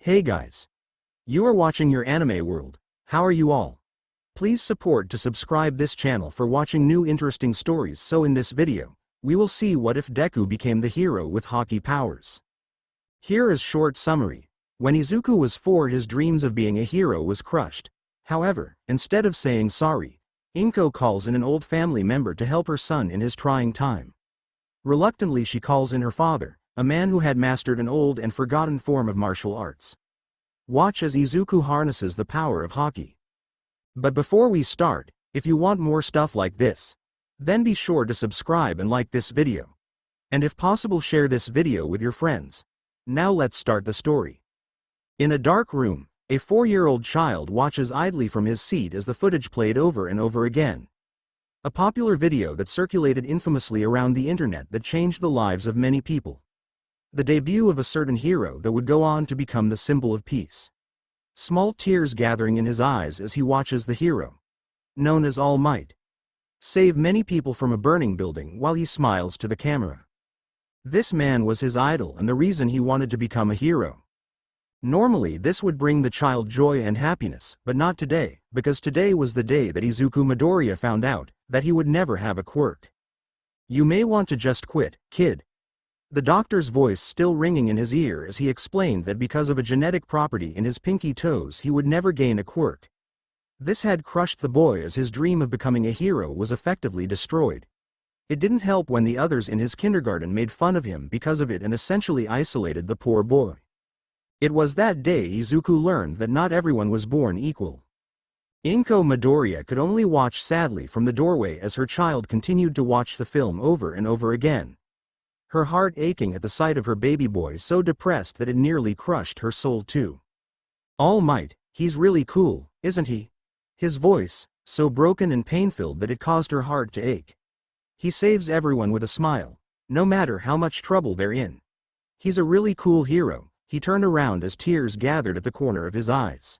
Hey guys. You are watching your anime world. How are you all? Please support to subscribe this channel for watching new interesting stories. So in this video, we will see what if Deku became the hero with Haki powers. Here is short summary. When Izuku was 4, his dreams of being a hero was crushed. However, instead of saying sorry, Inko calls in an old family member to help her son in his trying time. Reluctantly she calls in her father, a man who had mastered an old and forgotten form of martial arts. Watch as Izuku harnesses the power of Haki. But before we start, if you want more stuff like this, then be sure to subscribe and like this video. And if possible, share this video with your friends. Now let's start the story. In a dark room, a 4-year-old child watches idly from his seat as the footage played over and over again. A popular video that circulated infamously around the internet that changed the lives of many people. The debut of a certain hero that would go on to become the symbol of peace. Small tears gathering in his eyes as he watches the hero, known as All Might, save many people from a burning building while he smiles to the camera. This man was his idol and the reason he wanted to become a hero. Normally this would bring the child joy and happiness, but not today, because today was the day that Izuku Midoriya found out that he would never have a quirk. You may want to just quit, kid. The doctor's voice still ringing in his ear as he explained that because of a genetic property in his pinky toes he would never gain a quirk. This had crushed the boy as his dream of becoming a hero was effectively destroyed. It didn't help when the others in his kindergarten made fun of him because of it and essentially isolated the poor boy. It was that day Izuku learned that not everyone was born equal. Inko Midoriya could only watch sadly from the doorway as her child continued to watch the film over and over again. Her heart aching at the sight of her baby boy so depressed that it nearly crushed her soul too. All Might, he's really cool, isn't he? His voice, so broken and pain-filled that it caused her heart to ache. He saves everyone with a smile, no matter how much trouble they're in. He's a really cool hero. He turned around as tears gathered at the corner of his eyes.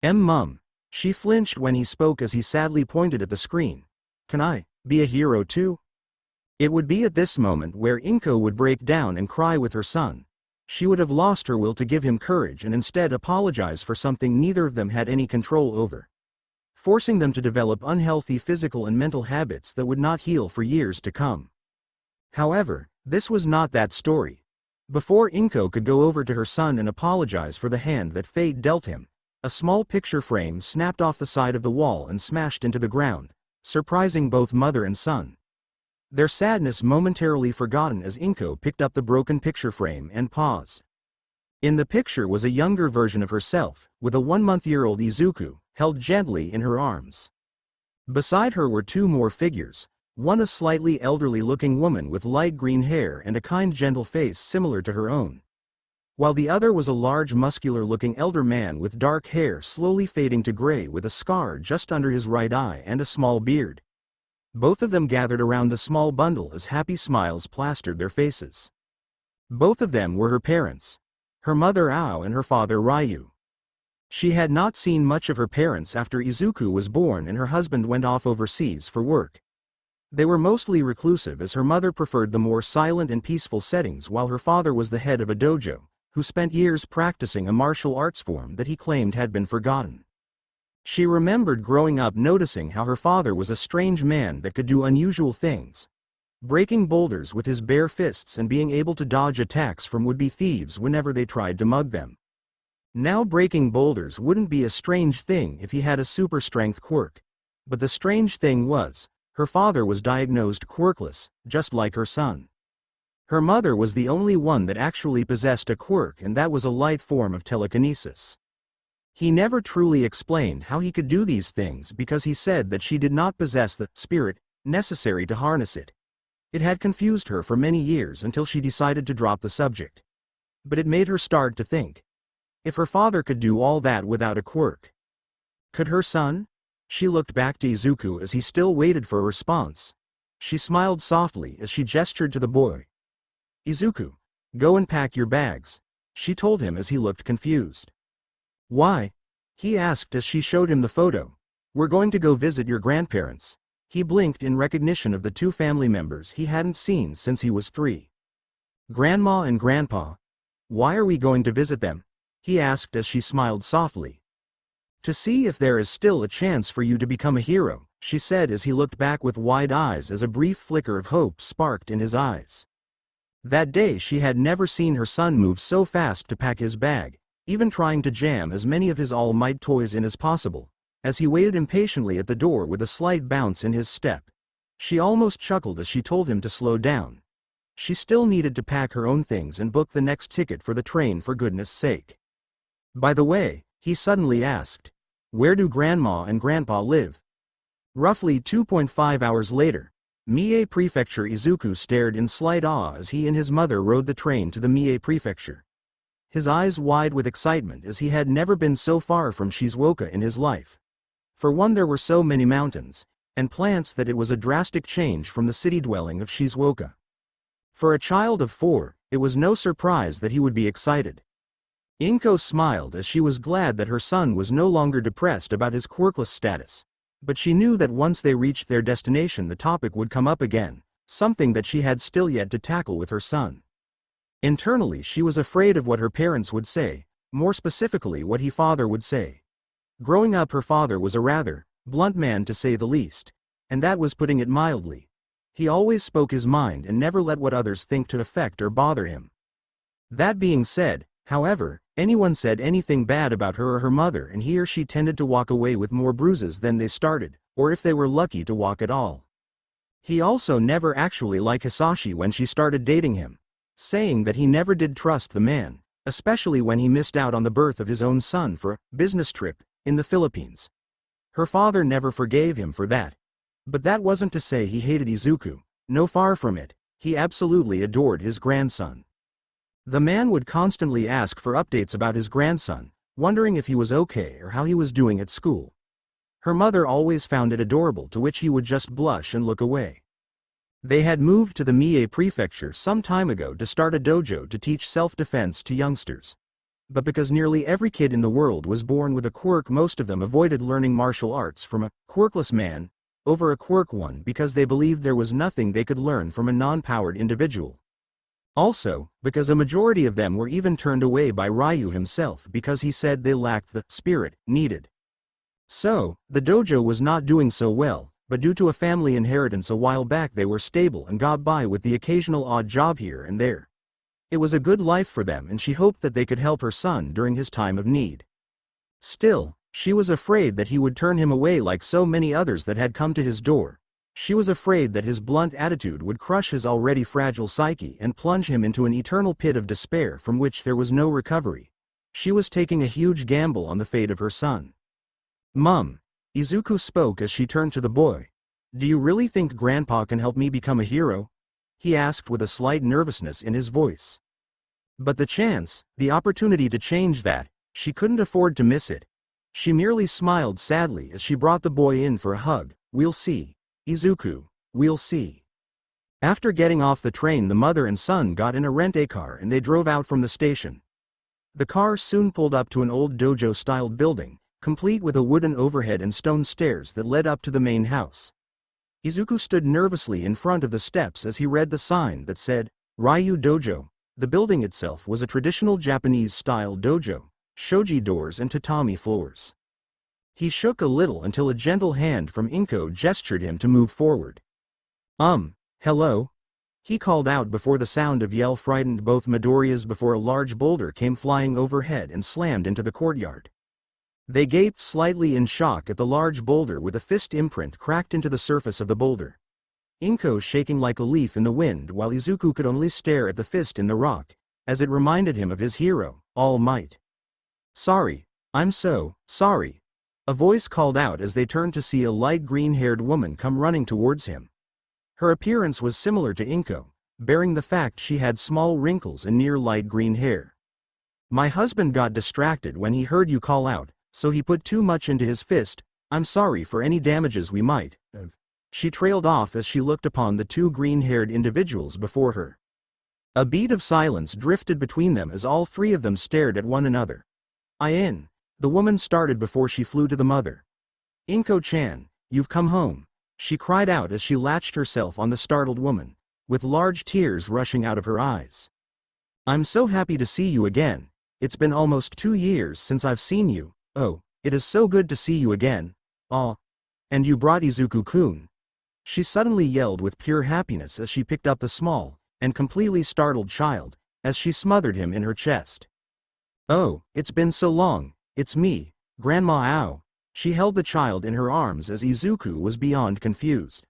Mum. She flinched when he spoke as he sadly pointed at the screen. Can I be a hero too? It would be at this moment where Inko would break down and cry with her son. She would have lost her will to give him courage and instead apologize for something neither of them had any control over, forcing them to develop unhealthy physical and mental habits that would not heal for years to come. However, this was not that story. Before Inko could go over to her son and apologize for the hand that fate dealt him, a small picture frame snapped off the side of the wall and smashed into the ground, surprising both mother and son. Their sadness momentarily forgotten as Inko picked up the broken picture frame and paused. In the picture was a younger version of herself, with a 1-month-old Izuku, held gently in her arms. Beside her were 2 more figures, one a slightly elderly-looking woman with light green hair and a kind gentle face similar to her own, while the other was a large muscular-looking elder man with dark hair slowly fading to gray with a scar just under his right eye and a small beard. Both of them gathered around the small bundle as happy smiles plastered their faces. Both of them were her parents, her mother Ao and her father Ryu. She had not seen much of her parents after Izuku was born and her husband went off overseas for work. They were mostly reclusive as her mother preferred the more silent and peaceful settings while her father was the head of a dojo, who spent years practicing a martial arts form that he claimed had been forgotten. She remembered growing up noticing how her father was a strange man that could do unusual things, breaking boulders with his bare fists and being able to dodge attacks from would-be thieves whenever they tried to mug them. Now breaking boulders wouldn't be a strange thing if he had a super strength quirk, but the strange thing was, her father was diagnosed quirkless, just like her son. Her mother was the only one that actually possessed a quirk, and that was a light form of telekinesis. He never truly explained how he could do these things because he said that she did not possess the spirit necessary to harness it. It had confused her for many years until she decided to drop the subject. But it made her start to think. If her father could do all that without a quirk, could her son? She looked back to Izuku as he still waited for a response. She smiled softly as she gestured to the boy. Izuku, go and pack your bags, she told him as he looked confused. Why? He asked as she showed him the photo. We're going to go visit your grandparents. He blinked in recognition of the 2 family members he hadn't seen since he was 3. Grandma and Grandpa. Why are we going to visit them? he asked as she smiled softly. To see if there is still a chance for you to become a hero, she said as he looked back with wide eyes as a brief flicker of hope sparked in his eyes. That day she had never seen her son move so fast to pack his bag, even trying to jam as many of his all-might toys in as possible, as he waited impatiently at the door with a slight bounce in his step. She almost chuckled as she told him to slow down. She still needed to pack her own things and book the next ticket for the train for goodness sake. By the way, he suddenly asked, where do Grandma and Grandpa live? Roughly 2.5 hours later, Mie Prefecture. Izuku stared in slight awe as he and his mother rode the train to the Mie Prefecture. His eyes wide with excitement as he had never been so far from Shizuoka in his life. For one, there were so many mountains and plants that it was a drastic change from the city dwelling of Shizuoka. For a child of 4, it was no surprise that he would be excited. Inko smiled as she was glad that her son was no longer depressed about his quirkless status. But she knew that once they reached their destination the topic would come up again, something that she had still yet to tackle with her son. Internally she was afraid of what her parents would say, more specifically what her father would say. Growing up, her father was a rather blunt man to say the least, and that was putting it mildly. He always spoke his mind and never let what others think to affect or bother him. That being said, however, anyone said anything bad about her or her mother and he or she tended to walk away with more bruises than they started, or if they were lucky to walk at all. He also never actually liked Hisashi when she started dating him, saying that he never did trust the man, especially when he missed out on the birth of his own son for a business trip in the Philippines. Her father never forgave him for that. But that wasn't to say he hated Izuku, no, far from it. He absolutely adored his grandson. The man would constantly ask for updates about his grandson, wondering if he was okay or how he was doing at school. Her mother always found it adorable, to which he would just blush and look away. They had moved to the Mie Prefecture some time ago to start a dojo to teach self-defense to youngsters. But because nearly every kid in the world was born with a quirk, most of them avoided learning martial arts from a quirkless man over a quirk one because they believed there was nothing they could learn from a non-powered individual. Also, because a majority of them were even turned away by Ryu himself because he said they lacked the spirit needed. So, the dojo was not doing so well, but due to a family inheritance a while back they were stable and got by with the occasional odd job here and there. It was a good life for them and she hoped that they could help her son during his time of need. Still, she was afraid that he would turn him away like so many others that had come to his door. She was afraid that his blunt attitude would crush his already fragile psyche and plunge him into an eternal pit of despair from which there was no recovery. She was taking a huge gamble on the fate of her son. "Mum," Izuku spoke as she turned to the boy. "Do you really think Grandpa can help me become a hero?" he asked with a slight nervousness in his voice. But the opportunity to change that, she couldn't afford to miss it. She merely smiled sadly as she brought the boy in for a hug. "We'll see, Izuku, we'll see." After getting off the train, the mother and son got in a rent-a-car and they drove out from the station. The car soon pulled up to an old dojo-styled building, complete with a wooden overhead and stone stairs that led up to the main house. Izuku stood nervously in front of the steps as he read the sign that said, Ryu Dojo. The building itself was a traditional Japanese-style dojo, shoji doors and tatami floors. He shook a little until a gentle hand from Inko gestured him to move forward. Hello?" he called out before the sound of yell frightened both Midoriya's before a large boulder came flying overhead and slammed into the courtyard. They gaped slightly in shock at the large boulder with a fist imprint cracked into the surface of the boulder. Inko shaking like a leaf in the wind while Izuku could only stare at the fist in the rock, as it reminded him of his hero, All Might. "Sorry, I'm so sorry," a voice called out as they turned to see a light green-haired woman come running towards him. Her appearance was similar to Inko, bearing the fact she had small wrinkles and near light green hair. "My husband got distracted when he heard you call out, so he put too much into his fist. I'm sorry for any damages we might have." She trailed off as she looked upon the two green-haired individuals before her. A beat of silence drifted between them as all three of them stared at one another. The woman started before she flew to the mother. "Inko-chan, you've come home," she cried out as she latched herself on the startled woman, with large tears rushing out of her eyes. "I'm so happy to see you again. it's been almost 2 years since I've seen you. Oh, it is so good to see you again. Aw. And you brought Izuku-kun. She suddenly yelled with pure happiness as she picked up the small and completely startled child, as she smothered him in her chest. Oh, it's been so long, it's me, Grandma Ow. She held the child in her arms as Izuku was beyond confused.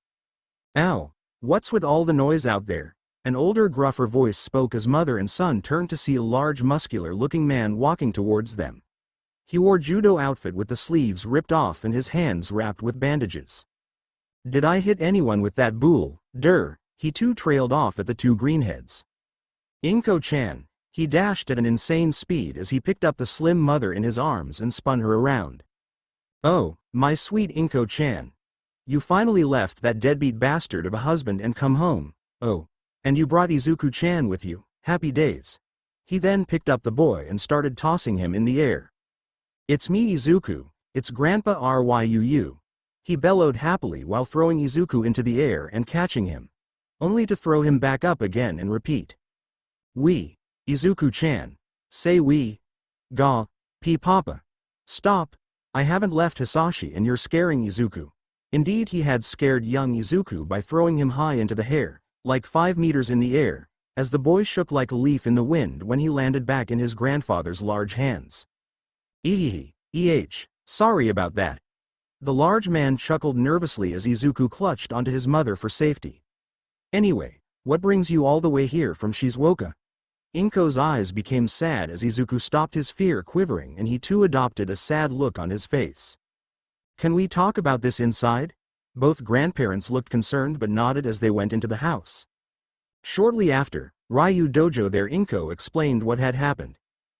Ow, what's with all the noise out there? An older, gruffer voice spoke as mother and son turned to see a large, muscular-looking man walking towards them. He wore judo outfit with the sleeves ripped off and his hands wrapped with bandages. Did I hit anyone with that bool? He too trailed off at the two greenheads. Inko-chan. He dashed at an insane speed as he picked up the slim mother in his arms and spun her around. Oh, my sweet Inko-chan. You finally left that deadbeat bastard of a husband and come home. Oh, and you brought Izuku-chan with you. Happy days. He then picked up the boy and started tossing him in the air. It's me, Izuku. It's Grandpa Ryuu. He bellowed happily while throwing Izuku into the air and catching him, only to throw him back up again and repeat. We, Izuku-chan. Say we. Ga, Papa. Stop. I haven't left Hisashi and you're scaring Izuku. Indeed, he had scared young Izuku by throwing him high into the air, like 5 meters in the air, as the boy shook like a leaf in the wind when he landed back in his grandfather's large hands. Sorry about that. The large man chuckled nervously as Izuku clutched onto his mother for safety. Anyway, what brings you all the way here from Shizuoka? Inko's eyes became sad as Izuku stopped his fear quivering and he too adopted a sad look on his face. Can we talk about this inside? Both grandparents looked concerned but nodded as they went into the house. Shortly after, Ryu Dojo there Inko explained what had happened.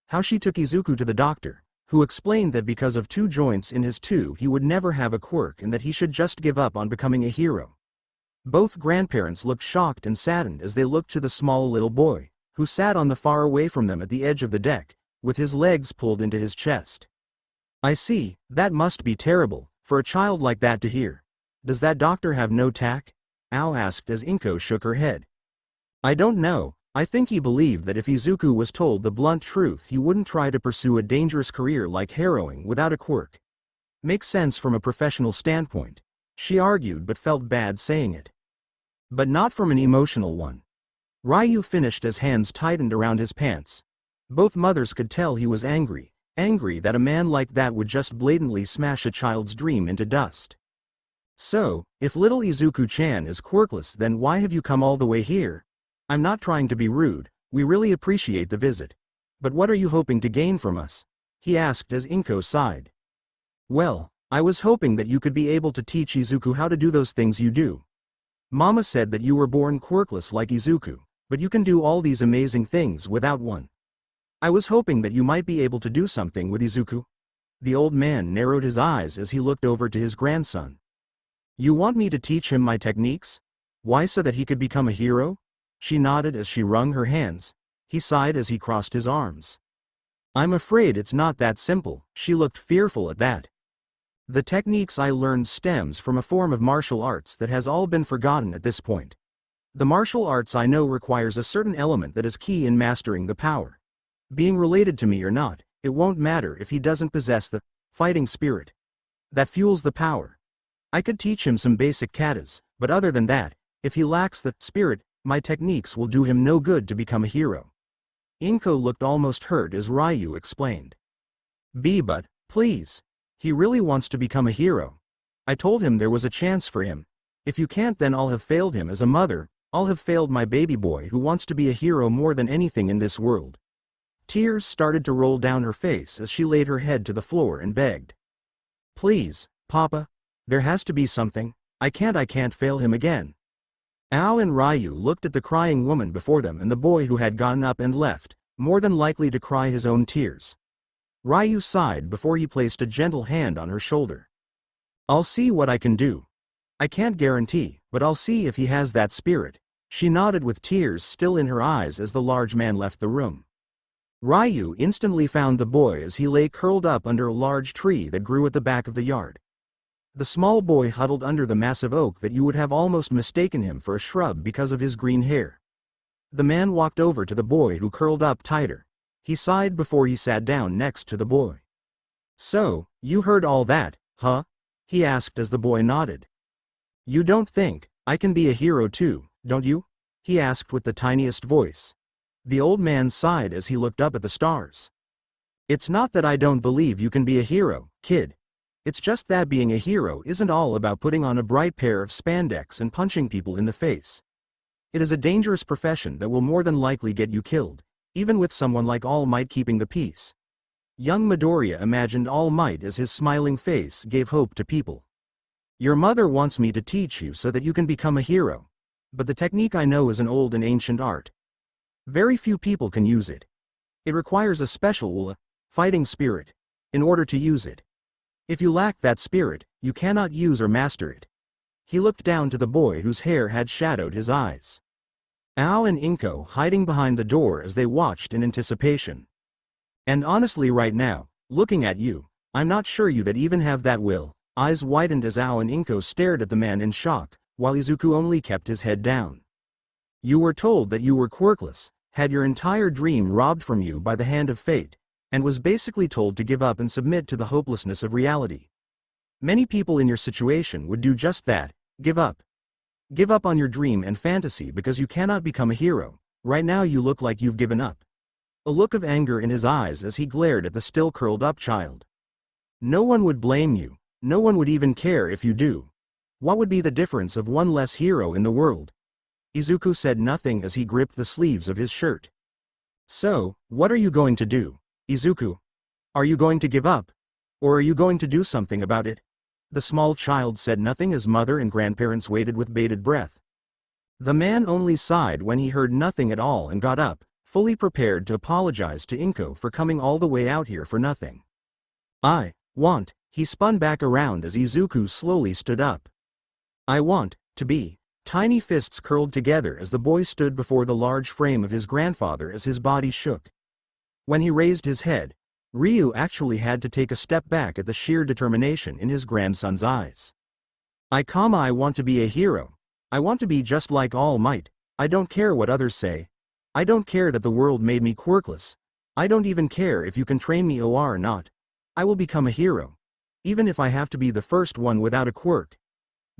How she took Izuku to the doctor, who explained that because of 2 joints in his toe he would never have a quirk and that he should just give up on becoming a hero. Both grandparents looked shocked and saddened as they looked to the small little boy, who sat on the far away from them at the edge of the deck, with his legs pulled into his chest. I see, that must be terrible, for a child like that to hear. Does that doctor have no tact? Ao asked as Inko shook her head. I don't know, I think he believed that if Izuku was told the blunt truth he wouldn't try to pursue a dangerous career like harrowing without a quirk. Makes sense from a professional standpoint, she argued but felt bad saying it. But not from an emotional one. Ryu finished as hands tightened around his pants. Both mothers could tell he was angry that a man like that would just blatantly smash a child's dream into dust. So, if little Izuku-chan is quirkless, then why have you come all the way here? I'm not trying to be rude, we really appreciate the visit. But what are you hoping to gain from us? He asked as Inko sighed. Well, I was hoping that you could be able to teach Izuku how to do those things you do. Mama said that you were born quirkless like Izuku, but you can do all these amazing things without one. I was hoping that you might be able to do something with Izuku. The old man narrowed his eyes as he looked over to his grandson. You want me to teach him my techniques? Why, so that he could become a hero? She nodded as she wrung her hands. He sighed as he crossed his arms. I'm afraid it's not that simple. She looked fearful at that. The techniques I learned stems from a form of martial arts that has all been forgotten at this point. The martial arts I know requires a certain element that is key in mastering the power. Being related to me or not, it won't matter if he doesn't possess the fighting spirit that fuels the power. I could teach him some basic katas, but other than that, if he lacks the spirit, my techniques will do him no good to become a hero. Inko looked almost hurt as Ryu explained. But, please. He really wants to become a hero. I told him there was a chance for him. If you can't, then I'll have failed him as a mother, I'll have failed my baby boy who wants to be a hero more than anything in this world. Tears started to roll down her face as she laid her head to the floor and begged. Please, Papa. There has to be something. I can't fail him again. Ao and Ryu looked at the crying woman before them and the boy who had gotten up and left, more than likely to cry his own tears. Ryu sighed before he placed a gentle hand on her shoulder. I'll see what I can do. I can't guarantee, but I'll see if he has that spirit. She nodded with tears still in her eyes as the large man left the room. Ryu instantly found the boy as he lay curled up under a large tree that grew at the back of the yard. The small boy huddled under the massive oak that you would have almost mistaken him for a shrub because of his green hair. The man walked over to the boy who curled up tighter. He sighed before he sat down next to the boy. So, you heard all that, huh? He asked as the boy nodded. You don't think I can be a hero too, don't you? He asked with the tiniest voice. The old man sighed as he looked up at the stars. It's not that I don't believe you can be a hero, kid. It's just that being a hero isn't all about putting on a bright pair of spandex and punching people in the face. It is a dangerous profession that will more than likely get you killed, even with someone like All Might keeping the peace. Young Midoriya imagined All Might as his smiling face gave hope to people. Your mother wants me to teach you so that you can become a hero. But the technique I know is an old and ancient art. Very few people can use it. It requires a special fighting spirit in order to use it. If you lack that spirit, you cannot use or master it. He looked down to the boy whose hair had shadowed his eyes. Ao and Inko hiding behind the door as they watched in anticipation. And honestly right now, looking at you, I'm not sure you that even have that will. Eyes widened as Ao and Inko stared at the man in shock, while Izuku only kept his head down. You were told that you were quirkless, had your entire dream robbed from you by the hand of fate, and was basically told to give up and submit to the hopelessness of reality. Many people in your situation would do just that, give up. Give up on your dream and fantasy because you cannot become a hero. Right now you look like you've given up. A look of anger in his eyes as he glared at the still curled up child. No one would blame you, no one would even care if you do. What would be the difference of one less hero in the world? Izuku said nothing as he gripped the sleeves of his shirt. So, what are you going to do, Izuku? Are you going to give up? Or are you going to do something about it? The small child said nothing as mother and grandparents waited with bated breath. The man only sighed when he heard nothing at all and got up, fully prepared to apologize to Inko for coming all the way out here for nothing. I want, he spun back around as Izuku slowly stood up. I want to be. Tiny fists curled together as the boy stood before the large frame of his grandfather as his body shook. When he raised his head, Ryu actually had to take a step back at the sheer determination in his grandson's eyes. I want to be a hero. I want to be just like All Might. I don't care what others say. I don't care that the world made me quirkless. I don't even care if you can train me or not. I will become a hero. Even if I have to be the first one without a quirk.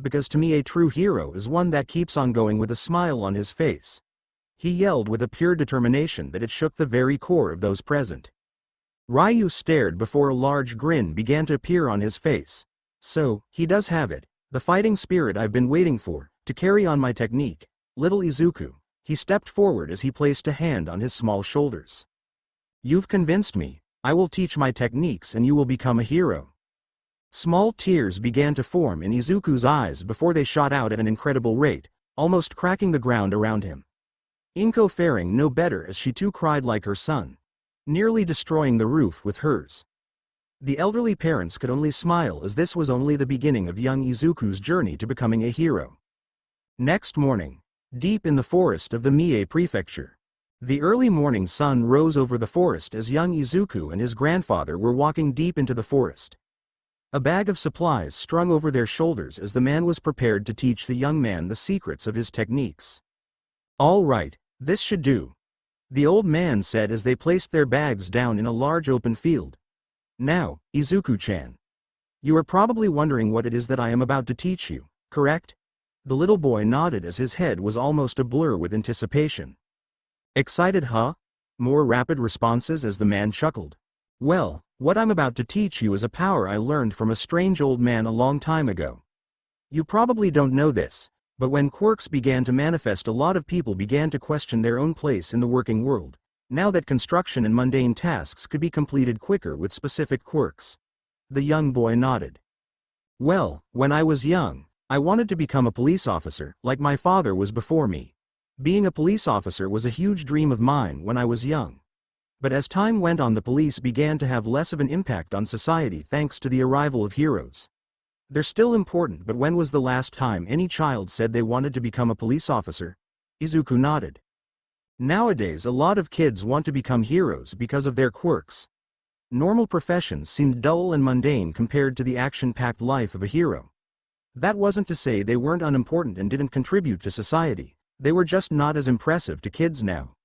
Because to me a true hero is one that keeps on going with a smile on his face. He yelled with a pure determination that it shook the very core of those present. Ryu stared before a large grin began to appear on his face. So, he does have it, the fighting spirit I've been waiting for, to carry on my technique. Little Izuku, he stepped forward as he placed a hand on his small shoulders. You've convinced me, I will teach my techniques and you will become a hero. Small tears began to form in Izuku's eyes before they shot out at an incredible rate, almost cracking the ground around him. Inko faring no better as she too cried like her son, nearly destroying the roof with hers. The elderly parents could only smile as this was only the beginning of young Izuku's journey to becoming a hero. Next morning, deep in the forest of the Mie Prefecture, the early morning sun rose over the forest as young Izuku and his grandfather were walking deep into the forest. A bag of supplies strung over their shoulders as the man was prepared to teach the young man the secrets of his techniques. All right, this should do, the old man said as they placed their bags down in a large open field. Now, Izuku-chan. You are probably wondering what it is that I am about to teach you, correct? The little boy nodded as his head was almost a blur with anticipation. Excited, huh? More rapid responses as the man chuckled. Well, what I'm about to teach you is a power I learned from a strange old man a long time ago. You probably don't know this, but when quirks began to manifest, a lot of people began to question their own place in the working world, now that construction and mundane tasks could be completed quicker with specific quirks. The young boy nodded. Well, when I was young, I wanted to become a police officer, like my father was before me. Being a police officer was a huge dream of mine when I was young. But as time went on, the police began to have less of an impact on society thanks to the arrival of heroes. They're still important, but when was the last time any child said they wanted to become a police officer? Izuku nodded. Nowadays a lot of kids want to become heroes because of their quirks. Normal professions seemed dull and mundane compared to the action-packed life of a hero. That wasn't to say they weren't unimportant and didn't contribute to society, they were just not as impressive to kids now.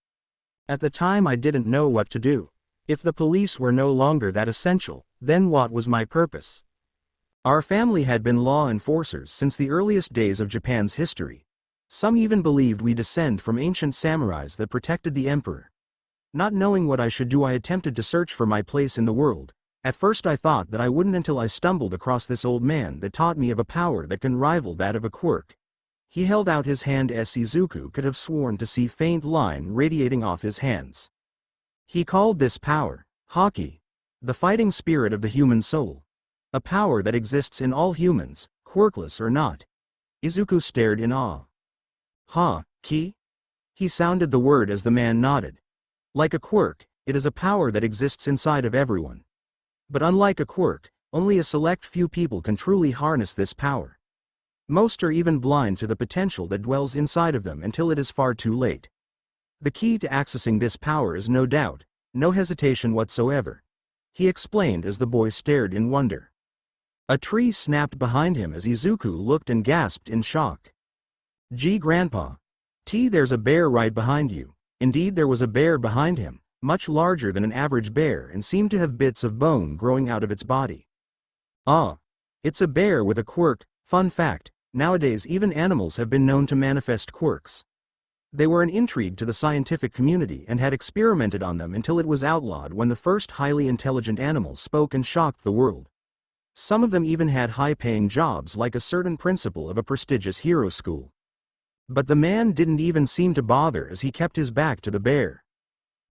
At the time I didn't know what to do. If the police were no longer that essential, then what was my purpose? Our family had been law enforcers since the earliest days of Japan's history. Some even believed we descend from ancient samurais that protected the emperor. Not knowing what I should do, I attempted to search for my place in the world. At first I thought that I wouldn't until I stumbled across this old man that taught me of a power that can rival that of a quirk. He held out his hand as Izuku could have sworn to see faint line radiating off his hands. He called this power, Haki, the fighting spirit of the human soul. A power that exists in all humans, quirkless or not. Izuku stared in awe. Haki? He sounded the word as the man nodded. Like a quirk, it is a power that exists inside of everyone. But unlike a quirk, only a select few people can truly harness this power. Most are even blind to the potential that dwells inside of them until it is far too late. The key to accessing this power is no doubt, no hesitation whatsoever. He explained as the boy stared in wonder. A tree snapped behind him as Izuku looked and gasped in shock. Gee, Grandpa. There's a bear right behind you. Indeed, there was a bear behind him, much larger than an average bear and seemed to have bits of bone growing out of its body. It's a bear with a quirk. Fun fact, nowadays even animals have been known to manifest quirks. They were an intrigue to the scientific community and had experimented on them until it was outlawed when the first highly intelligent animals spoke and shocked the world. Some of them even had high-paying jobs like a certain principal of a prestigious hero school. But the man didn't even seem to bother as he kept his back to the bear.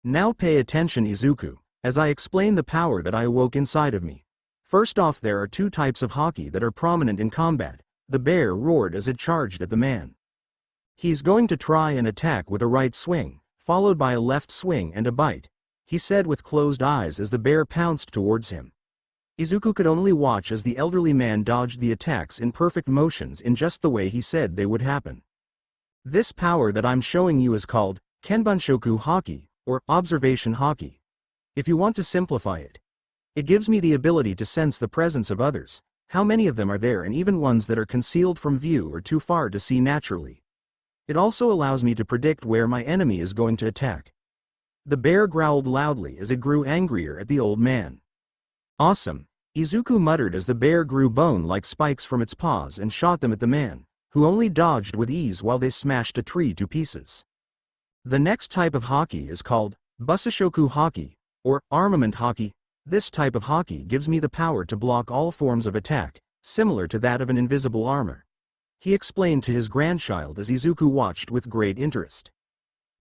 Now pay attention, Izuku, as I explain the power that I awoke inside of me. First off, there are two types of Haki that are prominent in combat. The bear roared as it charged at the man. He's going to try and attack with a right swing, followed by a left swing and a bite, he said with closed eyes as the bear pounced towards him. Izuku could only watch as the elderly man dodged the attacks in perfect motions in just the way he said they would happen. This power that I'm showing you is called Kenbunshoku Haki, or Observation Haki. If you want to simplify it, it gives me the ability to sense the presence of others, how many of them are there, and even ones that are concealed from view or too far to see naturally. It also allows me to predict where my enemy is going to attack. The bear growled loudly as it grew angrier at the old man. Awesome, Izuku muttered as the bear grew bone-like spikes from its paws and shot them at the man, who only dodged with ease while they smashed a tree to pieces. The next type of Haki is called Busashoku Haki, or Armament Haki. This type of Haki gives me the power to block all forms of attack, similar to that of an invisible armor. He explained to his grandchild as Izuku watched with great interest.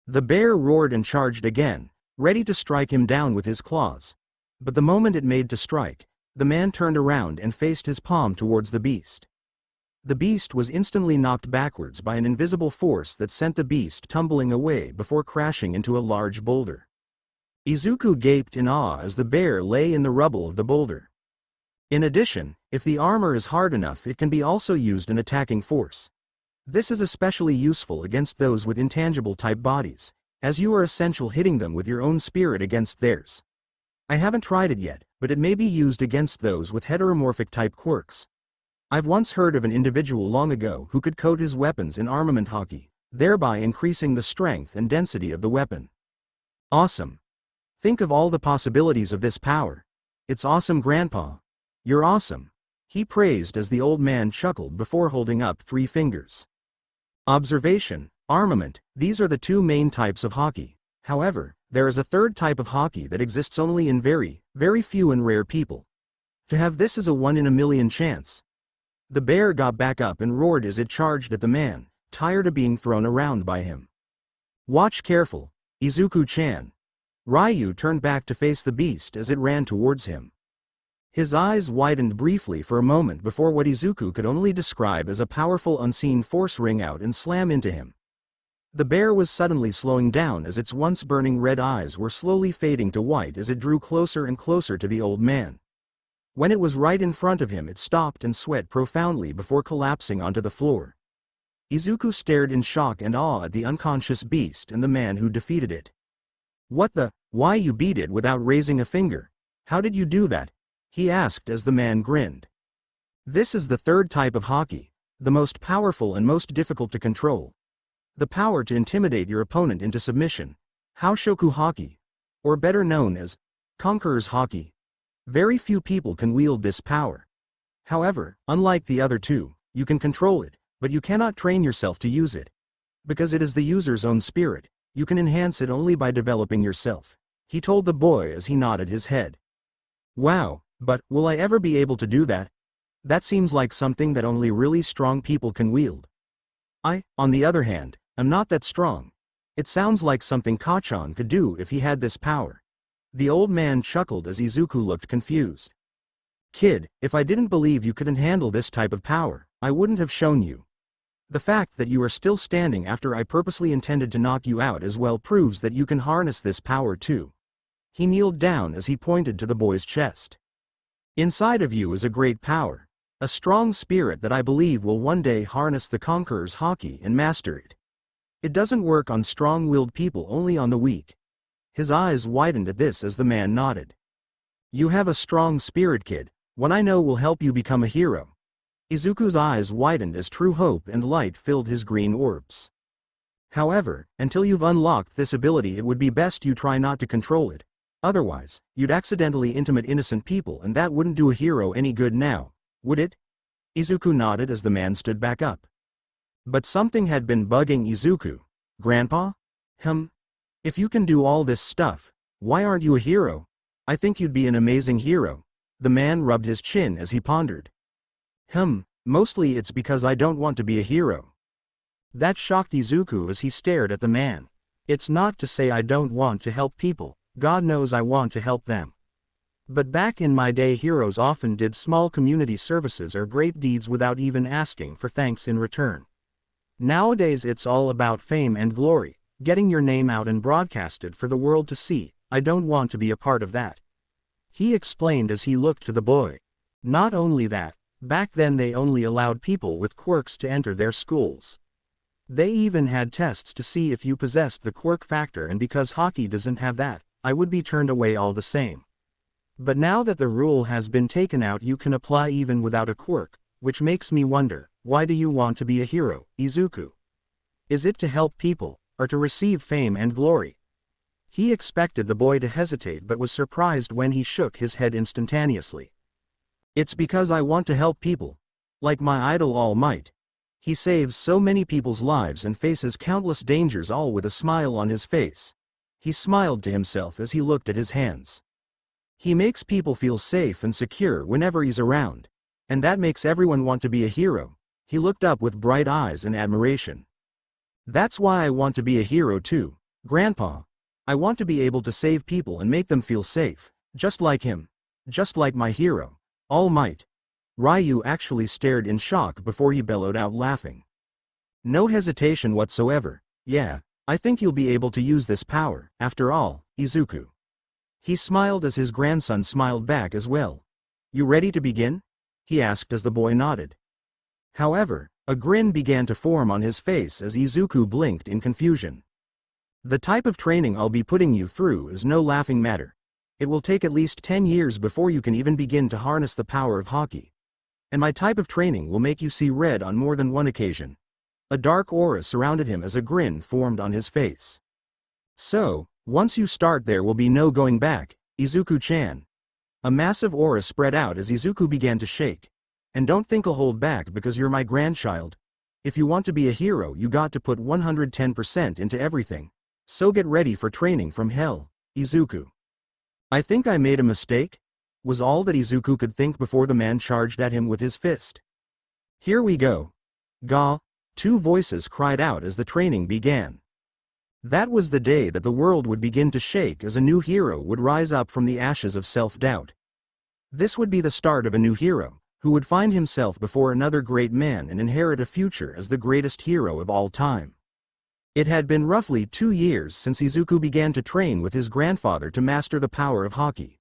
The bear roared and charged again, ready to strike him down with his claws. But the moment it made to strike, the man turned around and faced his palm towards the beast. The beast was instantly knocked backwards by an invisible force that sent the beast tumbling away before crashing into a large boulder. Izuku gaped in awe as the bear lay in the rubble of the boulder. In addition, if the armor is hard enough, it can be also used in attacking force. This is especially useful against those with intangible type bodies, as you are essential hitting them with your own spirit against theirs. I haven't tried it yet, but it may be used against those with heteromorphic type quirks. I've once heard of an individual long ago who could coat his weapons in armament Haki, thereby increasing the strength and density of the weapon. Awesome. Think of all the possibilities of this power. It's awesome, Grandpa. You're awesome, he praised as the old man chuckled before holding up 3 fingers. Observation, armament, these are the 2 main types of Haki. However, there is a third type of Haki that exists only in very, very few and rare people. To have this is a 1 in a million chance. The bear got back up and roared as it charged at the man, tired of being thrown around by him. Watch careful, Izuku-chan. Ryu turned back to face the beast as it ran towards him. His eyes widened briefly for a moment before what Izuku could only describe as a powerful unseen force ring out and slam into him. The bear was suddenly slowing down as its once burning red eyes were slowly fading to white as it drew closer and closer to the old man. When it was right in front of him, it stopped and sweat profoundly before collapsing onto the floor. Izuku stared in shock and awe at the unconscious beast and the man who defeated it. Why you beat it without raising a finger? How did you do that? He asked as the man grinned. This is the third type of Haki, the most powerful and most difficult to control. The power to intimidate your opponent into submission. Houshoku Haki, or better known as Conqueror's Haki. Very few people can wield this power. However, unlike the other two, you can control it, but you cannot train yourself to use it. Because it is the user's own spirit, you can enhance it only by developing yourself, he told the boy as he nodded his head. Wow, but will I ever be able to do that? That seems like something that only really strong people can wield. I, on the other hand, am not that strong. It sounds like something Kachan could do if he had this power. The old man chuckled as Izuku looked confused. Kid, if I didn't believe you couldn't handle this type of power, I wouldn't have shown you. The fact that you are still standing after I purposely intended to knock you out as well proves that you can harness this power too. He kneeled down as he pointed to the boy's chest. Inside of you is a great power, a strong spirit that I believe will one day harness the Conqueror's Haki and master it. It doesn't work on strong-willed people, only on the weak. His eyes widened at this as the man nodded. You have a strong spirit, kid, one I know will help you become a hero. Izuku's eyes widened as true hope and light filled his green orbs. However, until you've unlocked this ability, it would be best you try not to control it. Otherwise, you'd accidentally intimidate innocent people, and that wouldn't do a hero any good now, would it? Izuku nodded as the man stood back up. But something had been bugging Izuku. Grandpa? If you can do all this stuff, why aren't you a hero? I think you'd be an amazing hero. The man rubbed his chin as he pondered. Mostly it's because I don't want to be a hero. That shocked Izuku as he stared at the man. It's not to say I don't want to help people, God knows I want to help them. But back in my day, heroes often did small community services or great deeds without even asking for thanks in return. Nowadays it's all about fame and glory, getting your name out and broadcasted for the world to see. I don't want to be a part of that. He explained as he looked to the boy. Not only that, back then they only allowed people with quirks to enter their schools. They even had tests to see if you possessed the quirk factor, and because Haki doesn't have that, I would be turned away all the same. But now that the rule has been taken out, you can apply even without a quirk, which makes me wonder, why do you want to be a hero, Izuku? Is it to help people, or to receive fame and glory? He expected the boy to hesitate but was surprised when he shook his head instantaneously. It's because I want to help people. Like my idol All Might. He saves so many people's lives and faces countless dangers, all with a smile on his face. He smiled to himself as he looked at his hands. He makes people feel safe and secure whenever he's around. And that makes everyone want to be a hero. He looked up with bright eyes and admiration. That's why I want to be a hero too, Grandpa. I want to be able to save people and make them feel safe, just like him. Just like my hero, All Might. Ryu actually stared in shock before he bellowed out, laughing. No hesitation whatsoever. Yeah, I think you'll be able to use this power, after all, Izuku. He smiled as his grandson smiled back as well. You ready to begin? He asked as the boy nodded. However, a grin began to form on his face as Izuku blinked in confusion. The type of training I'll be putting you through is no laughing matter. It will take at least 10 years before you can even begin to harness the power of Haki. And my type of training will make you see red on more than one occasion. A dark aura surrounded him as a grin formed on his face. So, once you start, there will be no going back, Izuku-chan. A massive aura spread out as Izuku began to shake. And don't think I'll hold back because you're my grandchild. If you want to be a hero, you got to put 110% into everything. So get ready for training from hell, Izuku. I think I made a mistake? Was all that Izuku could think before the man charged at him with his fist. Here we go. Ga! Two voices cried out as the training began. That was the day that the world would begin to shake as a new hero would rise up from the ashes of self-doubt. This would be the start of a new hero, who would find himself before another great man and inherit a future as the greatest hero of all time. It had been roughly 2 years since Izuku began to train with his grandfather to master the power of Haki.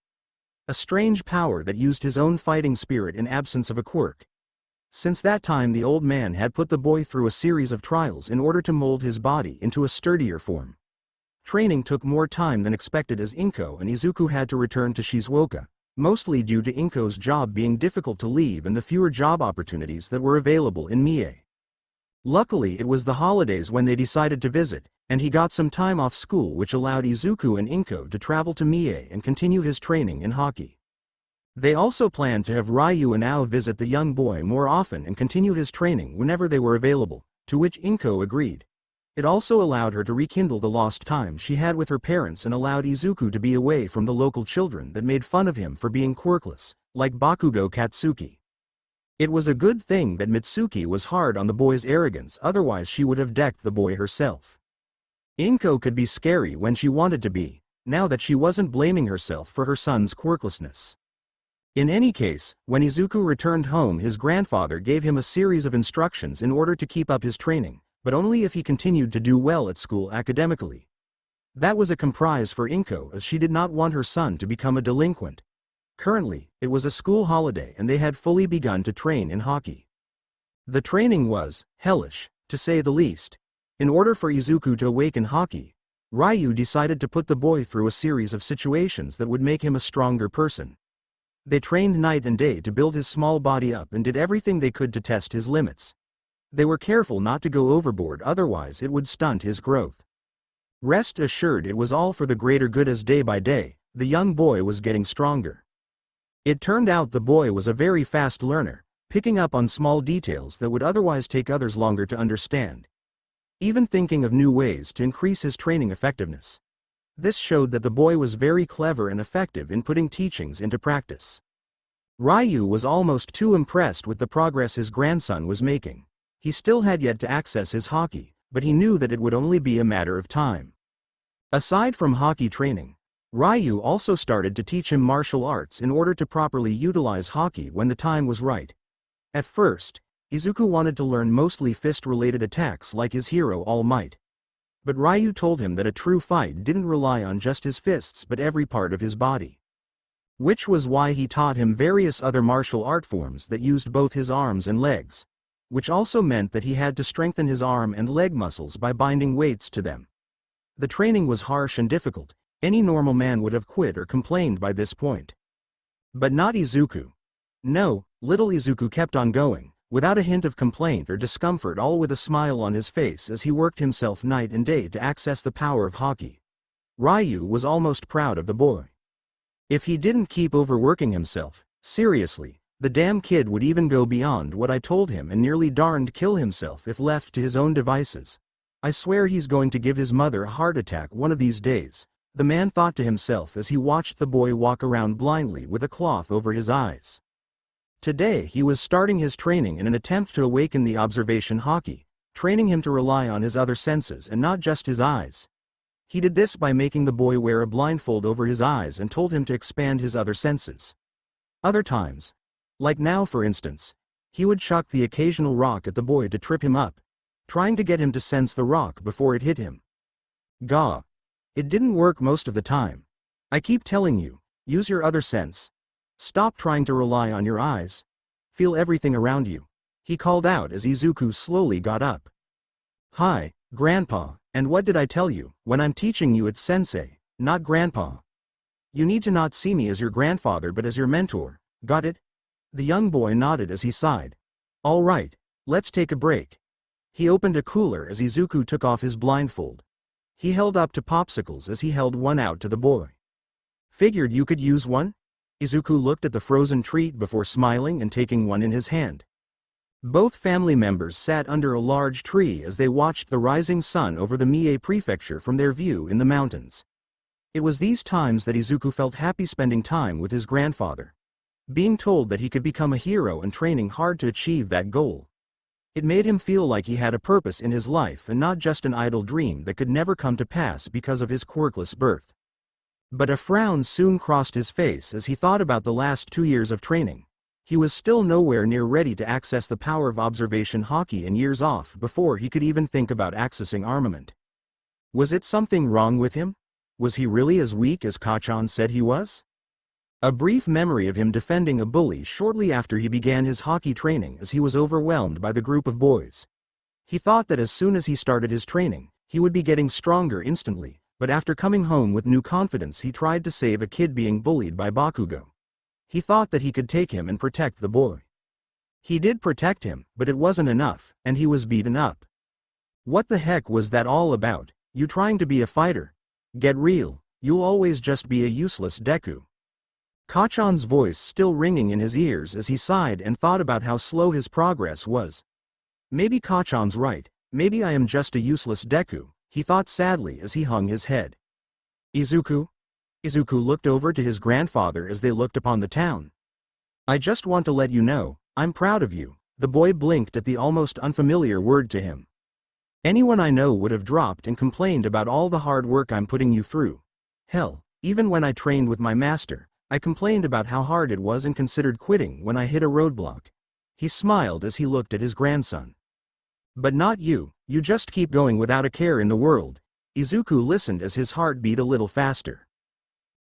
A strange power that used his own fighting spirit in absence of a quirk. Since that time, the old man had put the boy through a series of trials in order to mold his body into a sturdier form. Training took more time than expected as Inko and Izuku had to return to Shizuoka, mostly due to Inko's job being difficult to leave and the fewer job opportunities that were available in Mie. Luckily, it was the holidays when they decided to visit, and he got some time off school, which allowed Izuku and Inko to travel to Mie and continue his training in Haki. They also planned to have Ryu and Ao visit the young boy more often and continue his training whenever they were available, to which Inko agreed. It also allowed her to rekindle the lost time she had with her parents and allowed Izuku to be away from the local children that made fun of him for being quirkless, like Bakugo Katsuki. It was a good thing that Mitsuki was hard on the boy's arrogance, otherwise she would have decked the boy herself. Inko could be scary when she wanted to be, now that she wasn't blaming herself for her son's quirklessness. In any case, when Izuku returned home, his grandfather gave him a series of instructions in order to keep up his training, but only if he continued to do well at school academically. That was a compromise for Inko, as she did not want her son to become a delinquent. Currently, it was a school holiday and they had fully begun to train in Haki. The training was hellish, to say the least. In order for Izuku to awaken Haki, Ryu decided to put the boy through a series of situations that would make him a stronger person. They trained night and day to build his small body up and did everything they could to test his limits. They were careful not to go overboard, otherwise it would stunt his growth. Rest assured, it was all for the greater good, as day by day, the young boy was getting stronger. It turned out the boy was a very fast learner, picking up on small details that would otherwise take others longer to understand. Even thinking of new ways to increase his training effectiveness. This showed that the boy was very clever and effective in putting teachings into practice. Ryu was almost too impressed with the progress his grandson was making. He still had yet to access his Haki, but he knew that it would only be a matter of time. Aside from Haki training, Ryu also started to teach him martial arts in order to properly utilize Haki when the time was right. At first, Izuku wanted to learn mostly fist-related attacks like his hero All Might. But Ryu told him that a true fight didn't rely on just his fists but every part of his body. Which was why he taught him various other martial art forms that used both his arms and legs. Which also meant that he had to strengthen his arm and leg muscles by binding weights to them. The training was harsh and difficult. Any normal man would have quit or complained by this point. But not Izuku. No, little Izuku kept on going, without a hint of complaint or discomfort, all with a smile on his face as he worked himself night and day to access the power of Haki. Ryu was almost proud of the boy. If he didn't keep overworking himself, seriously, the damn kid would even go beyond what I told him and nearly darned kill himself if left to his own devices. I swear he's going to give his mother a heart attack one of these days, the man thought to himself as he watched the boy walk around blindly with a cloth over his eyes. Today he was starting his training in an attempt to awaken the observation Haki, training him to rely on his other senses and not just his eyes. He did this by making the boy wear a blindfold over his eyes and told him to expand his other senses. Other times, like now for instance, he would chuck the occasional rock at the boy to trip him up, trying to get him to sense the rock before it hit him. Gah! It didn't work most of the time. I keep telling you, use your other sense. Stop trying to rely on your eyes. Feel everything around you, he called out as Izuku slowly got up. Hi, Grandpa, and what did I tell you? When I'm teaching you it's sensei, not grandpa. You need to not see me as your grandfather but as your mentor, got it? The young boy nodded as he sighed. All right, let's take a break. He opened a cooler as Izuku took off his blindfold. He held up two popsicles as he held one out to the boy. Figured you could use one? Izuku looked at the frozen treat before smiling and taking one in his hand. Both family members sat under a large tree as they watched the rising sun over the Mie prefecture from their view in the mountains. It was these times that Izuku felt happy spending time with his grandfather. Being told that he could become a hero and training hard to achieve that goal. It made him feel like he had a purpose in his life and not just an idle dream that could never come to pass because of his quirkless birth. But a frown soon crossed his face as he thought about the last 2 years of training. He was still nowhere near ready to access the power of observation Haki and years off before he could even think about accessing armament. Was it something wrong with him? Was he really as weak as Kachan said he was? A brief memory of him defending a bully shortly after he began his Haki training as he was overwhelmed by the group of boys. He thought that as soon as he started his training, he would be getting stronger instantly, but after coming home with new confidence he tried to save a kid being bullied by Bakugo. He thought that he could take him and protect the boy. He did protect him, but it wasn't enough, and he was beaten up. What the heck was that all about? You trying to be a fighter? Get real, you'll always just be a useless Deku. Kacchan's voice still ringing in his ears as he sighed and thought about how slow his progress was. Maybe Kacchan's right, maybe I am just a useless Deku, he thought sadly as he hung his head. Izuku? Izuku looked over to his grandfather as they looked upon the town. I just want to let you know, I'm proud of you. The boy blinked at the almost unfamiliar word to him. Anyone I know would have dropped and complained about all the hard work I'm putting you through. Hell, even when I trained with my master, I complained about how hard it was and considered quitting when I hit a roadblock. He smiled as he looked at his grandson. But not you, you just keep going without a care in the world. Izuku listened as his heart beat a little faster.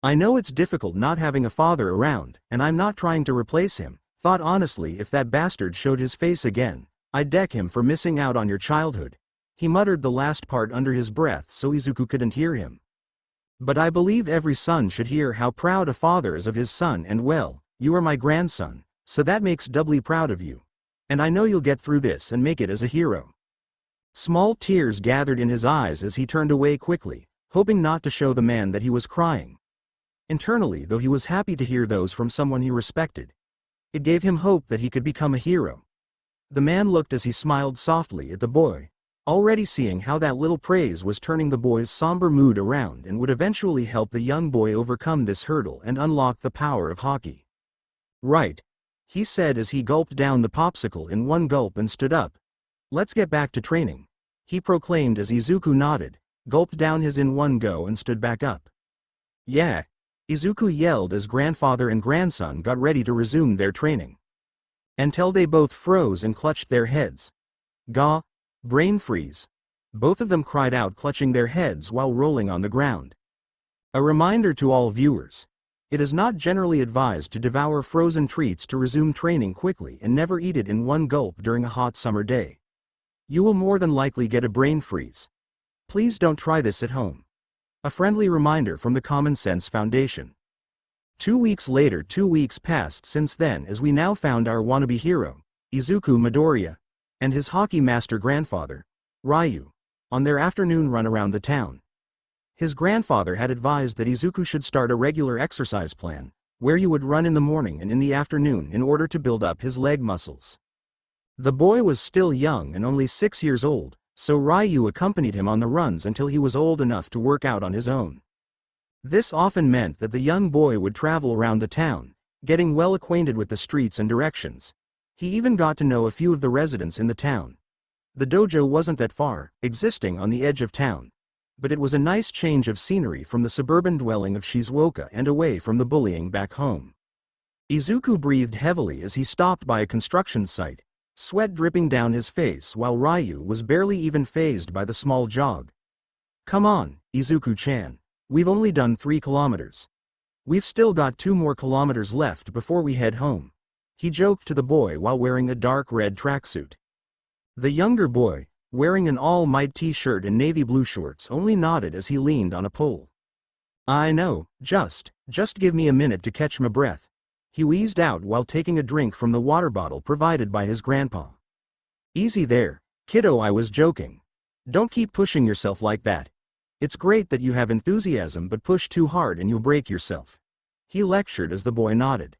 I know it's difficult not having a father around, and I'm not trying to replace him. Thought honestly if that bastard showed his face again, I'd deck him for missing out on your childhood. He muttered the last part under his breath so Izuku couldn't hear him. But I believe every son should hear how proud a father is of his son, and well, you are my grandson, so that makes doubly proud of you. And I know you'll get through this and make it as a hero. Small tears gathered in his eyes as he turned away quickly, hoping not to show the man that he was crying. Internally, though, he was happy to hear those from someone he respected. It gave him hope that he could become a hero. The man looked as he smiled softly at the boy, already seeing how that little praise was turning the boy's somber mood around and would eventually help the young boy overcome this hurdle and unlock the power of Haki. Right, he said as he gulped down the popsicle in one gulp and stood up. Let's get back to training, he proclaimed as Izuku nodded, gulped down his in one go and stood back up. Yeah, Izuku yelled as grandfather and grandson got ready to resume their training. Until they both froze and clutched their heads. Gah! Brain freeze. Both of them cried out, clutching their heads while rolling on the ground. A reminder to all viewers. It is not generally advised to devour frozen treats to resume training quickly, and never eat it in one gulp during a hot summer day. You will more than likely get a brain freeze. Please don't try this at home. A friendly reminder from the Common Sense Foundation. 2 weeks later, 2 weeks passed since then as we now found our wannabe hero, Izuku Midoriya, and his Haki master grandfather, Ryu, on their afternoon run around the town. His grandfather had advised that Izuku should start a regular exercise plan, where he would run in the morning and in the afternoon in order to build up his leg muscles. The boy was still young and only 6 years old, so Ryu accompanied him on the runs until he was old enough to work out on his own. This often meant that the young boy would travel around the town, getting well acquainted with the streets and directions. He even got to know a few of the residents in the town. The dojo wasn't that far, existing on the edge of town. But it was a nice change of scenery from the suburban dwelling of Shizuoka and away from the bullying back home. Izuku breathed heavily as he stopped by a construction site, sweat dripping down his face while Ryu was barely even fazed by the small jog. Come on, Izuku-chan. We've only done 3 kilometers. We've still got 2 more kilometers left before we head home, he joked to the boy while wearing a dark red tracksuit. The younger boy, wearing an All Might t-shirt and navy blue shorts, only nodded as he leaned on a pole. I know, just give me a minute to catch my breath, he wheezed out while taking a drink from the water bottle provided by his grandpa. Easy there, kiddo, I was joking. Don't keep pushing yourself like that. It's great that you have enthusiasm, but push too hard and you'll break yourself, he lectured as the boy nodded.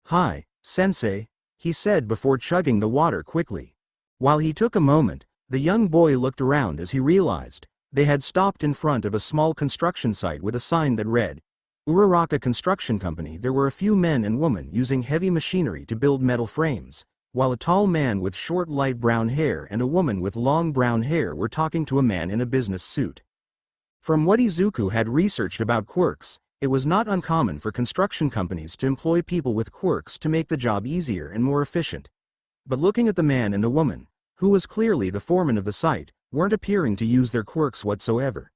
Hi, sensei, he said before chugging the water quickly. While he took a moment, the young boy looked around as he realized they had stopped in front of a small construction site with a sign that read, Uraraka Construction Company. There were a few men and women using heavy machinery to build metal frames, while a tall man with short light brown hair and a woman with long brown hair were talking to a man in a business suit. From what Izuku had researched about quirks, it was not uncommon for construction companies to employ people with quirks to make the job easier and more efficient. But looking at the man and the woman, who was clearly the foreman of the site, weren't appearing to use their quirks whatsoever.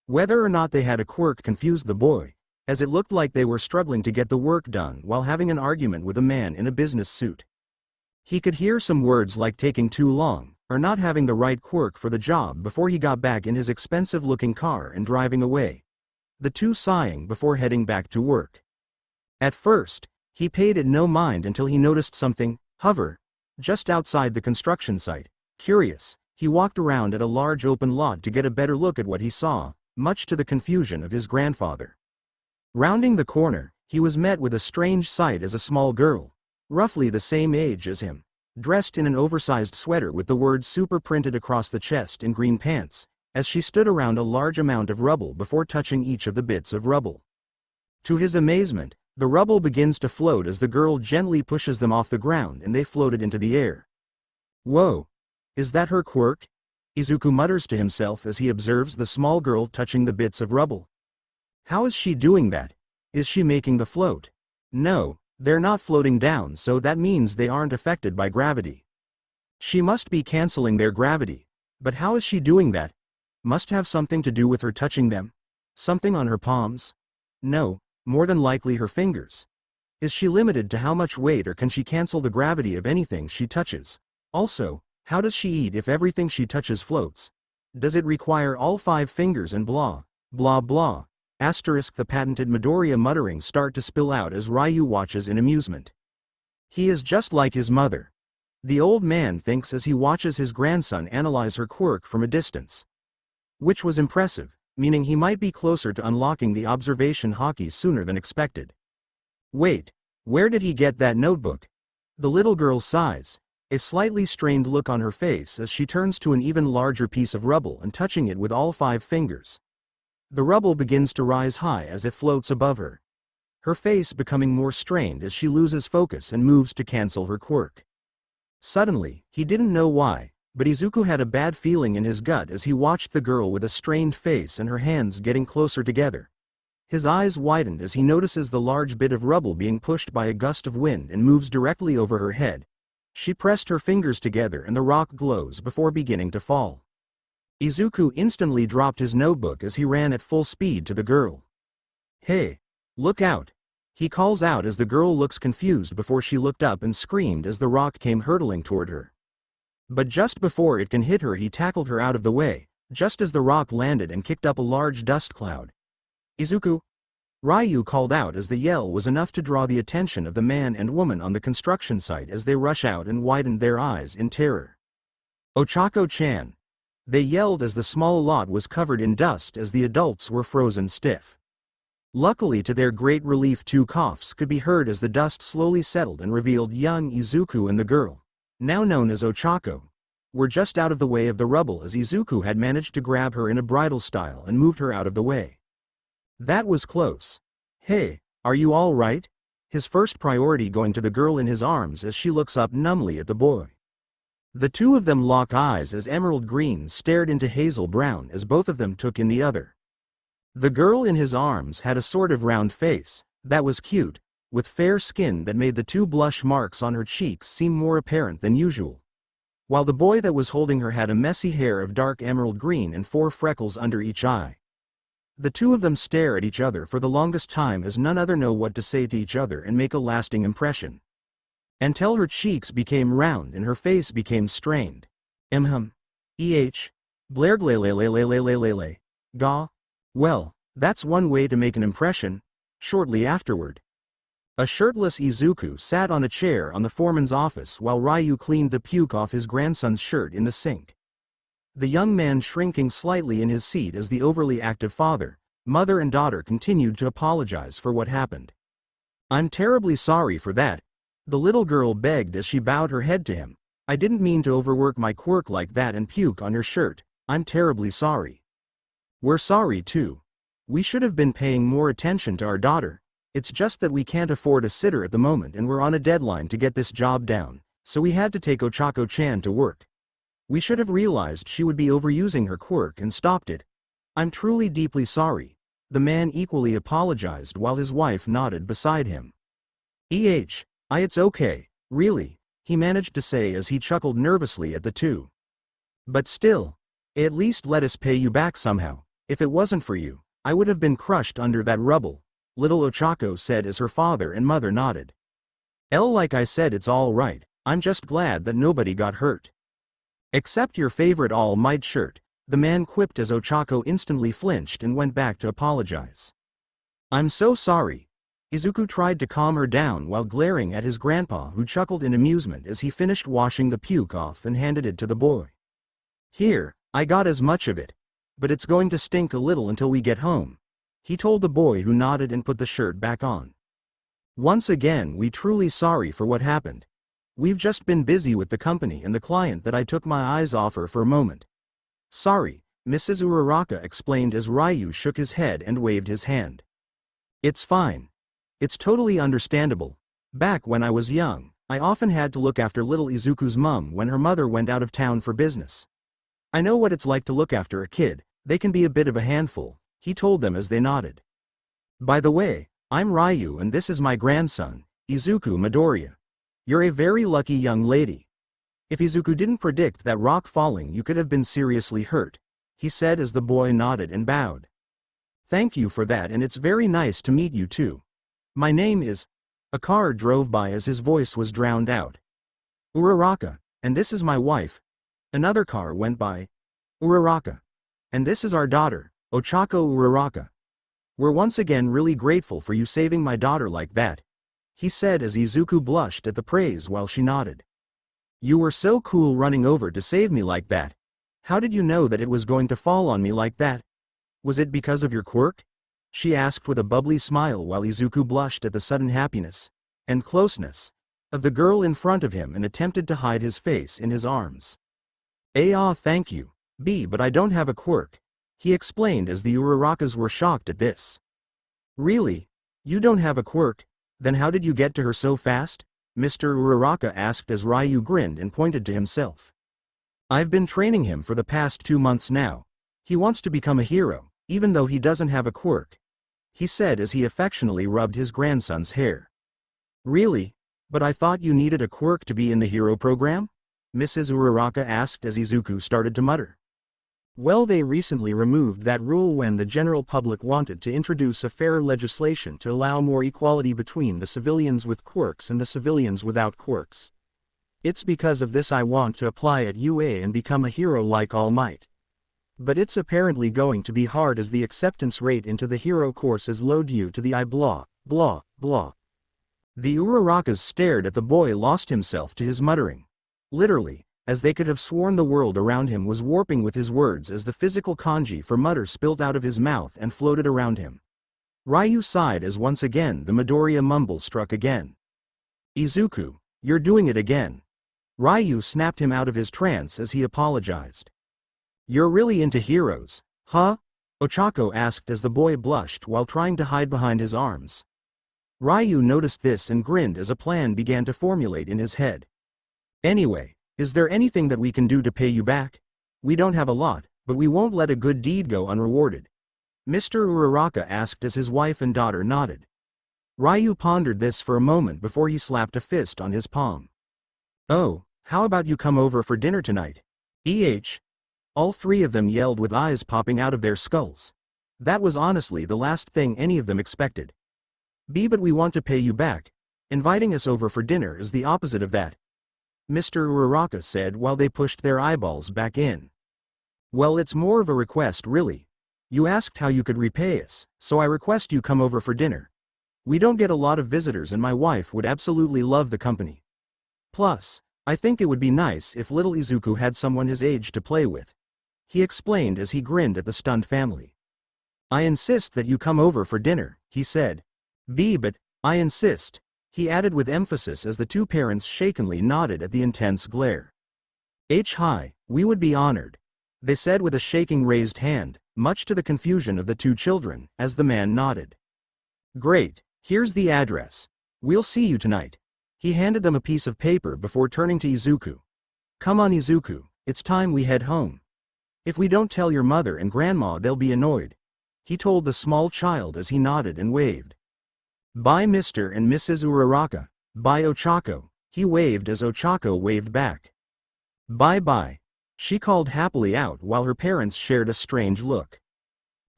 Whether or not they had a quirk confused the boy, as it looked like they were struggling to get the work done while having an argument with a man in a business suit. He could hear some words like taking too long, or not having the right quirk for the job before he got back in his expensive-looking car and driving away, the two sighing before heading back to work. At first, he paid it no mind until he noticed something hover just outside the construction site. Curious, He walked around at a large open lot to get a better look at what he saw, much to the confusion of his grandfather. Rounding the corner, he was met with a strange sight as a small girl, roughly the same age as him, dressed in an oversized sweater with the word super printed across the chest in green pants, as she stood around a large amount of rubble before touching each of the bits of rubble. To his amazement, the rubble begins to float as the girl gently pushes them off the ground and they floated into the air. Whoa! Is that her quirk? Izuku mutters to himself as he observes the small girl touching the bits of rubble. How is she doing that? Is she making the float? No, they're not floating down, so that means they aren't affected by gravity. She must be canceling their gravity. But how is she doing that? Must have something to do with her touching them? Something on her palms? No, more than likely her fingers. Is she limited to how much weight, or can she cancel the gravity of anything she touches? Also, how does she eat if everything she touches floats? Does it require all 5 fingers and blah, blah blah? Asterisk. The patented Midoriya mutterings start to spill out as Ryu watches in amusement. He is just like his mother. The old man thinks as he watches his grandson analyze her quirk from a distance. Which was impressive, meaning he might be closer to unlocking the observation Haki sooner than expected. Wait, where did he get that notebook? The little girl sighs, a slightly strained look on her face as she turns to an even larger piece of rubble and touching it with all 5 fingers. The rubble begins to rise high as it floats above her. Her face becoming more strained as she loses focus and moves to cancel her quirk. Suddenly, he didn't know why, but Izuku had a bad feeling in his gut as he watched the girl with a strained face and her hands getting closer together. His eyes widened as he notices the large bit of rubble being pushed by a gust of wind and moves directly over her head. She pressed her fingers together and the rock glows before beginning to fall. Izuku instantly dropped his notebook as he ran at full speed to the girl. Hey! Look out! He calls out as the girl looks confused before she looked up and screamed as the rock came hurtling toward her. But just before it can hit her, he tackled her out of the way, just as the rock landed and kicked up a large dust cloud. Izuku! Ryu called out as the yell was enough to draw the attention of the man and woman on the construction site as they rush out and widened their eyes in terror. Ochako-chan! They yelled as the small lot was covered in dust as the adults were frozen stiff. Luckily, to their great relief, 2 coughs could be heard as the dust slowly settled and revealed young Izuku and the girl, now known as Ochako, were just out of the way of the rubble as Izuku had managed to grab her in a bridal style and moved her out of the way. That was close. Hey, are you all right? His first priority going to the girl in his arms as she looks up numbly at the boy. The two of them lock eyes as emerald green stared into hazel brown as both of them took in the other. The girl in his arms had a sort of round face, that was cute, with fair skin that made the 2 blush marks on her cheeks seem more apparent than usual. While the boy that was holding her had a messy hair of dark emerald green and 4 freckles under each eye. The 2 of them stare at each other for the longest time as none other know what to say to each other and make a lasting impression. Until her cheeks became round and her face became strained. Blairglelelelelelelele. Ga. Well, that's one way to make an impression. Shortly afterward, a shirtless Izuku sat on a chair on the foreman's office while Ryu cleaned the puke off his grandson's shirt in the sink. The young man shrinking slightly in his seat as the overly active father, mother and daughter continued to apologize for what happened. I'm terribly sorry for that. The little girl begged as she bowed her head to him. I didn't mean to overwork my quirk like that and puke on your shirt. I'm terribly sorry. We're sorry too. We should have been paying more attention to our daughter. It's just that we can't afford a sitter at the moment and we're on a deadline to get this job down, so we had to take Ochako-chan to work. We should have realized she would be overusing her quirk and stopped it. I'm truly deeply sorry. The man equally apologized while his wife nodded beside him. It's okay, really, he managed to say as he chuckled nervously at the 2. But still, at least let us pay you back somehow. If it wasn't for you, I would have been crushed under that rubble, little Ochako said as her father and mother nodded. Like I said, it's all right. I'm just glad that nobody got hurt. Except your favorite All Might shirt, the man quipped as Ochako instantly flinched and went back to apologize. I'm so sorry. Izuku tried to calm her down while glaring at his grandpa, who chuckled in amusement as he finished washing the puke off and handed it to the boy. Here, I got as much of it. But it's going to stink a little until we get home. He told the boy who nodded and put the shirt back on. Once again, we truly sorry for what happened. We've just been busy with the company and the client that I took my eyes off her for a moment. Sorry, Mrs. Uraraka explained as Ryu shook his head and waved his hand. It's fine. It's totally understandable. Back when I was young, I often had to look after little Izuku's mum when her mother went out of town for business. I know what it's like to look after a kid, they can be a bit of a handful, he told them as they nodded. By the way, I'm Ryu and this is my grandson, Izuku Midoriya. You're a very lucky young lady. If Izuku didn't predict that rock falling you could have been seriously hurt, he said as the boy nodded and bowed. Thank you for that and it's very nice to meet you too. My name is... A car drove by as his voice was drowned out. Uraraka, and this is my wife. Another car went by. Uraraka. And this is our daughter, Ochako Uraraka. We're once again really grateful for you saving my daughter like that, he said as Izuku blushed at the praise while she nodded. You were so cool running over to save me like that. How did you know that it was going to fall on me like that? Was it because of your quirk? She asked with a bubbly smile while Izuku blushed at the sudden happiness and closeness of the girl in front of him and attempted to hide his face in his arms. Thank you, but I don't have a quirk, he explained as the Urarakas were shocked at this. Really? You don't have a quirk? Then how did you get to her so fast? Mr. Uraraka asked as Ryu grinned and pointed to himself. I've been training him for the past 2 months now. He wants to become a hero, even though he doesn't have a quirk, he said as he affectionately rubbed his grandson's hair. Really? But I thought you needed a quirk to be in the hero program? Mrs. Uraraka asked as Izuku started to mutter. Well, they recently removed that rule when the general public wanted to introduce a fairer legislation to allow more equality between the civilians with quirks and the civilians without quirks. It's because of this I want to apply at UA and become a hero like All Might. But it's apparently going to be hard as the acceptance rate into the hero course is low due to the blah, blah, blah. The Urarakas stared at the boy, lost himself to his muttering. Literally, as they could have sworn the world around him was warping with his words as the physical kanji for mutter spilt out of his mouth and floated around him. Ryu sighed as once again the Midoriya mumble struck again. Izuku, you're doing it again. Ryu snapped him out of his trance as he apologized. You're really into heroes, huh? Ochako asked as the boy blushed while trying to hide behind his arms. Ryu noticed this and grinned as a plan began to formulate in his head. Anyway, is there anything that we can do to pay you back? We don't have a lot, but we won't let a good deed go unrewarded. Mr. Uraraka asked as his wife and daughter nodded. Ryu pondered this for a moment before he slapped a fist on his palm. Oh, how about you come over for dinner tonight? All three of them yelled with eyes popping out of their skulls. That was honestly the last thing any of them expected. But we want to pay you back. Inviting us over for dinner is the opposite of that, Mr. Uraraka said while they pushed their eyeballs back in. Well, it's more of a request really. You asked how you could repay us, so I request you come over for dinner. We don't get a lot of visitors and my wife would absolutely love the company. Plus, I think it would be nice if little Izuku had someone his age to play with, he explained as he grinned at the stunned family. I insist that you come over for dinner, he said. But I insist, he added with emphasis as the two parents shakenly nodded at the intense glare. Hi, we would be honored, they said with a shaking raised hand, much to the confusion of the two children, as the man nodded. Great, here's the address. We'll see you tonight. He handed them a piece of paper before turning to Izuku. Come on Izuku, it's time we head home. If we don't tell your mother and grandma they'll be annoyed, he told the small child as he nodded and waved. Bye Mr. and Mrs. Uraraka, bye Ochako, he waved as Ochako waved back. Bye-bye, she called happily out while her parents shared a strange look.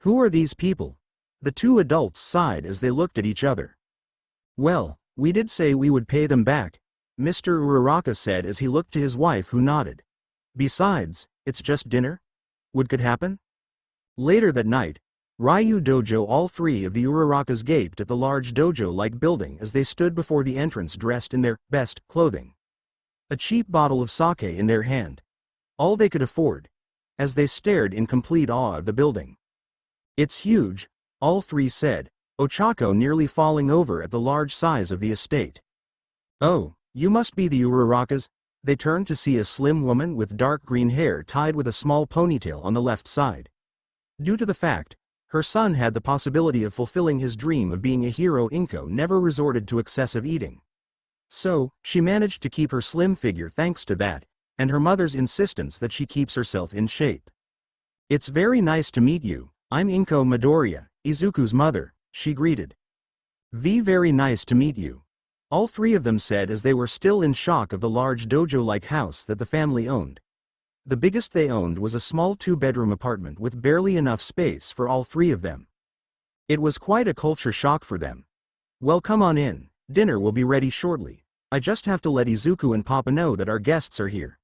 Who are these people? The two adults sighed as they looked at each other. Well, we did say we would pay them back, Mr. Uraraka said as he looked to his wife who nodded. Besides, it's just dinner? What could happen? Later that night, Ryu Dojo, all three of the Urarakas gaped at the large dojo-like building as they stood before the entrance dressed in their best clothing. A cheap bottle of sake in their hand. All they could afford, as they stared in complete awe of the building. "It's huge," all three said, Ochako nearly falling over at the large size of the estate. "Oh, you must be the Urarakas." They turned to see a slim woman with dark green hair tied with a small ponytail on the left side. Due to the fact her son had the possibility of fulfilling his dream of being a hero, Inko never resorted to excessive eating. So, she managed to keep her slim figure thanks to that, and her mother's insistence that she keeps herself in shape. "It's very nice to meet you, I'm Inko Midoriya, Izuku's mother," she greeted. Very nice to meet you," all three of them said as they were still in shock of the large dojo-like house that the family owned. The biggest they owned was a small 2-bedroom apartment with barely enough space for all three of them. It was quite a culture shock for them. "Well, come on in, dinner will be ready shortly. I just have to let Izuku and Papa know that our guests are here,"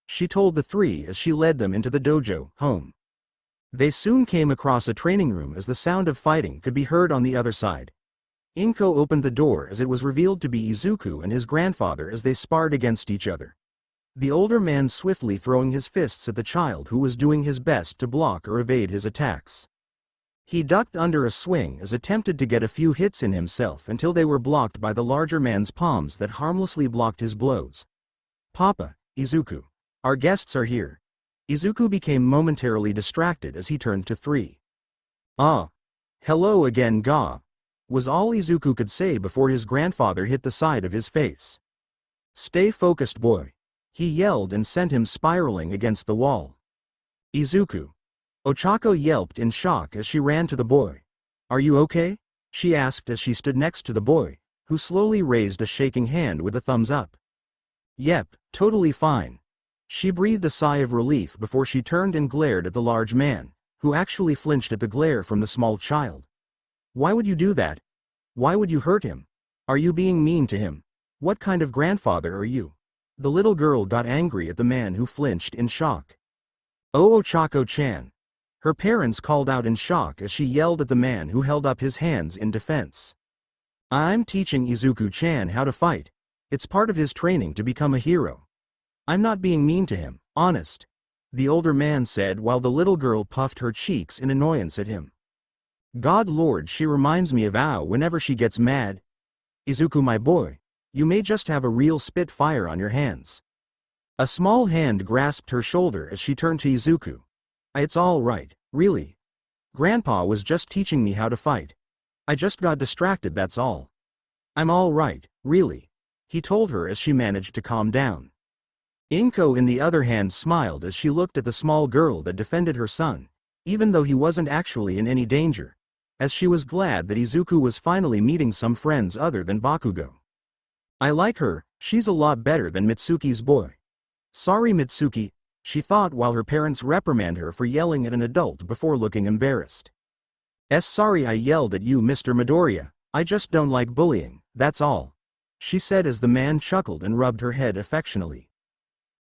she told the three as she led them into the dojo home. They soon came across a training room as the sound of fighting could be heard on the other side. Inko opened the door as it was revealed to be Izuku and his grandfather as they sparred against each other. The older man swiftly throwing his fists at the child who was doing his best to block or evade his attacks. He ducked under a swing as attempted to get a few hits in himself until they were blocked by the larger man's palms that harmlessly blocked his blows. "Papa, Izuku. Our guests are here." Izuku became momentarily distracted as he turned to three. "Ah. Hello again, Ga," was all Izuku could say before his grandfather hit the side of his face. "Stay focused, boy," he yelled and sent him spiraling against the wall. "Izuku." Ochako yelped in shock as she ran to the boy. "Are you okay?" she asked as she stood next to the boy, who slowly raised a shaking hand with a thumbs up. "Yep, totally fine." She breathed a sigh of relief before she turned and glared at the large man, who actually flinched at the glare from the small child. "Why would you do that? Why would you hurt him? Are you being mean to him? What kind of grandfather are you?" The little girl got angry at the man who flinched in shock. "Oh, Ochako-chan." Her parents called out in shock as she yelled at the man who held up his hands in defense. "I'm teaching Izuku-chan how to fight. It's part of his training to become a hero. I'm not being mean to him, honest," the older man said while the little girl puffed her cheeks in annoyance at him. "God Lord, she reminds me of Ao whenever she gets mad. Izuku, my boy, you may just have a real spitfire on your hands." A small hand grasped her shoulder as she turned to Izuku. "It's all right, really. Grandpa was just teaching me how to fight. I just got distracted, that's all. I'm all right, really," he told her as she managed to calm down. Inko in the other hand smiled as she looked at the small girl that defended her son, even though he wasn't actually in any danger, as she was glad that Izuku was finally meeting some friends other than Bakugo. "I like her, she's a lot better than Mitsuki's boy." "Sorry, Mitsuki," she thought while her parents reprimand her for yelling at an adult before looking embarrassed. Sorry I yelled at you, Mr. Midoriya, I just don't like bullying, that's all," she said as the man chuckled and rubbed her head affectionately.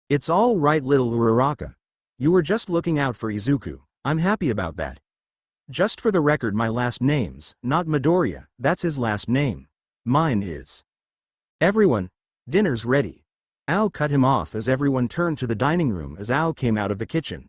"It's all right, little Uraraka. You were just looking out for Izuku, I'm happy about that. Just for the record, my last name's not Midoriya, that's his last name. Mine is." "Everyone, dinner's ready." Ao cut him off as everyone turned to the dining room as Ao came out of the kitchen.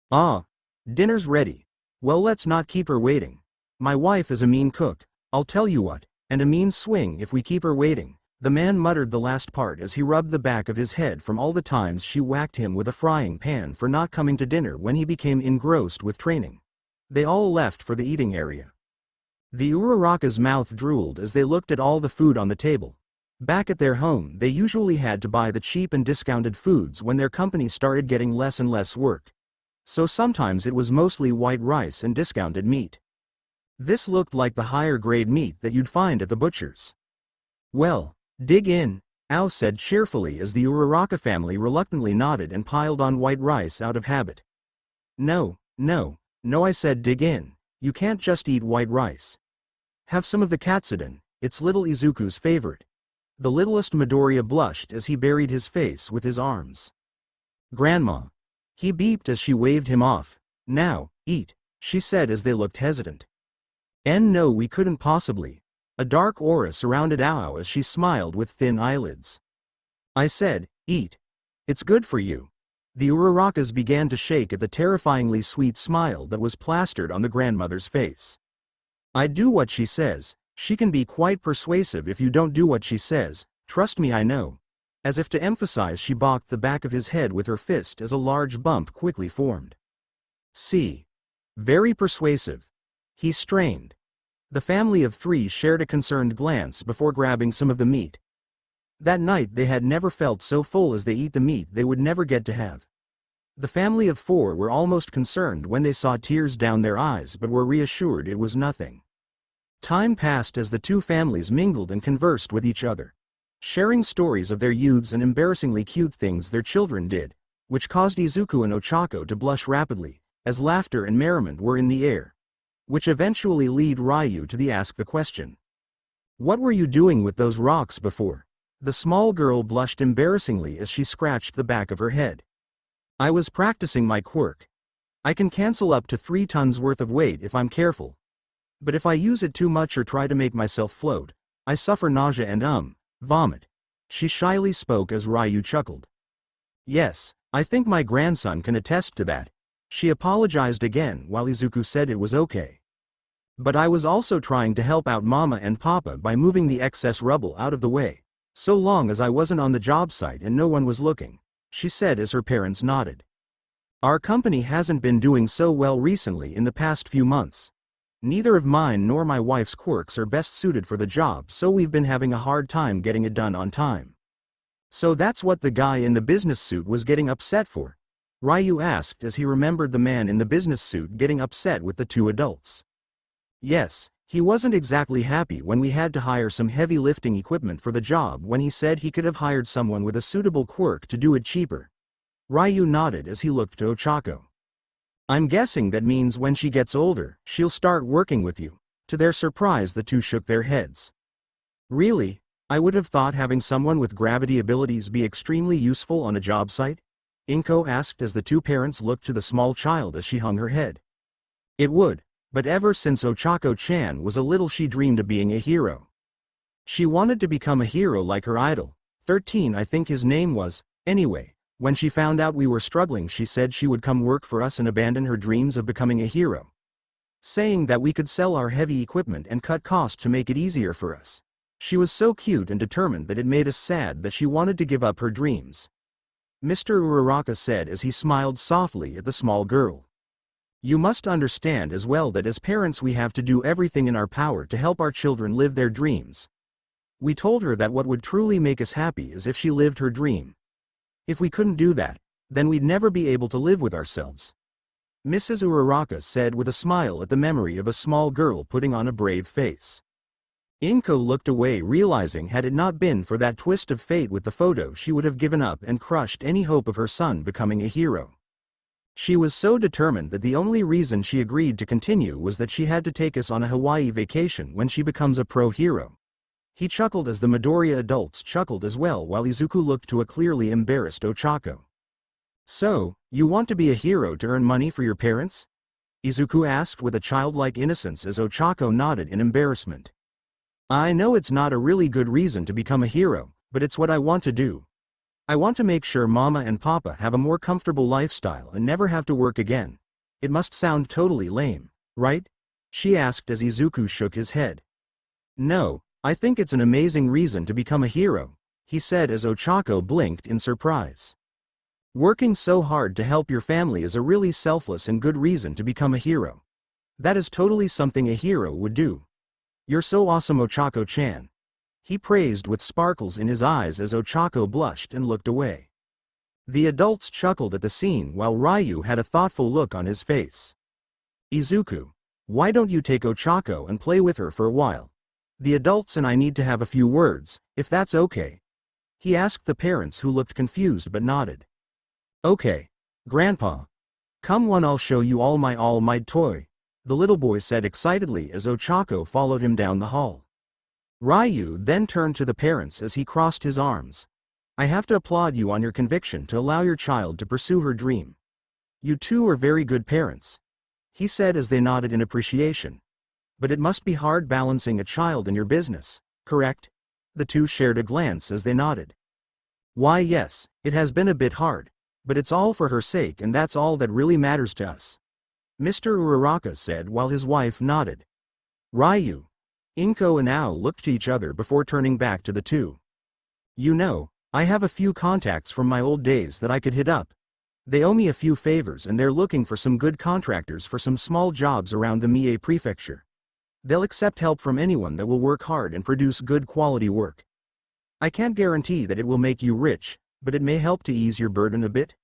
"Ah, dinner's ready. Well, let's not keep her waiting. My wife is a mean cook, I'll tell you what, and a mean swing if we keep her waiting." The man muttered the last part as he rubbed the back of his head from all the times she whacked him with a frying pan for not coming to dinner when he became engrossed with training. They all left for the eating area. The Uraraka's mouth drooled as they looked at all the food on the table. Back at their home, they usually had to buy the cheap and discounted foods when their company started getting less and less work. So sometimes it was mostly white rice and discounted meat. This looked like the higher grade meat that you'd find at the butcher's. "Well, dig in," Ao said cheerfully as the Uraraka family reluctantly nodded and piled on white rice out of habit. No, I said dig in, you can't just eat white rice. Have some of the katsudon, it's little Izuku's favorite." The littlest Midoriya blushed as he buried his face with his arms. "Grandma." He beeped as she waved him off. "Now, eat," she said as they looked hesitant. No, we couldn't possibly." A dark aura surrounded Ao as she smiled with thin eyelids. "I said, eat. It's good for you." The Urarakas began to shake at the terrifyingly sweet smile that was plastered on the grandmother's face. I do what she says. She can be quite persuasive if you don't do what she says, trust me, I know. As if to emphasize, she balked the back of his head with her fist as a large bump quickly formed. See. Very persuasive. He strained. The family of three shared a concerned glance before grabbing some of the meat. That night they had never felt so full as they eat the meat they would never get to have. The family of four were almost concerned when they saw tears down their eyes, but were reassured it was nothing. Time passed as the two families mingled and conversed with each other, sharing stories of their youths and embarrassingly cute things their children did, which caused Izuku and Ochako to blush rapidly, as laughter and merriment were in the air. Which eventually led Ryu to ask the question. What were you doing with those rocks before? The small girl blushed embarrassingly as she scratched the back of her head. I was practicing my quirk. I can cancel up to 3 tons worth of weight if I'm careful. But if I use it too much or try to make myself float, I suffer nausea and vomit. She shyly spoke as Ryu chuckled. Yes, I think my grandson can attest to that. She apologized again while Izuku said it was okay. But I was also trying to help out Mama and Papa by moving the excess rubble out of the way, so long as I wasn't on the job site and no one was looking, she said as her parents nodded. Our company hasn't been doing so well recently in the past few months. Neither of mine nor my wife's quirks are best suited for the job, so we've been having a hard time getting it done on time. So that's what the guy in the business suit was getting upset for? Ryu asked as he remembered the man in the business suit getting upset with the two adults. Yes, he wasn't exactly happy when we had to hire some heavy lifting equipment for the job when he said he could have hired someone with a suitable quirk to do it cheaper. Ryu nodded as he looked to Ochako. I'm guessing that means when she gets older, she'll start working with you. To their surprise, the two shook their heads. Really? I would have thought having someone with gravity abilities be extremely useful on a job site? Inko asked as the two parents looked to the small child as she hung her head. It would, but ever since Ochako-chan was a little she dreamed of being a hero. She wanted to become a hero like her idol, 13 I think his name was. Anyway, when she found out we were struggling, she said she would come work for us and abandon her dreams of becoming a hero. Saying that we could sell our heavy equipment and cut costs to make it easier for us. She was so cute and determined that it made us sad that she wanted to give up her dreams. Mr. Uraraka said as he smiled softly at the small girl. You must understand as well that as parents we have to do everything in our power to help our children live their dreams. We told her that what would truly make us happy is if she lived her dream. If we couldn't do that, then we'd never be able to live with ourselves. Mrs. Uraraka said with a smile at the memory of a small girl putting on a brave face. Inko looked away, realizing had it not been for that twist of fate with the photo, she would have given up and crushed any hope of her son becoming a hero. She was so determined that the only reason she agreed to continue was that she had to take us on a Hawaii vacation when she becomes a pro hero. He chuckled as the Midoriya adults chuckled as well while Izuku looked to a clearly embarrassed Ochako. So, you want to be a hero to earn money for your parents? Izuku asked with a childlike innocence as Ochako nodded in embarrassment. I know it's not a really good reason to become a hero, but it's what I want to do. I want to make sure Mama and Papa have a more comfortable lifestyle and never have to work again. It must sound totally lame, right? She asked as Izuku shook his head. No, I think it's an amazing reason to become a hero, he said as Ochako blinked in surprise. Working so hard to help your family is a really selfless and good reason to become a hero. That is totally something a hero would do. You're so awesome, Ochako-chan. He praised with sparkles in his eyes as Ochako blushed and looked away. The adults chuckled at the scene while Ryu had a thoughtful look on his face. Izuku, why don't you take Ochako and play with her for a while? The adults and I need to have a few words, if that's okay. He asked the parents who looked confused but nodded. Okay, Grandpa. Come on, I'll show you all my toy, the little boy said excitedly as Ochako followed him down the hall. Ryu then turned to the parents as he crossed his arms. I have to applaud you on your conviction to allow your child to pursue her dream. You two are very good parents, he said as they nodded in appreciation. But it must be hard balancing a child and your business, correct? The two shared a glance as they nodded. Why yes, it has been a bit hard. But it's all for her sake, and that's all that really matters to us," Mr. Uraraka said while his wife nodded. Ryu, Inko and Ao looked to each other before turning back to the two. "You know, I have a few contacts from my old days that I could hit up. They owe me a few favors and they're looking for some good contractors for some small jobs around the Mie prefecture. They'll accept help from anyone that will work hard and produce good quality work. I can't guarantee that it will make you rich, but it may help to ease your burden a bit."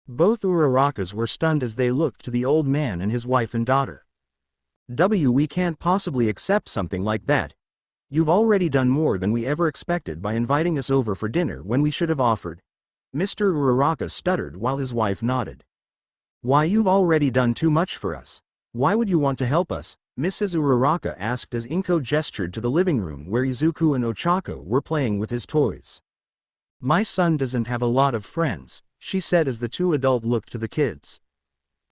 Both Urarakas were stunned as they looked to the old man and his wife and daughter. We can't possibly accept something like that. You've already done more than we ever expected by inviting us over for dinner when we should have offered," Mr. Uraraka stuttered while his wife nodded. "Why, you've already done too much for us. Why would you want to help us?" Mrs. Uraraka asked as Inko gestured to the living room where Izuku and Ochako were playing with his toys. "My son doesn't have a lot of friends," she said as the two adults looked to the kids.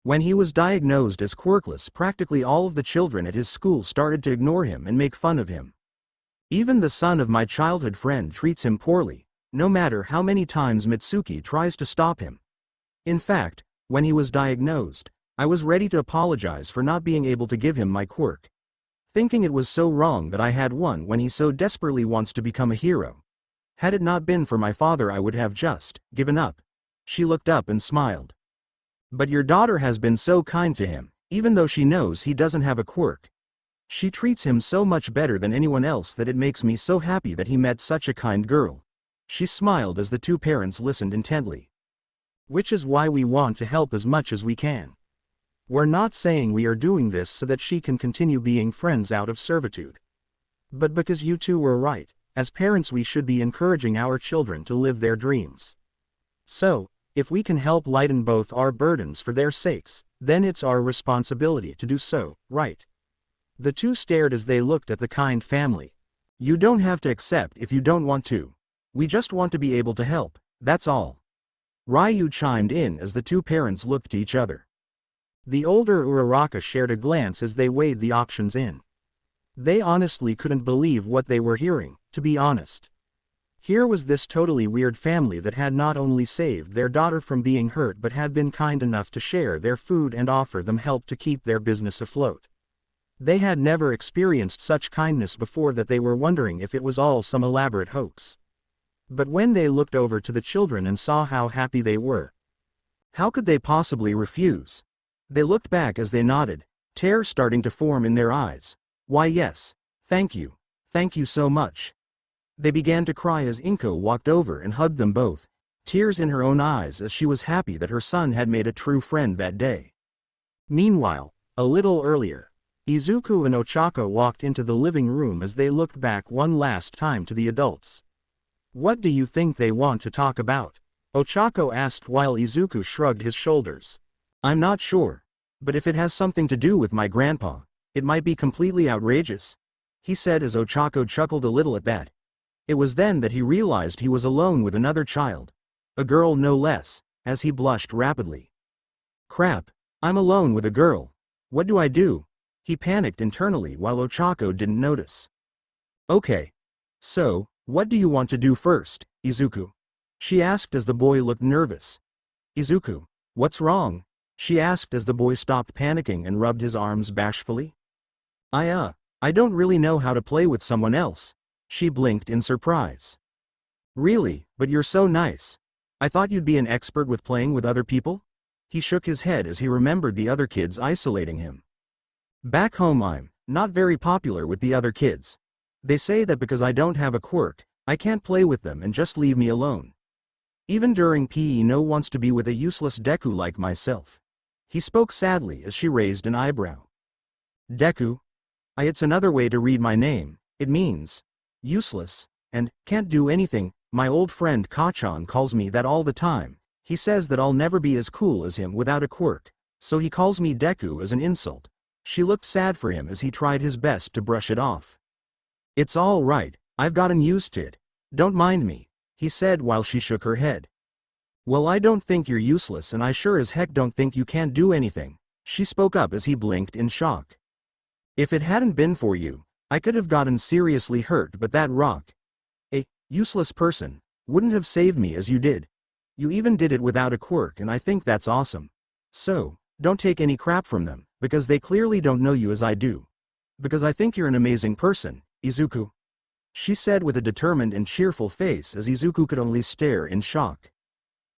When he was diagnosed as quirkless, practically all of the children at his school started to ignore him and make fun of him. "Even the son of my childhood friend treats him poorly, no matter how many times Mitsuki tries to stop him. In fact, when he was diagnosed, I was ready to apologize for not being able to give him my quirk, thinking it was so wrong that I had one when he so desperately wants to become a hero. Had it not been for my father, I would have just given up." She looked up and smiled. "But your daughter has been so kind to him, even though she knows he doesn't have a quirk. She treats him so much better than anyone else that it makes me so happy that he met such a kind girl." She smiled as the two parents listened intently. "Which is why we want to help as much as we can. We're not saying we are doing this so that she can continue being friends out of servitude. But because you two were right, as parents we should be encouraging our children to live their dreams. So, if we can help lighten both our burdens for their sakes, then it's our responsibility to do so, right?" The two stared as they looked at the kind family. "You don't have to accept if you don't want to. We just want to be able to help, that's all." Ryu chimed in as the two parents looked to each other. The older Uraraka shared a glance as they weighed the options in. They honestly couldn't believe what they were hearing, to be honest. Here was this totally weird family that had not only saved their daughter from being hurt but had been kind enough to share their food and offer them help to keep their business afloat. They had never experienced such kindness before that they were wondering if it was all some elaborate hoax. But when they looked over to the children and saw how happy they were, how could they possibly refuse? They looked back as they nodded, tears starting to form in their eyes. "Why yes, thank you so much." They began to cry as Inko walked over and hugged them both, tears in her own eyes as she was happy that her son had made a true friend that day. Meanwhile, a little earlier, Izuku and Ochako walked into the living room as they looked back one last time to the adults. "What do you think they want to talk about?" Ochako asked while Izuku shrugged his shoulders. "I'm not sure, but if it has something to do with my grandpa, it might be completely outrageous," he said as Ochako chuckled a little at that. It was then that he realized he was alone with another child, a girl no less, as he blushed rapidly. "Crap, I'm alone with a girl. What do I do?" He panicked internally while Ochako didn't notice. "Okay. So, what do you want to do first, Izuku?" she asked as the boy looked nervous. "Izuku, what's wrong?" she asked as the boy stopped panicking and rubbed his arms bashfully. I don't really know how to play with someone else," she blinked in surprise. "Really, but you're so nice. I thought you'd be an expert with playing with other people?" He shook his head as he remembered the other kids isolating him. "Back home I'm not very popular with the other kids. They say that because I don't have a quirk, I can't play with them and just leave me alone. Even during PE no one wants to be with a useless Deku like myself." He spoke sadly as she raised an eyebrow. "Deku? It's another way to read my name. It means useless and can't do anything. My old friend Kachan calls me that all the time. He says that I'll never be as cool as him without a quirk, so he calls me Deku as an insult." She looked sad for him as he tried his best to brush it off. "It's all right, I've gotten used to it. Don't mind me," he said while she shook her head. "Well, I don't think you're useless and I sure as heck don't think you can't do anything," she spoke up as he blinked in shock. "If it hadn't been for you, I could have gotten seriously hurt, but that rock, a useless person, wouldn't have saved me as you did. You even did it without a quirk, and I think that's awesome. So, don't take any crap from them, because they clearly don't know you as I do. Because I think you're an amazing person, Izuku. She said with a determined and cheerful face as Izuku could only stare in shock.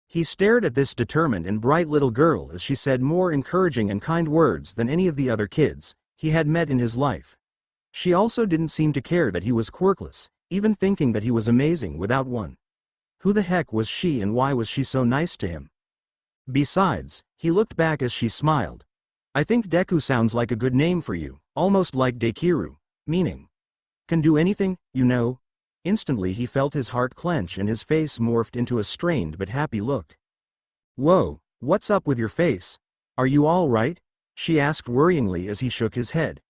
He stared at this determined and bright little girl as she said more encouraging and kind words than any of the other kids he had met in his life. She also didn't seem to care that he was quirkless, even thinking that he was amazing without one. Who the heck was she and why was she so nice to him? Besides, he looked back as she smiled. I think Deku sounds like a good name for you, almost like Dekiru, meaning can do anything, you know. Instantly he felt his heart clench and his face morphed into a strained but happy look. Whoa, what's up with your face? Are you all right? She asked worryingly as he shook his head.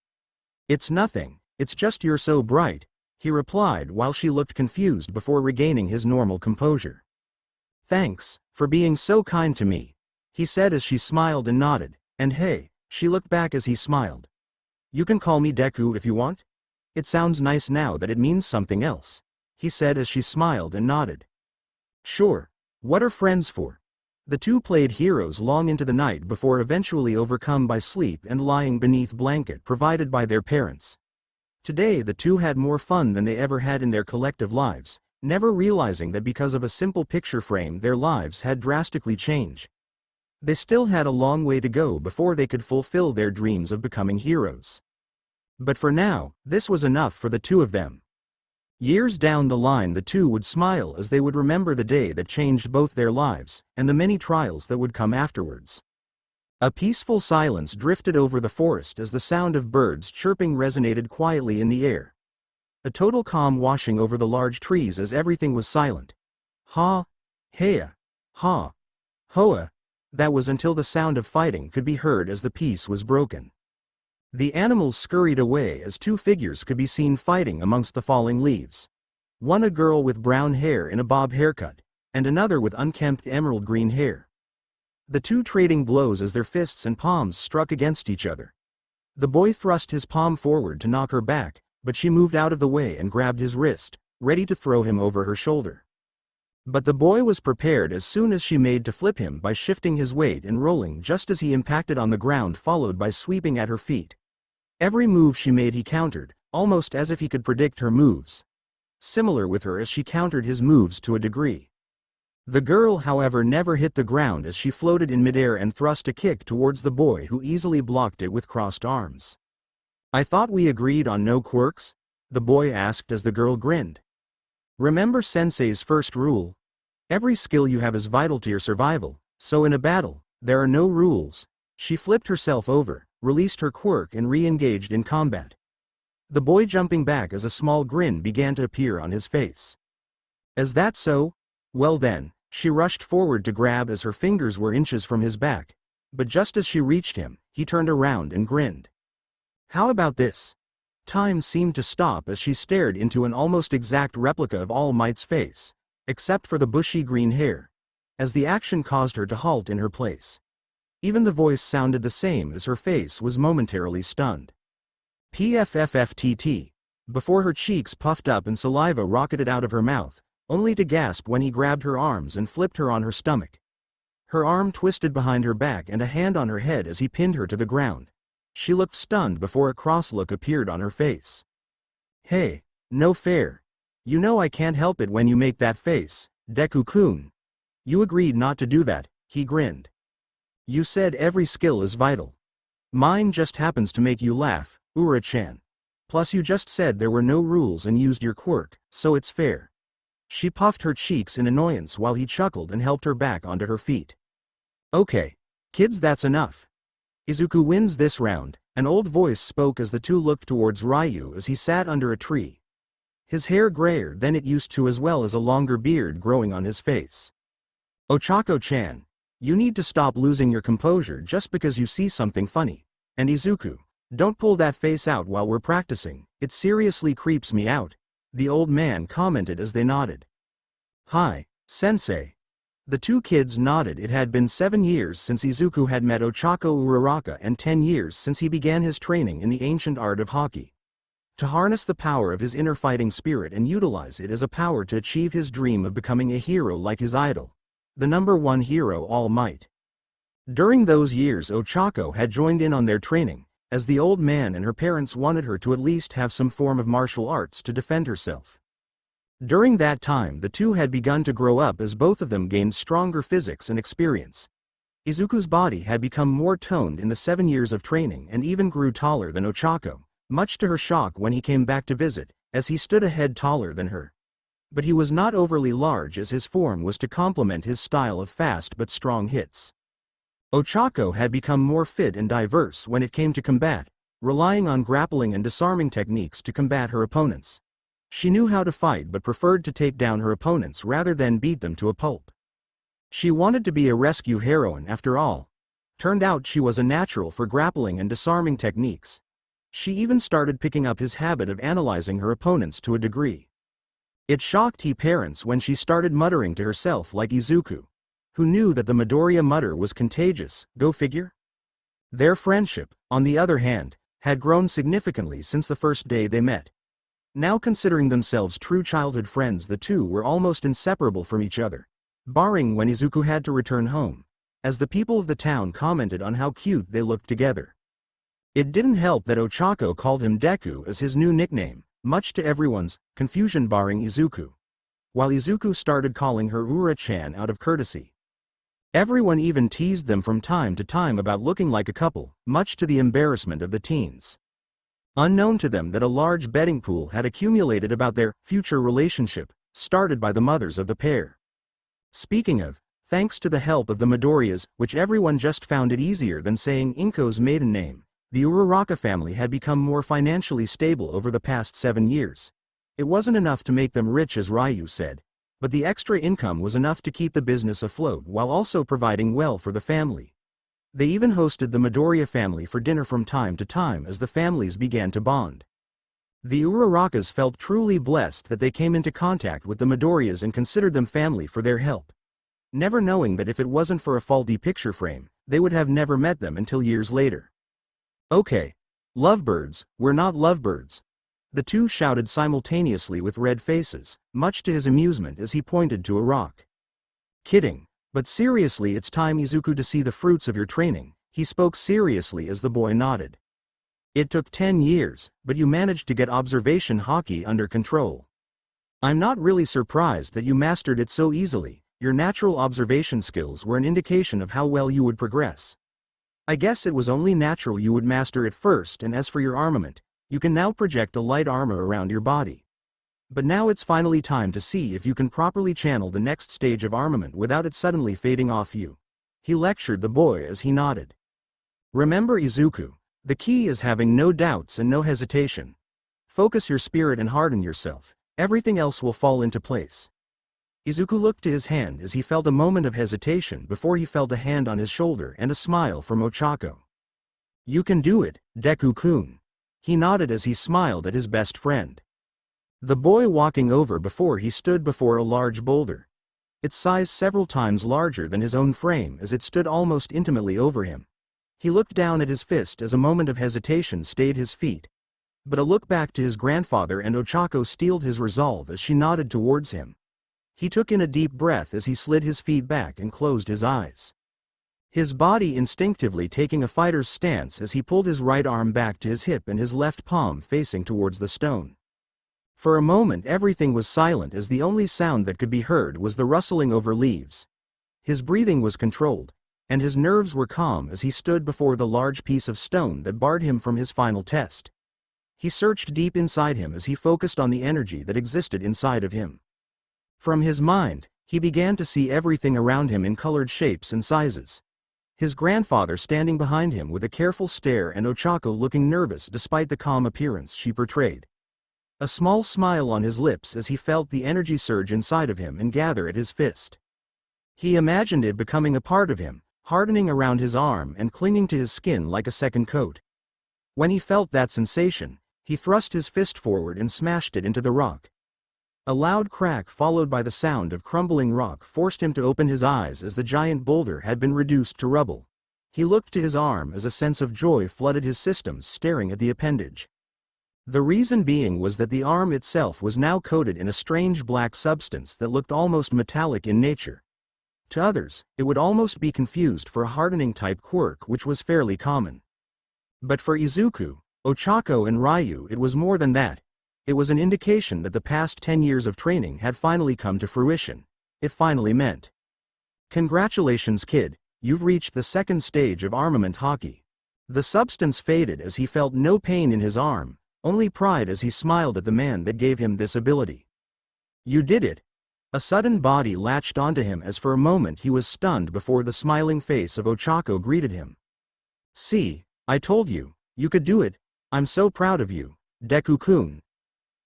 It's nothing, it's just you're so bright, he replied while she looked confused before regaining his normal composure. Thanks, for being so kind to me, he said as she smiled and nodded, and hey, she looked back as he smiled. You can call me Deku if you want? It sounds nice now that it means something else, he said as she smiled and nodded. Sure, what are friends for? The two played heroes long into the night before eventually overcome by sleep and lying beneath blanket provided by their parents. Today the two had more fun than they ever had in their collective lives, never realizing that because of a simple picture frame their lives had drastically changed. They still had a long way to go before they could fulfill their dreams of becoming heroes. But for now, this was enough for the two of them. Years down the line the two would smile as they would remember the day that changed both their lives, and the many trials that would come afterwards. A peaceful silence drifted over the forest as the sound of birds chirping resonated quietly in the air. A total calm washing over the large trees as everything was silent. Ha, heya, ha, hoa. That was until the sound of fighting could be heard as the peace was broken. The animals scurried away as two figures could be seen fighting amongst the falling leaves. One a girl with brown hair in a bob haircut, and another with unkempt emerald green hair. The two trading blows as their fists and palms struck against each other. The boy thrust his palm forward to knock her back, but she moved out of the way and grabbed his wrist, ready to throw him over her shoulder. But the boy was prepared as soon as she made to flip him by shifting his weight and rolling just as he impacted on the ground, followed by sweeping at her feet. Every move she made he countered, almost as if he could predict her moves. Similar with her as she countered his moves to a degree. The girl, however, never hit the ground as she floated in midair and thrust a kick towards the boy, who easily blocked it with crossed arms. I thought we agreed on no quirks? The boy asked as the girl grinned. Remember Sensei's first rule? Every skill you have is vital to your survival, so in a battle, there are no rules. She flipped herself over, released her quirk and re-engaged in combat. The boy jumping back as a small grin began to appear on his face. Is that so? Well then, she rushed forward to grab as her fingers were inches from his back, but just as she reached him, he turned around and grinned. How about this? Time seemed to stop as she stared into an almost exact replica of All Might's face, except for the bushy green hair, as the action caused her to halt in her place. Even the voice sounded the same as her face was momentarily stunned. PFFFTT. Before her cheeks puffed up and saliva rocketed out of her mouth, only to gasp when he grabbed her arms and flipped her on her stomach. Her arm twisted behind her back and a hand on her head as he pinned her to the ground. She looked stunned before a cross look appeared on her face. Hey, no fair. You know I can't help it when you make that face, Deku-kun. You agreed not to do that, he grinned. You said every skill is vital. Mine just happens to make you laugh, Ura-chan. Plus you just said there were no rules and used your quirk, so it's fair. She puffed her cheeks in annoyance while he chuckled and helped her back onto her feet. Okay, kids, that's enough. Izuku wins this round, an old voice spoke as the two looked towards Ryu as he sat under a tree. His hair grayer than it used to, as well as a longer beard growing on his face. Ochako-chan. You need to stop losing your composure just because you see something funny. And Izuku, don't pull that face out while we're practicing, it seriously creeps me out, the old man commented as they nodded. Hi, sensei. The two kids nodded. It had been 7 years since Izuku had met Ochako Uraraka and 10 years since he began his training in the ancient art of Haki. To harness the power of his inner fighting spirit and utilize it as a power to achieve his dream of becoming a hero like his idol. the #1 hero All Might. During those years Ochako had joined in on their training, as the old man and her parents wanted her to at least have some form of martial arts to defend herself. During that time the two had begun to grow up as both of them gained stronger physics and experience. Izuku's body had become more toned in the 7 years of training and even grew taller than Ochako, much to her shock when he came back to visit, as he stood a head taller than her. But he was not overly large, as his form was to complement his style of fast but strong hits. Ochako had become more fit and diverse when it came to combat, relying on grappling and disarming techniques to combat her opponents. She knew how to fight but preferred to take down her opponents rather than beat them to a pulp. She wanted to be a rescue heroine after all. Turned out she was a natural for grappling and disarming techniques. She even started picking up his habit of analyzing her opponents to a degree. It shocked her parents when she started muttering to herself like Izuku, who knew that the Midoriya mutter was contagious, go figure? Their friendship, on the other hand, had grown significantly since the first day they met. Now considering themselves true childhood friends, the two were almost inseparable from each other, barring when Izuku had to return home, as the people of the town commented on how cute they looked together. It didn't help that Ochako called him Deku as his new nickname, much to everyone's confusion barring Izuku, while Izuku started calling her Ura-chan out of courtesy. Everyone even teased them from time to time about looking like a couple, much to the embarrassment of the teens. Unknown to them that a large betting pool had accumulated about their future relationship, started by the mothers of the pair. Speaking of, thanks to the help of the Midoriyas, which everyone just found it easier than saying Inko's maiden name, the Uraraka family had become more financially stable over the past 7 years. It wasn't enough to make them rich, as Ryu said, but the extra income was enough to keep the business afloat while also providing well for the family. They even hosted the Midoriya family for dinner from time to time as the families began to bond. The Urarakas felt truly blessed that they came into contact with the Midoriyas and considered them family for their help, never knowing that if it wasn't for a faulty picture frame, they would have never met them until years later. Okay, lovebirds, we're not lovebirds. The two shouted simultaneously with red faces, much to his amusement as he pointed to a rock. Kidding, but seriously, it's time, Izuku, to see the fruits of your training, he spoke seriously as the boy nodded. It took 10 years, but you managed to get observation Haki under control. I'm not really surprised that you mastered it so easily. Your natural observation skills were an indication of how well you would progress. I guess it was only natural you would master it first, and as for your armament, you can now project a light armor around your body. But now it's finally time to see if you can properly channel the next stage of armament without it suddenly fading off you. He lectured the boy as he nodded. Remember, Izuku, the key is having no doubts and no hesitation. Focus your spirit and harden yourself, everything else will fall into place. Izuku looked to his hand as he felt a moment of hesitation before he felt a hand on his shoulder and a smile from Ochako. You can do it, Deku-kun. He nodded as he smiled at his best friend. The boy walking over before he stood before a large boulder. Its size several times larger than his own frame as it stood almost intimately over him. He looked down at his fist as a moment of hesitation stayed his feet. But a look back to his grandfather and Ochako steeled his resolve as she nodded towards him. He took in a deep breath as he slid his feet back and closed his eyes. His body instinctively taking a fighter's stance as he pulled his right arm back to his hip and his left palm facing towards the stone. For a moment everything was silent as the only sound that could be heard was the rustling over leaves. His breathing was controlled, and his nerves were calm as he stood before the large piece of stone that barred him from his final test. He searched deep inside him as he focused on the energy that existed inside of him. From his mind, he began to see everything around him in colored shapes and sizes. His grandfather standing behind him with a careful stare and Ochako looking nervous despite the calm appearance she portrayed. A small smile on his lips as he felt the energy surge inside of him and gather at his fist. He imagined it becoming a part of him, hardening around his arm and clinging to his skin like a second coat. When he felt that sensation, he thrust his fist forward and smashed it into the rock. A loud crack followed by the sound of crumbling rock forced him to open his eyes as the giant boulder had been reduced to rubble. He looked to his arm as a sense of joy flooded his system, staring at the appendage. The reason being was that the arm itself was now coated in a strange black substance that looked almost metallic in nature. To others, it would almost be confused for a hardening-type quirk which was fairly common. But for Izuku, Ochako and Ryu it was more than that. It was an indication that the past 10 years of training had finally come to fruition. It finally meant, "Congratulations kid, you've reached the second stage of armament Haki." The substance faded as he felt no pain in his arm, only pride as he smiled at the man that gave him this ability. "You did it." A sudden body latched onto him as for a moment he was stunned before the smiling face of Ochako greeted him. "See, I told you, you could do it. I'm so proud of you, Deku-kun."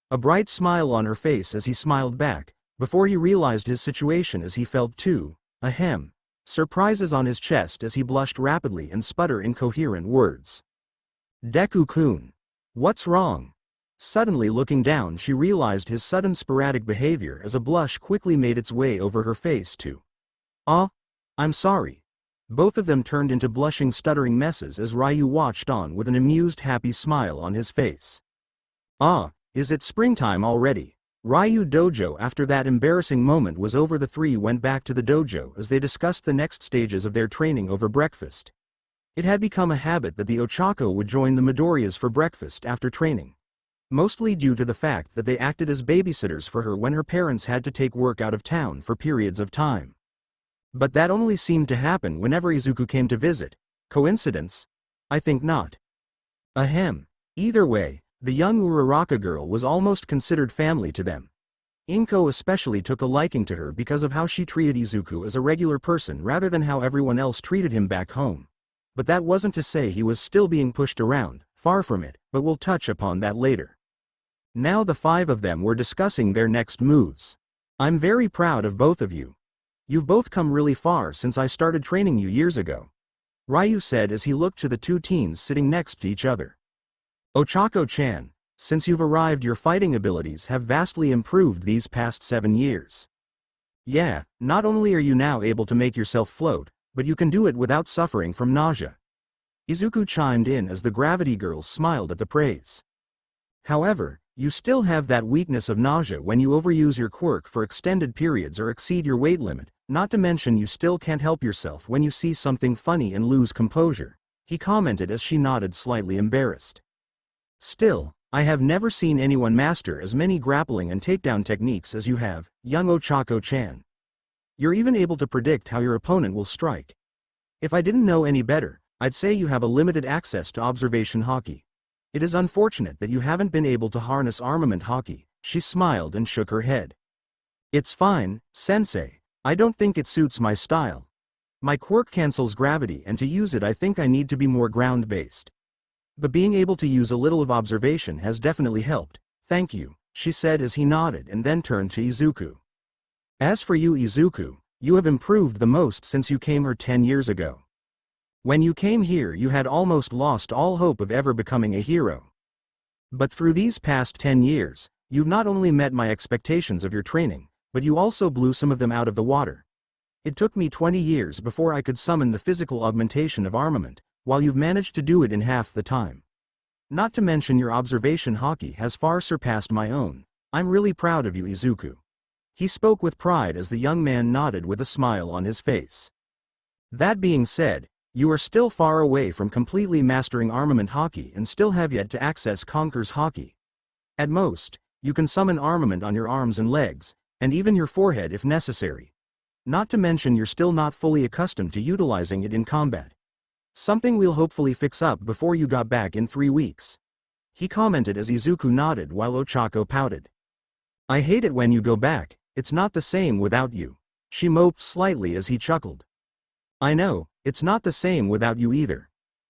A bright smile on her face as he smiled back, before he realized his situation as he felt too, surprises on his chest as he blushed rapidly and sputter incoherent words. "Deku-kun. What's wrong?" Suddenly looking down she realized his sudden sporadic behavior as a blush quickly made its way over her face too. I'm sorry." Both of them turned into blushing stuttering messes as Ryu watched on with an amused happy smile on his face. Is it springtime already?" Ryu dojo. After that embarrassing moment was over, the three went back to the dojo as they discussed the next stages of their training over breakfast. It had become a habit that the Ochako would join the Midoriyas for breakfast after training. Mostly due to the fact that they acted as babysitters for her when her parents had to take work out of town for periods of time. But that only seemed to happen whenever Izuku came to visit. Coincidence? I think not. Either way, the young Uraraka girl was almost considered family to them. Inko especially took a liking to her because of how she treated Izuku as a regular person rather than how everyone else treated him back home. But that wasn't to say he was still being pushed around, far from it, but we'll touch upon that later. Now the five of them were discussing their next moves. "I'm very proud of both of you. You've both come really far since I started training you years ago," Ryu said as he looked to the two teens sitting next to each other. "Ochako-chan, since you've arrived, your fighting abilities have vastly improved these past 7 years. Yeah, not only are you now able to make yourself float, but you can do it without suffering from nausea." Izuku chimed in as the gravity girls smiled at the praise. "However, you still have that weakness of nausea when you overuse your quirk for extended periods or exceed your weight limit, not to mention you still can't help yourself when you see something funny and lose composure," he commented as she nodded, slightly embarrassed. "Still, I have never seen anyone master as many grappling and takedown techniques as you have, young Ochako-chan. You're even able to predict how your opponent will strike. If I didn't know any better, I'd say you have a limited access to observation Haki. It is unfortunate that you haven't been able to harness armament Haki." She smiled and shook her head. "It's fine, sensei. I don't think it suits my style. My quirk cancels gravity, and to use it I think I need to be more ground-based. But being able to use a little of observation has definitely helped, thank you," she said as he nodded and then turned to Izuku. "As for you Izuku, you have improved the most since you came here 10 years ago. When you came here you had almost lost all hope of ever becoming a hero. But through these past 10 years, you've not only met my expectations of your training, but you also blew some of them out of the water. It took me 20 years before I could summon the physical augmentation of armament, while you've managed to do it in half the time. Not to mention your observation Haki has far surpassed my own. I'm really proud of you Izuku." He spoke with pride as the young man nodded with a smile on his face. "That being said, you are still far away from completely mastering armament Haki and still have yet to access Conqueror's Haki. At most, you can summon armament on your arms and legs, and even your forehead if necessary. Not to mention you're still not fully accustomed to utilizing it in combat. Something we'll hopefully fix up before you got back in 3 weeks." He commented as Izuku nodded while Ochako pouted. "I hate it when you go back, it's not the same without you." She moped slightly as he chuckled. "I know, it's not the same without you either.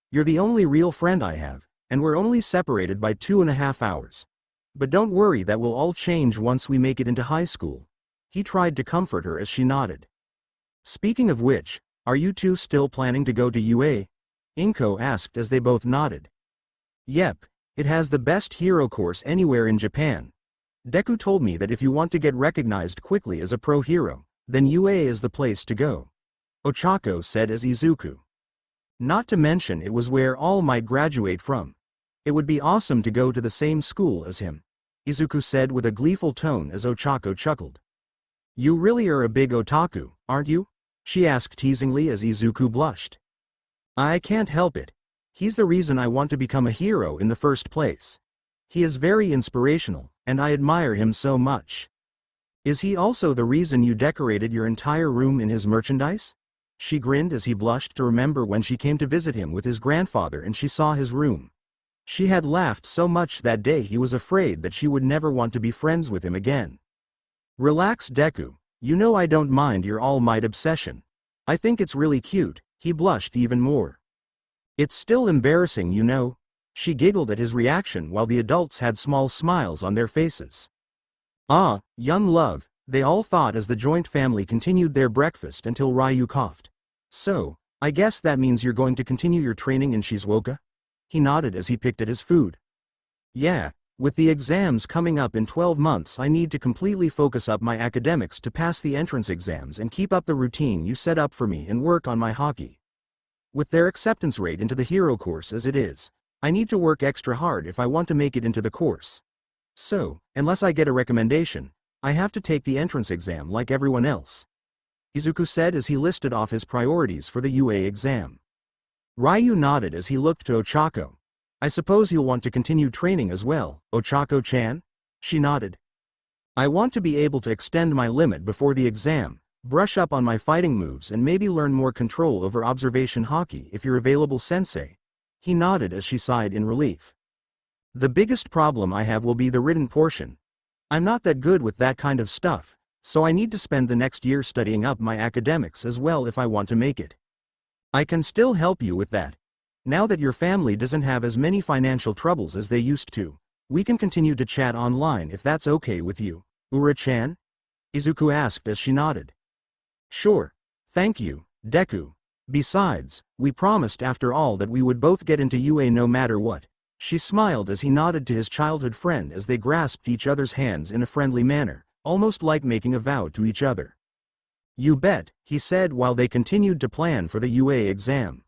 You're the only real friend I have, and we're only separated by 2.5 hours. But don't worry, that will all change once we make it into high school." He tried to comfort her as she nodded. "Speaking of which, are you two still planning to go to UA?" Inko asked as they both nodded. "Yep, it has the best hero course anywhere in Japan. Deku told me that if you want to get recognized quickly as a pro hero, then UA is the place to go," Ochako said as Izuku. "Not to mention it was where All Might graduate from. It would be awesome to go to the same school as him," Izuku said with a gleeful tone as Ochako chuckled. "You really are a big otaku, aren't you?" she asked teasingly as Izuku blushed. I can't help it. He's the reason I want to become a hero in the first place. He is very inspirational, and I admire him so much. Is he also the reason you decorated your entire room in his merchandise? She grinned as he blushed to remember when she came to visit him with his grandfather and she saw his room. She had laughed so much that day he was afraid that she would never want to be friends with him again. Relax, Deku. You know I don't mind your All Might obsession. I think it's really cute. He blushed even more. It's still embarrassing, you know. She giggled at his reaction while the adults had small smiles on their faces. Ah, young love, they all thought as the joint family continued their breakfast until Ryu coughed. So, I guess that means you're going to continue your training in Shizuoka? He nodded as he picked at his food. Yeah, with the exams coming up in 12 months I need to completely focus up my academics to pass the entrance exams and keep up the routine you set up for me and work on my Haki. With their acceptance rate into the hero course as it is, I need to work extra hard if I want to make it into the course. So, unless I get a recommendation, I have to take the entrance exam like everyone else. Izuku said as he listed off his priorities for the UA exam. Ryu nodded as he looked to Ochako. I suppose you'll want to continue training as well, Ochako-chan? She nodded. I want to be able to extend my limit before the exam, brush up on my fighting moves and maybe learn more control over observation Haki if you're available, sensei. He nodded as she sighed in relief. The biggest problem I have will be the written portion. I'm not that good with that kind of stuff, so I need to spend the next year studying up my academics as well if I want to make it. I can still help you with that. Now that your family doesn't have as many financial troubles as they used to, we can continue to chat online if that's okay with you, Ura-chan? Izuku asked as she nodded. Sure. Thank you, Deku. Besides, we promised after all that we would both get into UA no matter what. She smiled as he nodded to his childhood friend as they grasped each other's hands in a friendly manner, almost like making a vow to each other. You bet, he said while they continued to plan for the UA exam.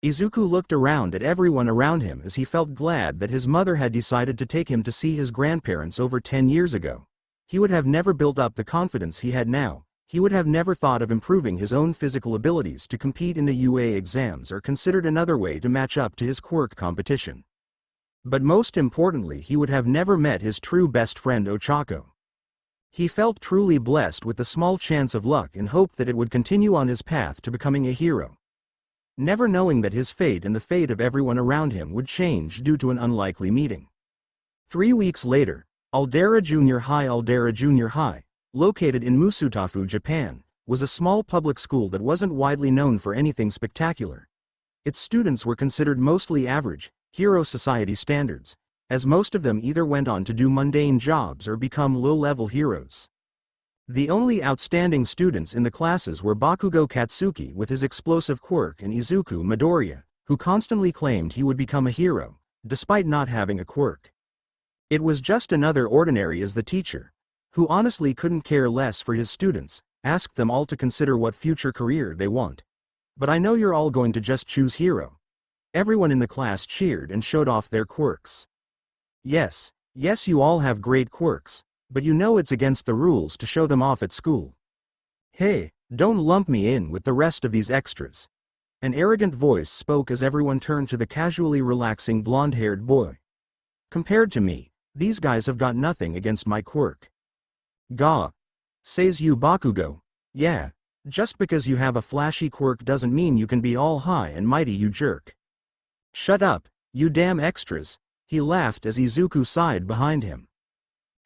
Izuku looked around at everyone around him as he felt glad that his mother had decided to take him to see his grandparents over 10 years ago. He would have never built up the confidence he had now. He would have never thought of improving his own physical abilities to compete in the UA exams or considered another way to match up to his quirk competition. But most importantly, he would have never met his true best friend Ochako. He felt truly blessed with the small chance of luck and hoped that it would continue on his path to becoming a hero. Never knowing that his fate and the fate of everyone around him would change due to an unlikely meeting. 3 weeks later, Aldera Junior High, located in Musutafu, Japan, was a small public school that wasn't widely known for anything spectacular. Its students were considered mostly average, hero society standards, as most of them either went on to do mundane jobs or become low-level heroes. The only outstanding students in the classes were Bakugo Katsuki with his explosive quirk and Izuku Midoriya, who constantly claimed he would become a hero, despite not having a quirk. It was just another ordinary as the teacher, who honestly couldn't care less for his students, asked them all to consider what future career they want. But I know you're all going to just choose hero. Everyone in the class cheered and showed off their quirks. Yes, you all have great quirks, but you know it's against the rules to show them off at school. Hey, don't lump me in with the rest of these extras. An arrogant voice spoke as everyone turned to the casually relaxing blonde-haired boy. Compared to me, these guys have got nothing against my quirk. Gah. Says you Bakugo. Yeah, just because you have a flashy quirk doesn't mean you can be all high and mighty, you jerk. Shut up, you damn extras, he laughed as Izuku sighed behind him.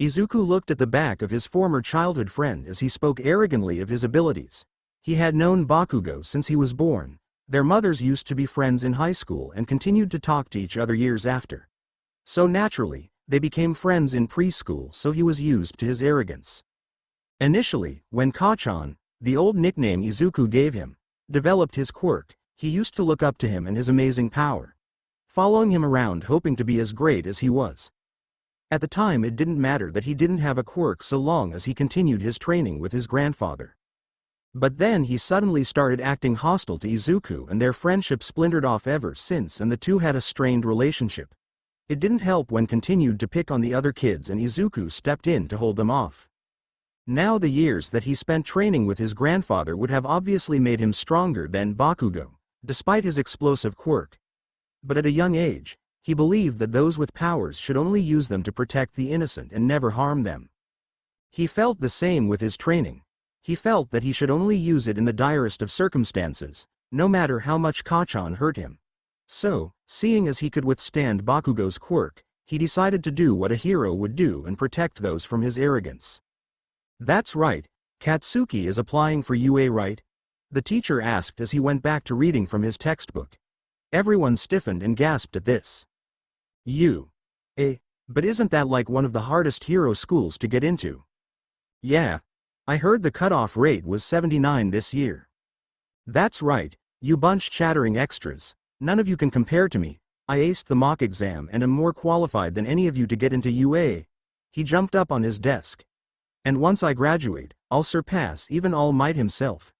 Izuku looked at the back of his former childhood friend as he spoke arrogantly of his abilities. He had known Bakugo since he was born. Their mothers used to be friends in high school and continued to talk to each other years after. So naturally, they became friends in preschool, so he was used to his arrogance. Initially, when Kachan, the old nickname Izuku gave him, developed his quirk, he used to look up to him and his amazing power, following him around hoping to be as great as he was. At the time it didn't matter that he didn't have a quirk so long as he continued his training with his grandfather. But then he suddenly started acting hostile to Izuku and their friendship splintered off ever since and the two had a strained relationship. It didn't help when continued to pick on the other kids and Izuku stepped in to hold them off. Now the years that he spent training with his grandfather would have obviously made him stronger than Bakugo, despite his explosive quirk. But at a young age, he believed that those with powers should only use them to protect the innocent and never harm them. He felt the same with his training. He felt that he should only use it in the direst of circumstances, no matter how much Kacchan hurt him. So, seeing as he could withstand Bakugo's quirk, he decided to do what a hero would do and protect those from his arrogance. "That's right, Katsuki is applying for UA, right?" the teacher asked as he went back to reading from his textbook. Everyone stiffened and gasped at this. But isn't that like one of the hardest hero schools to get into? Yeah. I heard the cutoff rate was 79 this year. That's right, you bunch chattering extras. None of you can compare to me. I aced the mock exam and am more qualified than any of you to get into UA. He jumped up on his desk. And once I graduate, I'll surpass even All Might himself.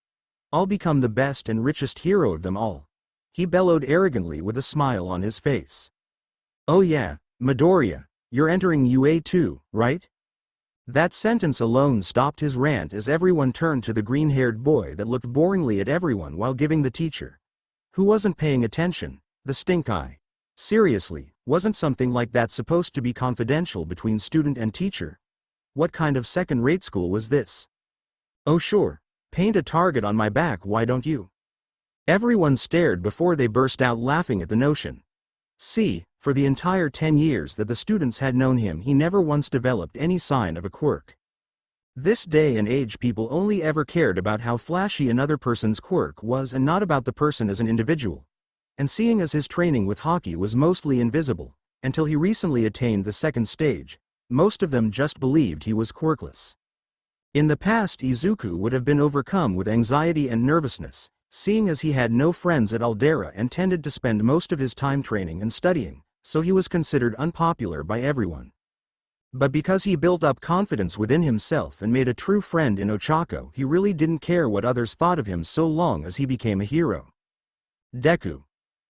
I'll become the best and richest hero of them all. He bellowed arrogantly with a smile on his face. Oh yeah, Midoriya, you're entering UA too, right? That sentence alone stopped his rant as everyone turned to the green-haired boy that looked boringly at everyone while giving the teacher, who wasn't paying attention, the stink eye. Seriously, wasn't something like that supposed to be confidential between student and teacher? What kind of second-rate school was this? Oh sure, paint a target on my back, why don't you? Everyone stared before they burst out laughing at the notion. See, for the entire 10 years that the students had known him, he never once developed any sign of a quirk. This day and age people only ever cared about how flashy another person's quirk was and not about the person as an individual. And seeing as his training with Haki was mostly invisible, until he recently attained the second stage, most of them just believed he was quirkless. In the past, Izuku would have been overcome with anxiety and nervousness, seeing as he had no friends at Aldera and tended to spend most of his time training and studying, so he was considered unpopular by everyone. But because he built up confidence within himself and made a true friend in Ochako, he really didn't care what others thought of him so long as he became a hero. Deku.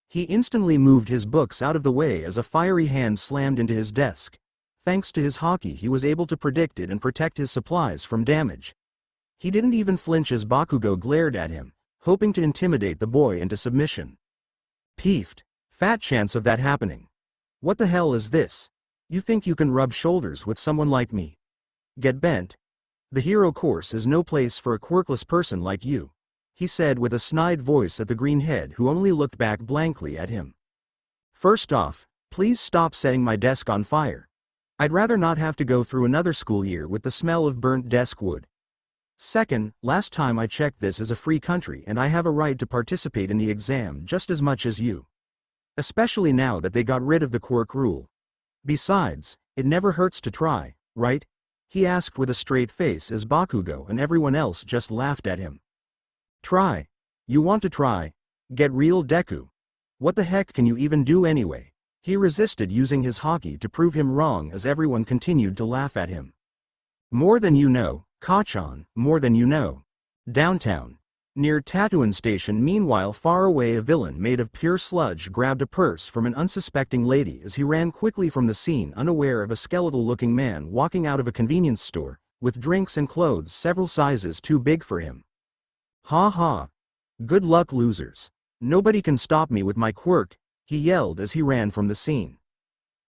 He instantly moved his books out of the way as a fiery hand slammed into his desk. Thanks to his Haki, he was able to predict it and protect his supplies from damage. He didn't even flinch as Bakugo glared at him, hoping to intimidate the boy into submission. Peeved. Fat chance of that happening. What the hell is this? You think you can rub shoulders with someone like me? Get bent. The hero course is no place for a quirkless person like you, he said with a snide voice at the greenhead, who only looked back blankly at him. First off, please stop setting my desk on fire. I'd rather not have to go through another school year with the smell of burnt desk wood. Second, last time I checked, this is a free country and I have a right to participate in the exam just as much as you. Especially now that they got rid of the quirk rule. Besides, it never hurts to try, right? He asked with a straight face as Bakugo and everyone else just laughed at him. Try? You want to try? Get real, Deku. What the heck can you even do anyway? He resisted using his Haki to prove him wrong as everyone continued to laugh at him. More than you know, Kacchan, more than you know. Downtown. Near Tatooine Station, meanwhile, far away, a villain made of pure sludge grabbed a purse from an unsuspecting lady as he ran quickly from the scene, unaware of a skeletal-looking man walking out of a convenience store, with drinks and clothes several sizes too big for him. Ha ha. Good luck, losers. Nobody can stop me with my quirk, he yelled as he ran from the scene.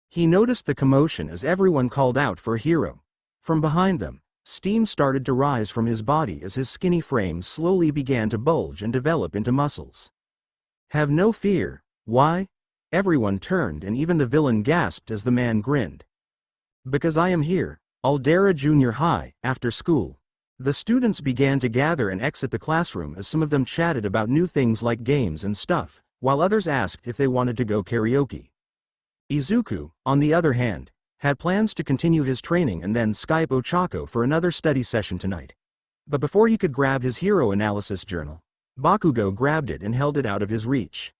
He noticed the commotion as everyone called out for a hero. From behind them, steam started to rise from his body as his skinny frame slowly began to bulge and develop into muscles. Have no fear. Why? Everyone turned and even the villain gasped as the man grinned. Because I am here, Aldera Junior High, after school. The students began to gather and exit the classroom as some of them chatted about new things like games and stuff, while others asked if they wanted to go karaoke. Izuku, on the other hand, had plans to continue his training and then Skype Ochako for another study session tonight. But before he could grab his hero analysis journal, Bakugo grabbed it and held it out of his reach.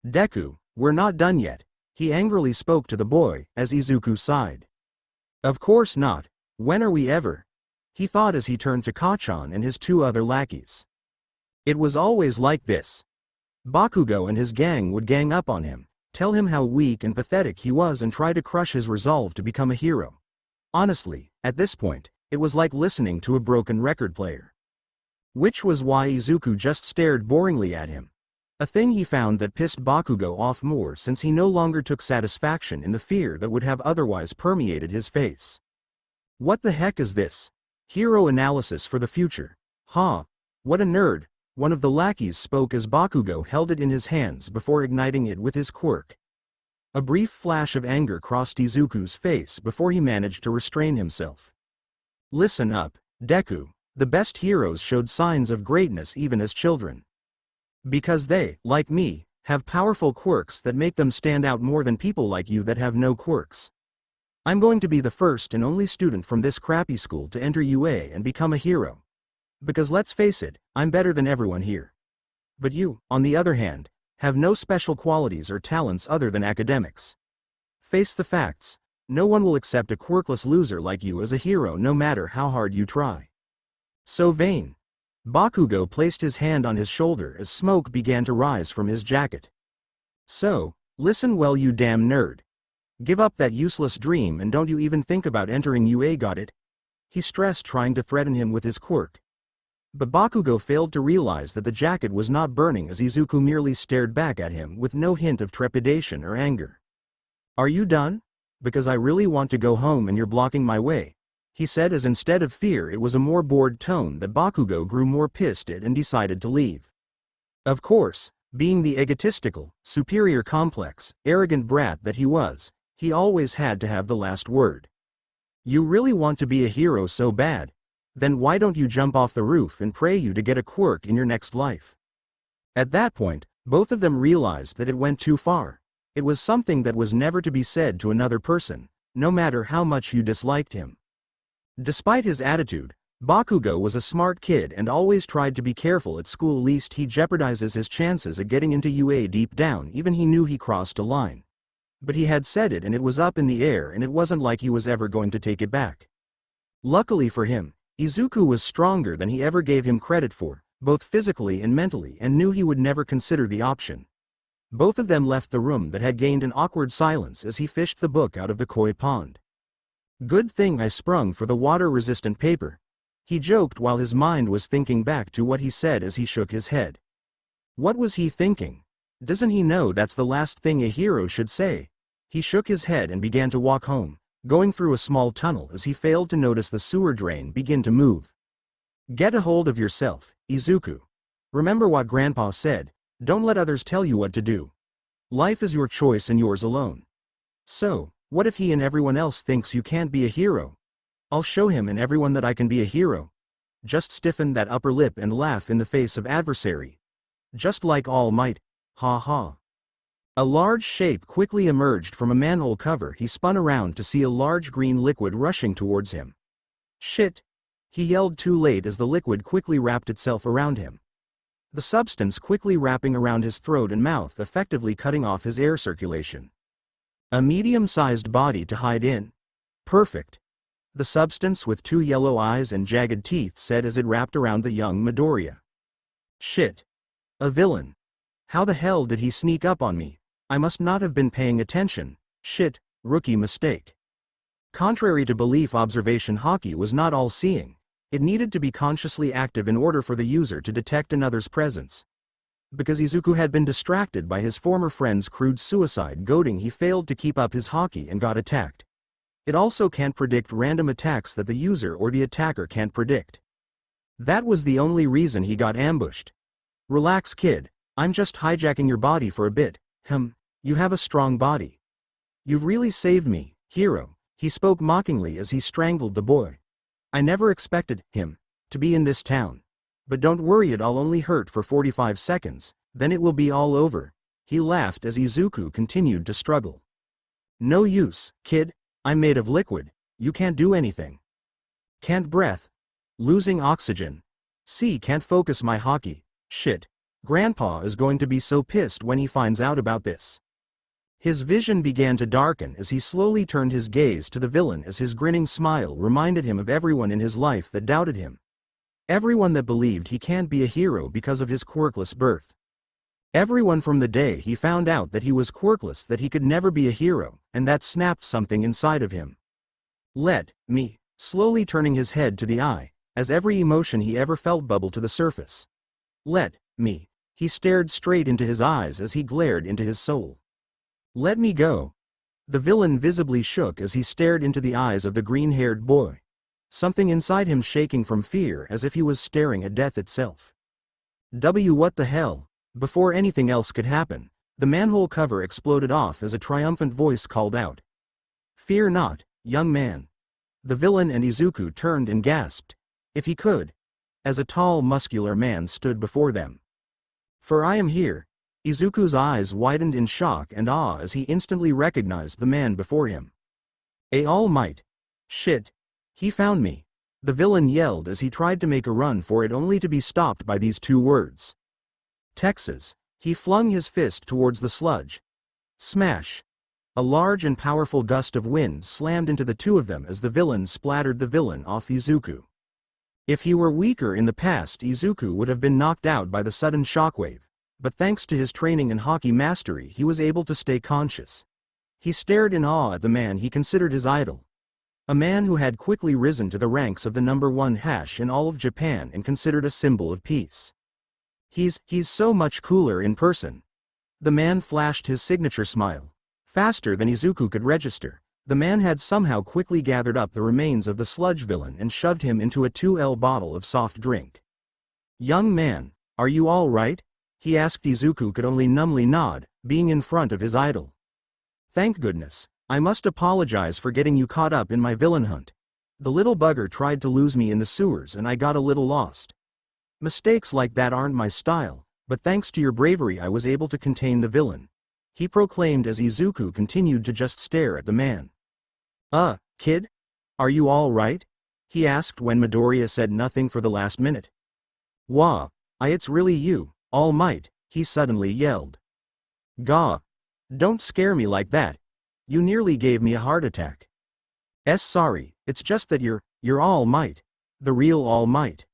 Deku, we're not done yet, he angrily spoke to the boy as Izuku sighed. Of course not, when are we ever? He thought as he turned to Kacchan and his two other lackeys. It was always like this. Bakugo and his gang would gang up on him, tell him how weak and pathetic he was and try to crush his resolve to become a hero. Honestly, at this point, It was like listening to a broken record player. Which was why Izuku just stared boringly at him. A thing he found that pissed Bakugo off more since he no longer took satisfaction in the fear that would have otherwise permeated his face. What the heck is this? Hero analysis for the future. Ha! What a nerd! One of the lackeys spoke as Bakugo held it in his hands before igniting it with his quirk. A brief flash of anger crossed Izuku's face before he managed to restrain himself. Listen up, Deku. The best heroes showed signs of greatness even as children. Because they, like me, have powerful quirks that make them stand out more than people like you that have no quirks. I'm going to be the first and only student from this crappy school to enter UA and become a hero. Because let's face it, I'm better than everyone here. But you, on the other hand, have no special qualities or talents other than academics. Face the facts, no one will accept a quirkless loser like you as a hero no matter how hard you try. So vain. Bakugo placed his hand on his shoulder as smoke began to rise from his jacket. So, listen well you damn nerd. Give up that useless dream and don't you even think about entering UA, got it? He stressed, trying to threaten him with his quirk. But Bakugo failed to realize that the jacket was not burning as Izuku merely stared back at him with no hint of trepidation or anger. Are you done? Because I really want to go home and you're blocking my way, he said, as instead of fear it was a more bored tone that Bakugo grew more pissed at and decided to leave. Of course, being the egotistical, superior complex, arrogant brat that he was, he always had to have the last word. You really want to be a hero so bad? Then why don't you jump off the roof and pray you to get a quirk in your next life? At that point, both of them realized that it went too far. It was something that was never to be said to another person, no matter how much you disliked him. Despite his attitude, Bakugo was a smart kid and always tried to be careful at school lest he jeopardizes his chances at getting into UA. Deep down even he knew he crossed a line. But he had said it and it was up in the air and it wasn't like he was ever going to take it back. Luckily for him, Izuku was stronger than he ever gave him credit for, both physically and mentally, and knew he would never consider the option. Both of them left the room that had gained an awkward silence as he fished the book out of the koi pond. Good thing I sprung for the water-resistant paper, he joked while his mind was thinking back to what he said as he shook his head. What was he thinking? Doesn't he know that's the last thing a hero should say? He shook his head and began to walk home, going through a small tunnel as he failed to notice the sewer drain begin to move. Get a hold of yourself, Izuku. Remember what Grandpa said, don't let others tell you what to do. Life is your choice and yours alone. So, what if he and everyone else thinks you can't be a hero? I'll show him and everyone that I can be a hero. Just stiffen that upper lip and laugh in the face of adversary. Just like All Might, ha ha. A large shape quickly emerged from a manhole cover. He spun around to see a large green liquid rushing towards him. Shit! He yelled too late as the liquid quickly wrapped itself around him. The substance quickly wrapping around his throat and mouth, effectively cutting off his air circulation. A medium-sized body to hide in. Perfect. The substance with two yellow eyes and jagged teeth said as it wrapped around the young Midoriya. Shit. A villain. How the hell did he sneak up on me? I must not have been paying attention. Shit, rookie mistake. Contrary to belief, observation Haki was not all-seeing. It needed to be consciously active in order for the user to detect another's presence. Because Izuku had been distracted by his former friend's crude suicide goading, he failed to keep up his Haki and got attacked. It also can't predict random attacks that the user or the attacker can't predict. That was the only reason he got ambushed. Relax, kid. I'm just hijacking your body for a bit. You have a strong body. You've really saved me, hero, he spoke mockingly as he strangled the boy. I never expected him to be in this town. But don't worry, it'll only hurt for 45 seconds, then it will be all over. He laughed as Izuku continued to struggle. No use, kid, I'm made of liquid, you can't do anything. Can't breath. Losing oxygen. See, can't focus my Haki. Shit. Grandpa is going to be so pissed when he finds out about this. His vision began to darken as he slowly turned his gaze to the villain as his grinning smile reminded him of everyone in his life that doubted him. Everyone that believed he can't be a hero because of his quirkless birth. Everyone from the day he found out that he was quirkless, that he could never be a hero, and that snapped something inside of him. Let me slowly turning his head to the eye, as every emotion he ever felt bubbled to the surface. Let me. He stared straight into his eyes as he glared into his soul. Let me go. The villain visibly shook as he stared into the eyes of the green-haired boy. Something inside him shaking from fear as if he was staring at death itself. What the hell? Before anything else could happen, the manhole cover exploded off as a triumphant voice called out. Fear not, young man. The villain and Izuku turned and gasped. If he could. As a tall, muscular man stood before them. For I am here. Izuku's eyes widened in shock and awe as he instantly recognized the man before him. All Might. Shit. He found me. The villain yelled as he tried to make a run for it only to be stopped by these two words. Texas. He flung his fist towards the sludge. Smash. A large and powerful gust of wind slammed into the two of them as the villain splattered the villain off Izuku. If he were weaker in the past, Izuku would have been knocked out by the sudden shockwave, but thanks to his training and Haki mastery he was able to stay conscious. He stared in awe at the man he considered his idol. A man who had quickly risen to the ranks of the #1 hash in all of Japan and considered a symbol of peace. He's so much cooler in person. The man flashed his signature smile. Faster than Izuku could register, the man had somehow quickly gathered up the remains of the sludge villain and shoved him into a 2L bottle of soft drink. Young man, are you all right? He asked. Izuku could only numbly nod, being in front of his idol. Thank goodness. I must apologize for getting you caught up in my villain hunt. The little bugger tried to lose me in the sewers and I got a little lost. Mistakes like that aren't my style, but thanks to your bravery I was able to contain the villain. He proclaimed as Izuku continued to just stare at the man. Kid? Are you all right? He asked when Midoriya said nothing for the last minute. Wah, it's really you, All Might, he suddenly yelled. Gah. Don't scare me like that. You nearly gave me a heart attack. Sorry, it's just that you're All Might. The real All Might.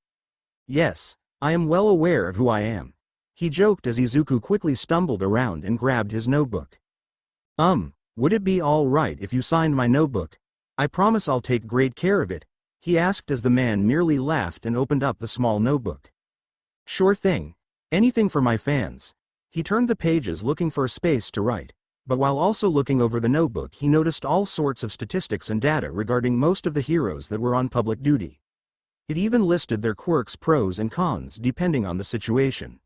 Yes, I am well aware of who I am. He joked as Izuku quickly stumbled around and grabbed his notebook. Would it be all right if you signed my notebook? I promise I'll take great care of it, he asked as the man merely laughed and opened up the small notebook. Sure thing. Anything for my fans. He turned the pages looking for a space to write, but while also looking over the notebook he noticed all sorts of statistics and data regarding most of the heroes that were on public duty. It even listed their quirks, pros and cons depending on the situation.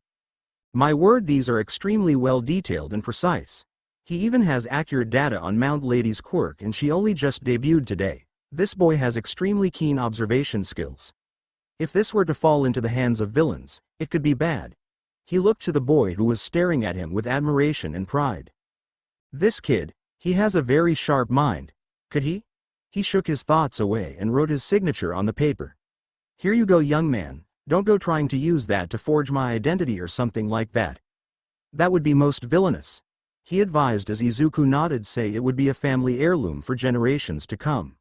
My word, these are extremely well detailed and precise. He even has accurate data on Mount Lady's quirk and she only just debuted today. This boy has extremely keen observation skills. If this were to fall into the hands of villains, it could be bad. He looked to the boy who was staring at him with admiration and pride. This kid, he has a very sharp mind. Could he? He shook his thoughts away and wrote his signature on the paper. Here you go, young man. Don't go trying to use that to forge my identity or something like that. That would be most villainous. He advised as Izuku nodded, say it would be a family heirloom for generations to come.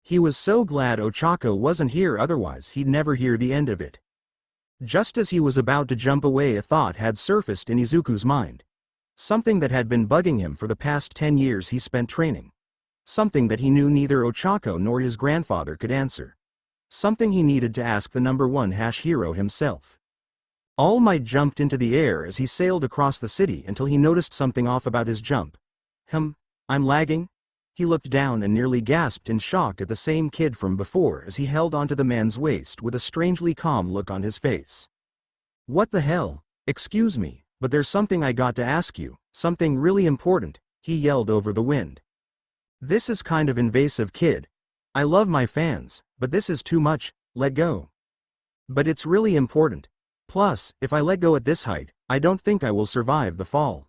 He was so glad Ochako wasn't here, otherwise he'd never hear the end of it. Just as he was about to jump away, a thought had surfaced in Izuku's mind. Something that had been bugging him for the past 10 years he spent training. Something that he knew neither Ochako nor his grandfather could answer. Something he needed to ask the #1 hash hero himself. All Might jumped into the air as he sailed across the city until he noticed something off about his jump. I'm lagging? He looked down and nearly gasped in shock at the same kid from before as he held onto the man's waist with a strangely calm look on his face. What the hell? Excuse me, but there's something I got to ask you, something really important, he yelled over the wind. This is kind of invasive, kid. I love my fans, but this is too much, let go. But it's really important. Plus, if I let go at this height, I don't think I will survive the fall.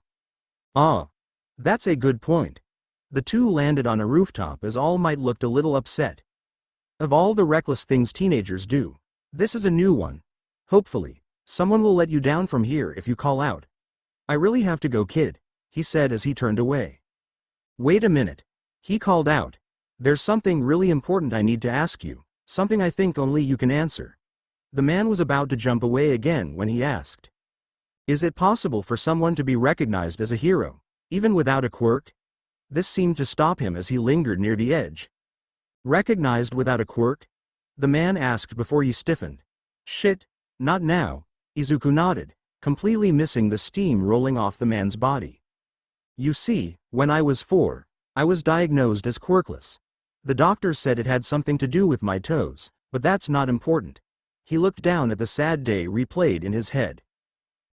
That's a good point. The two landed on a rooftop as All Might looked a little upset. Of all the reckless things teenagers do, this is a new one. Hopefully, someone will let you down from here if you call out. I really have to go, kid, he said as he turned away. Wait a minute. He called out. There's something really important I need to ask you, something I think only you can answer. The man was about to jump away again when he asked. Is it possible for someone to be recognized as a hero, even without a quirk? This seemed to stop him as he lingered near the edge. Recognized without a quirk? The man asked before he stiffened. Shit, not now, Izuku nodded, completely missing the steam rolling off the man's body. You see, when I was 4, I was diagnosed as quirkless. The doctor said it had something to do with my toes, but that's not important. He looked down at the sad day replayed in his head.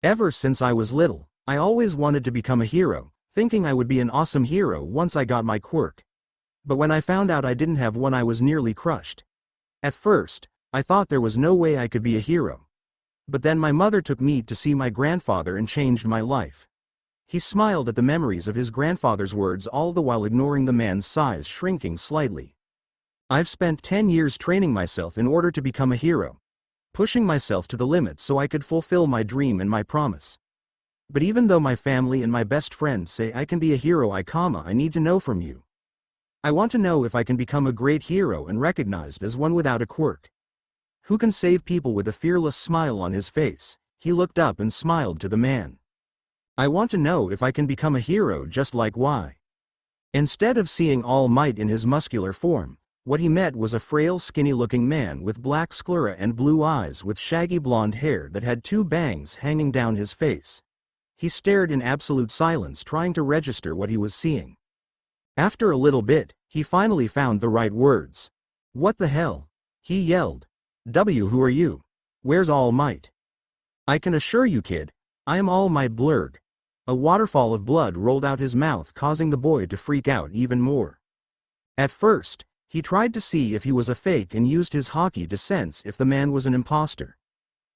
Ever since I was little, I always wanted to become a hero, thinking I would be an awesome hero once I got my quirk. But when I found out I didn't have one, I was nearly crushed. At first, I thought there was no way I could be a hero. But then my mother took me to see my grandfather and changed my life. He smiled at the memories of his grandfather's words, all the while ignoring the man's size shrinking slightly. I've spent 10 years training myself in order to become a hero, pushing myself to the limit so I could fulfill my dream and my promise. But even though my family and my best friends say I can be a hero, I need to know from you. I want to know if I can become a great hero and recognized as one without a quirk. Who can save people with a fearless smile on his face? He looked up and smiled to the man. I want to know if I can become a hero just like Y. Instead of seeing All Might in his muscular form, what he met was a frail, skinny-looking man with black sclera and blue eyes with shaggy blonde hair that had 2 bangs hanging down his face. He stared in absolute silence, trying to register what he was seeing. After a little bit, he finally found the right words. What the hell? He yelled. Who are you? Where's All Might? I can assure you, kid, I am All Might Blurg. A waterfall of blood rolled out his mouth, causing the boy to freak out even more. At first, he tried to see if he was a fake and used his Haki to sense if the man was an imposter.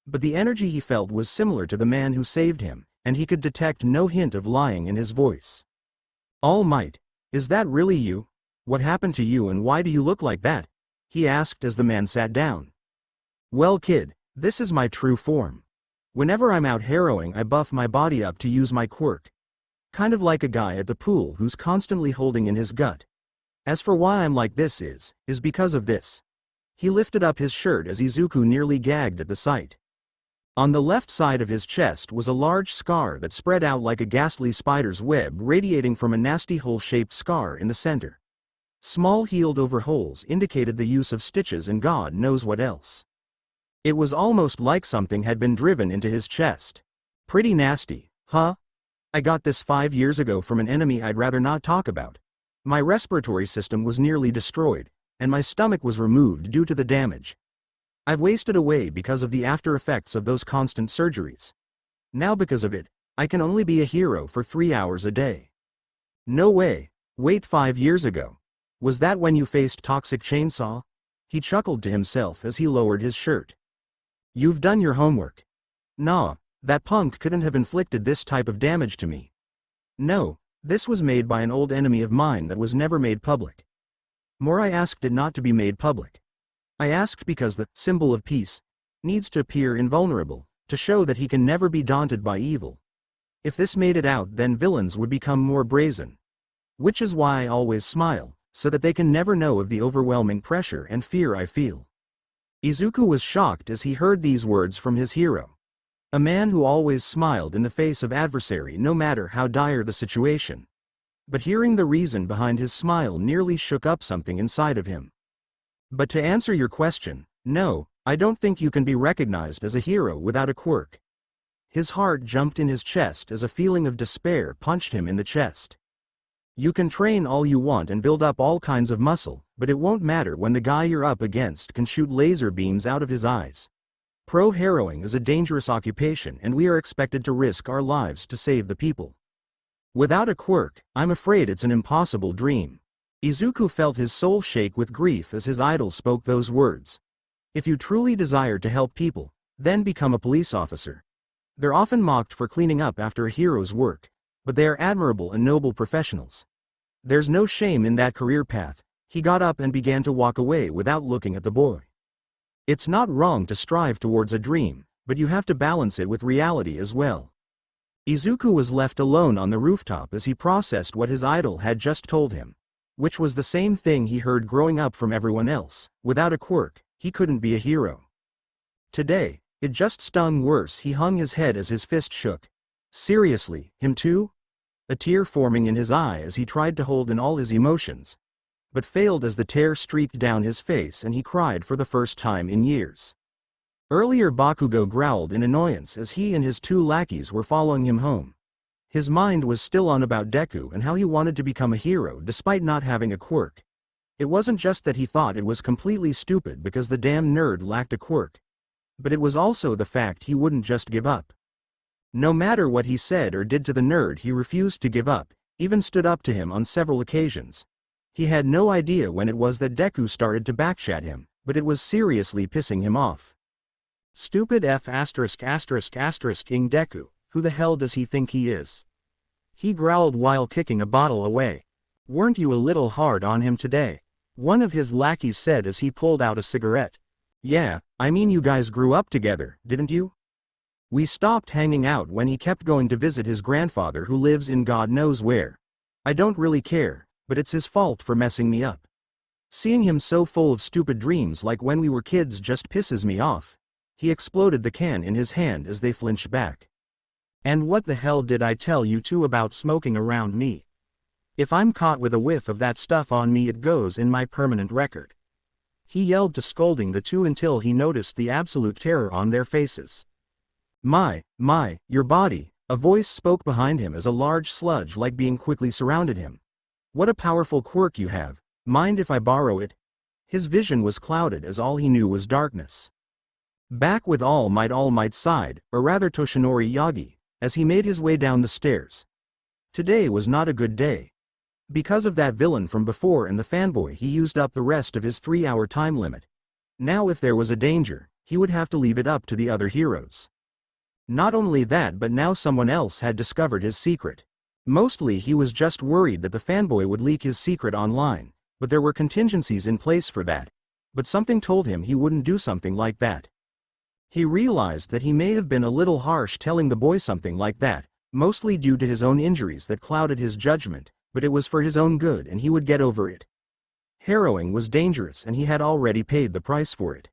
But the energy he felt was similar to the man who saved him, and he could detect no hint of lying in his voice. All Might, is that really you? What happened to you and why do you look like that? He asked as the man sat down. Well, kid, this is my true form. Whenever I'm out harrowing, I buff my body up to use my quirk. Kind of like a guy at the pool who's constantly holding in his gut. As for why I'm like this is because of this. He lifted up his shirt as Izuku nearly gagged at the sight. On the left side of his chest was a large scar that spread out like a ghastly spider's web, radiating from a nasty hole-shaped scar in the center. Small healed-over holes indicated the use of stitches and God knows what else. It was almost like something had been driven into his chest. Pretty nasty, huh? I got this 5 years ago from an enemy I'd rather not talk about. My respiratory system was nearly destroyed, and my stomach was removed due to the damage. I've wasted away because of the after effects of those constant surgeries. Now because of it, I can only be a hero for 3 hours a day. No way. Wait, 5 years ago. Was that when you faced Toxic Chainsaw? He chuckled to himself as he lowered his shirt. You've done your homework. Nah, that punk couldn't have inflicted this type of damage to me. No, this was made by an old enemy of mine that was never made public. More, I asked it not to be made public. I asked because the symbol of peace needs to appear invulnerable, to show that he can never be daunted by evil. If this made it out, then villains would become more brazen. Which is why I always smile, so that they can never know of the overwhelming pressure and fear I feel. Izuku was shocked as he heard these words from his hero. A man who always smiled in the face of adversary no matter how dire the situation. But hearing the reason behind his smile nearly shook up something inside of him. But to answer your question, no, I don't think you can be recognized as a hero without a quirk. His heart jumped in his chest as a feeling of despair punched him in the chest. You can train all you want and build up all kinds of muscle, but it won't matter when the guy you're up against can shoot laser beams out of his eyes. Pro harrowing is a dangerous occupation and we are expected to risk our lives to save the people. Without a quirk, I'm afraid it's an impossible dream. Izuku felt his soul shake with grief as his idol spoke those words. If you truly desire to help people, then become a police officer. They're often mocked for cleaning up after a hero's work, but they are admirable and noble professionals. There's no shame in that career path. He got up and began to walk away without looking at the boy. It's not wrong to strive towards a dream, but you have to balance it with reality as well. Izuku was left alone on the rooftop as he processed what his idol had just told him, which was the same thing he heard growing up from everyone else. Without a quirk, he couldn't be a hero. Today, it just stung worse. He hung his head as his fist shook. Seriously, him too? A tear forming in his eye as he tried to hold in all his emotions. but failed as the tear streaked down his face and he cried for the first time in years. Earlier Bakugo growled in annoyance as he and his 2 lackeys were following him home. His mind was still on about Deku and how he wanted to become a hero despite not having a quirk. It wasn't just that he thought it was completely stupid because the damn nerd lacked a quirk, but it was also the fact he wouldn't just give up. No matter what he said or did to the nerd, he refused to give up, even stood up to him on several occasions. He had no idea when it was that Deku started to backchat him, but it was seriously pissing him off. Stupid F**********ing Deku, who the hell does he think he is? He growled while kicking a bottle away. Weren't you a little hard on him today? One of his lackeys said as he pulled out a cigarette. Yeah, I mean you guys grew up together, didn't you? We stopped hanging out when he kept going to visit his grandfather who lives in God knows where. I don't really care, but it's his fault for messing me up. Seeing him so full of stupid dreams like when we were kids just pisses me off. He exploded the can in his hand as they flinched back. And what the hell did I tell you two about smoking around me? If I'm caught with a whiff of that stuff on me, it goes in my permanent record. He yelled to, scolding the two until he noticed the absolute terror on their faces. My, your body, a voice spoke behind him as a large sludge like being quickly surrounded him. What a powerful quirk you have, mind if I borrow it? His vision was clouded as all he knew was darkness. Back with All Might sighed, or rather Toshinori Yagi, as he made his way down the stairs. Today was not a good day. Because of that villain from before and the fanboy, he used up the rest of his 3-hour time limit. Now if there was a danger, he would have to leave it up to the other heroes. Not only that, but now someone else had discovered his secret. Mostly he was just worried that the fanboy would leak his secret online, but there were contingencies in place for that. But something told him he wouldn't do something like that. He realized that he may have been a little harsh telling the boy something like that, mostly due to his own injuries that clouded his judgment, but it was for his own good and he would get over it. Harrowing was dangerous and he had already paid the price for it.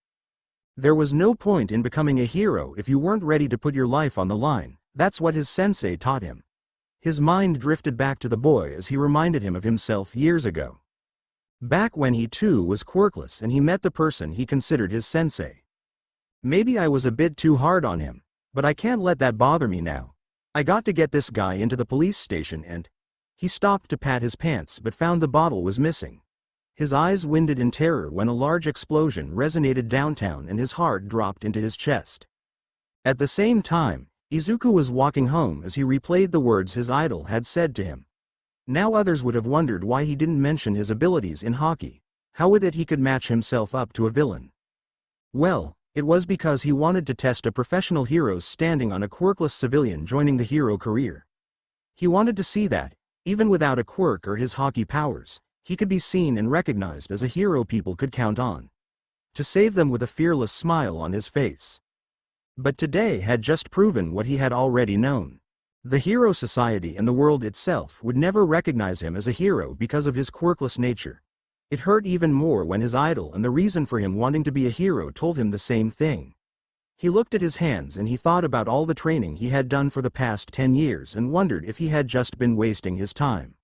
There was no point in becoming a hero if you weren't ready to put your life on the line. That's what his sensei taught him. His mind drifted back to the boy as he reminded him of himself years ago. Back when he too was quirkless and he met the person he considered his sensei. Maybe I was a bit too hard on him, but I can't let that bother me now. I got to get this guy into the police station and... He stopped to pat his pants but found the bottle was missing. His eyes winded in terror when a large explosion resonated downtown and his heart dropped into his chest. At the same time, Izuku was walking home as he replayed the words his idol had said to him. Now others would have wondered why he didn't mention his abilities in Haki. How with it he could match himself up to a villain. Well, it was because he wanted to test a professional hero's standing on a quirkless civilian joining the hero career. He wanted to see that, even without a quirk or his Haki powers, he could be seen and recognized as a hero people could count on. To save them with a fearless smile on his face. But today had just proven what he had already known. The hero society and the world itself would never recognize him as a hero because of his quirkless nature. It hurt even more when his idol and the reason for him wanting to be a hero told him the same thing. He looked at his hands and he thought about all the training he had done for the past 10 years and wondered if he had just been wasting his time.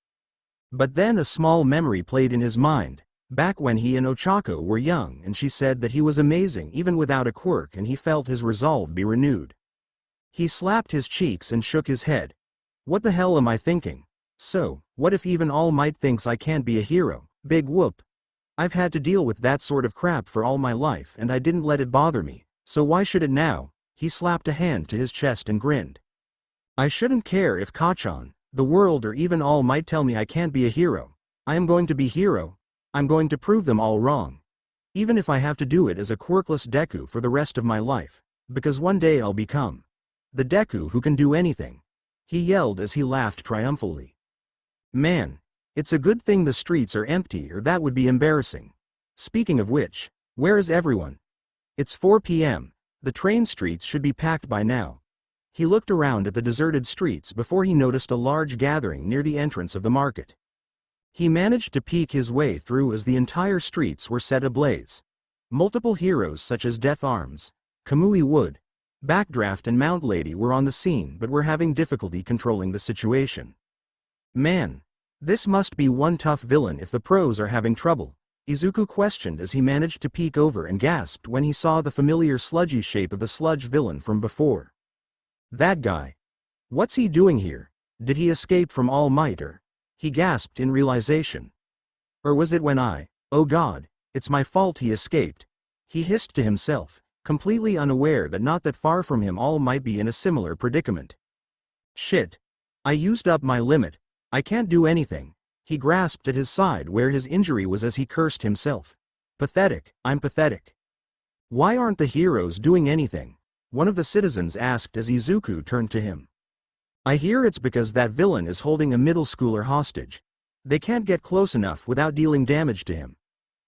But then a small memory played in his mind, back when he and Ochako were young and she said that he was amazing even without a quirk and he felt his resolve be renewed. He slapped his cheeks and shook his head. What the hell am I thinking? So, what if even All Might thinks I can't be a hero? Big whoop. I've had to deal with that sort of crap for all my life and I didn't let it bother me, so why should it now? He slapped a hand to his chest and grinned. I shouldn't care if Kachan, the world or even All Might tell me I can't be a hero. I am going to be hero. I'm going to prove them all wrong. Even if I have to do it as a quirkless Deku for the rest of my life, because one day I'll become the Deku who can do anything. He yelled as he laughed triumphantly. Man, it's a good thing the streets are empty or that would be embarrassing. Speaking of which, where is everyone? It's 4 p.m. The train streets should be packed by now. He looked around at the deserted streets before he noticed a large gathering near the entrance of the market. He managed to peek his way through as the entire streets were set ablaze. Multiple heroes such as Death Arms, Kamui Wood, Backdraft and Mount Lady were on the scene but were having difficulty controlling the situation. Man, This must be one tough villain if the pros are having trouble, Izuku questioned as he managed to peek over and gasped when he saw the familiar sludgy shape of the sludge villain from before. That guy. What's he doing here? Did he escape from All Might or? He gasped in realization. Or was it when oh God, it's my fault he escaped? He hissed to himself, completely unaware that not that far from him all might be in a similar predicament. Shit. I used up my limit. I can't do anything. He grasped at his side where his injury was as he cursed himself. Pathetic, I'm pathetic. Why aren't the heroes doing anything? One of the citizens asked as Izuku turned to him. I hear it's because that villain is holding a middle schooler hostage. They can't get close enough without dealing damage to him.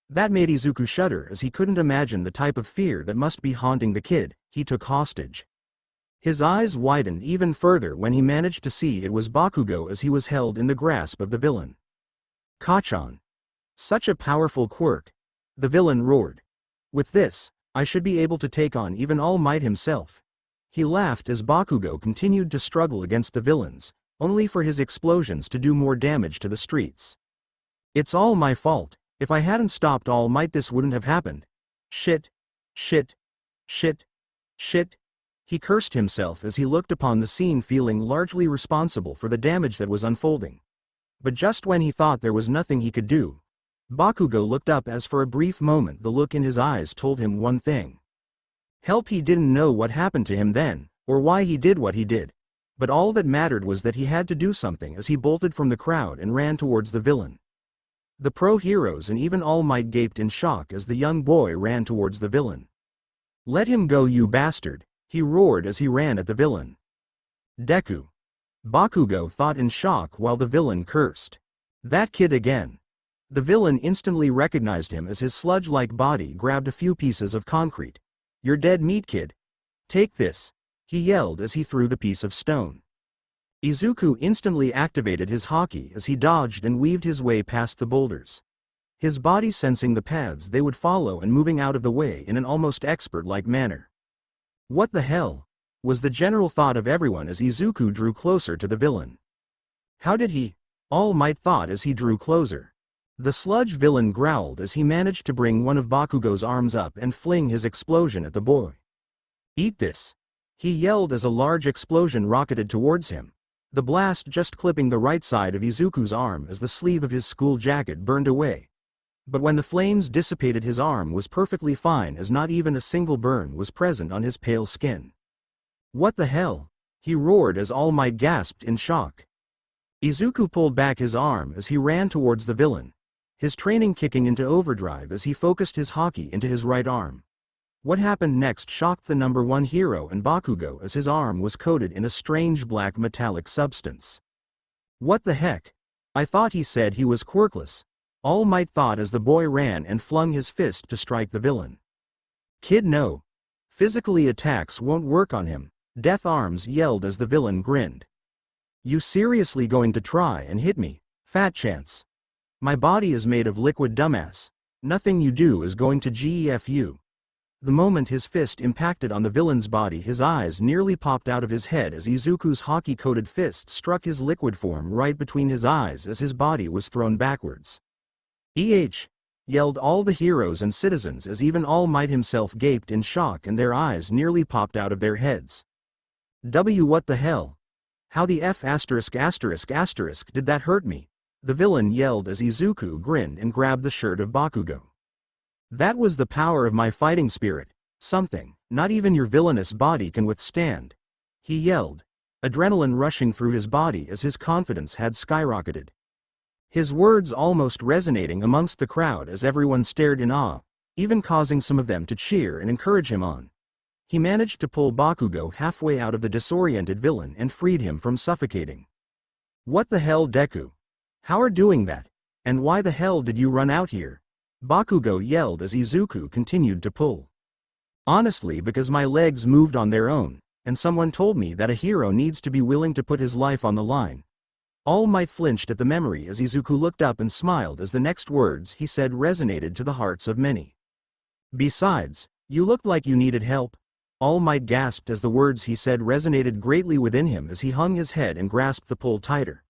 That made Izuku shudder as he couldn't imagine the type of fear that must be haunting the kid he took hostage. His eyes widened even further when he managed to see it was Bakugo as he was held in the grasp of the villain. Kachan. Such a powerful quirk. The villain roared. With this, I should be able to take on even All Might himself. He laughed as Bakugo continued to struggle against the villains, only for his explosions to do more damage to the streets. It's all my fault. If I hadn't stopped All Might this wouldn't have happened. Shit. Shit. Shit. Shit. He cursed himself as he looked upon the scene feeling largely responsible for the damage that was unfolding. But just when he thought there was nothing he could do, Bakugo looked up as for a brief moment the look in his eyes told him one thing. Help, he didn't know what happened to him then, or why he did what he did. But all that mattered was that he had to do something as he bolted from the crowd and ran towards the villain. The pro heroes and even All Might gaped in shock as the young boy ran towards the villain. Let him go, you bastard, he roared as he ran at the villain. Deku. Bakugo thought in shock while the villain cursed. That kid again. The villain instantly recognized him as his sludge-like body grabbed a few pieces of concrete. You're dead meat, kid. Take this, he yelled as he threw the piece of stone. Izuku instantly activated his Haki as he dodged and weaved his way past the boulders. His body sensing the paths they would follow and moving out of the way in an almost expert-like manner. What the hell? Was the general thought of everyone as Izuku drew closer to the villain. How did he? All Might thought as he drew closer. The sludge villain growled as he managed to bring one of Bakugo's arms up and fling his explosion at the boy. Eat this! He yelled as a large explosion rocketed towards him, the blast just clipping the right side of Izuku's arm as the sleeve of his school jacket burned away. But when the flames dissipated, his arm was perfectly fine as not even a single burn was present on his pale skin. What the hell? He roared as All Might gasped in shock. Izuku pulled back his arm as he ran towards the villain, his training kicking into overdrive as he focused his Haki into his right arm. What happened next shocked the number one hero and Bakugo as his arm was coated in a strange black metallic substance. What the heck? I thought he said he was quirkless. All Might thought as the boy ran and flung his fist to strike the villain. Kid, no. Physically attacks won't work on him, Death Arms yelled as the villain grinned. You seriously going to try and hit me, fat chance? My body is made of liquid, dumbass. Nothing you do is going to GEF you. The moment his fist impacted on the villain's body, his eyes nearly popped out of his head as Izuku's Haki-coated fist struck his liquid form right between his eyes as his body was thrown backwards. Yelled all the heroes and citizens as even All Might himself gaped in shock and their eyes nearly popped out of their heads. What the hell? How the F*** did that hurt me? The villain yelled as Izuku grinned and grabbed the shirt of Bakugo. That was the power of my fighting spirit, something not even your villainous body can withstand. He yelled, adrenaline rushing through his body as his confidence had skyrocketed. His words almost resonating amongst the crowd as everyone stared in awe, even causing some of them to cheer and encourage him on. He managed to pull Bakugo halfway out of the disoriented villain and freed him from suffocating. What the hell, Deku? How are doing that? And why the hell did you run out here? Bakugo yelled as Izuku continued to pull. Honestly, because my legs moved on their own, and someone told me that a hero needs to be willing to put his life on the line. All Might flinched at the memory as Izuku looked up and smiled as the next words he said resonated to the hearts of many. Besides, you looked like you needed help. All Might gasped as the words he said resonated greatly within him as he hung his head and grasped the pull tighter.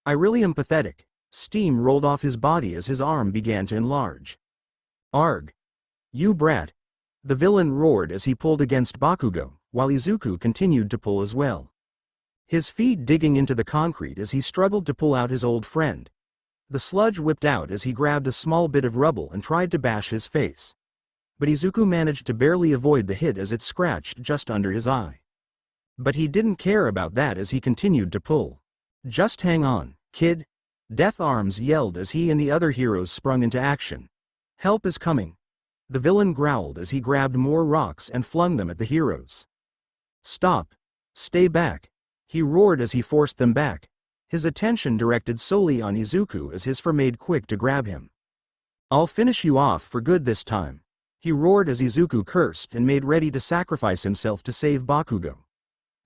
I really am pathetic. Steam rolled off his body as his arm began to enlarge. Arg! You brat! The villain roared as he pulled against Bakugo, while Izuku continued to pull as well. His feet digging into the concrete as he struggled to pull out his old friend. The sludge whipped out as he grabbed a small bit of rubble and tried to bash his face. But Izuku managed to barely avoid the hit as it scratched just under his eye. But he didn't care about that as he continued to pull. Just hang on, kid. Death Arms yelled as he and the other heroes sprung into action. Help is coming. The villain growled as he grabbed more rocks and flung them at the heroes. Stop. Stay back. He roared as he forced them back, his attention directed solely on Izuku as his foe made quick to grab him. I'll finish you off for good this time. He roared as Izuku cursed and made ready to sacrifice himself to save Bakugo.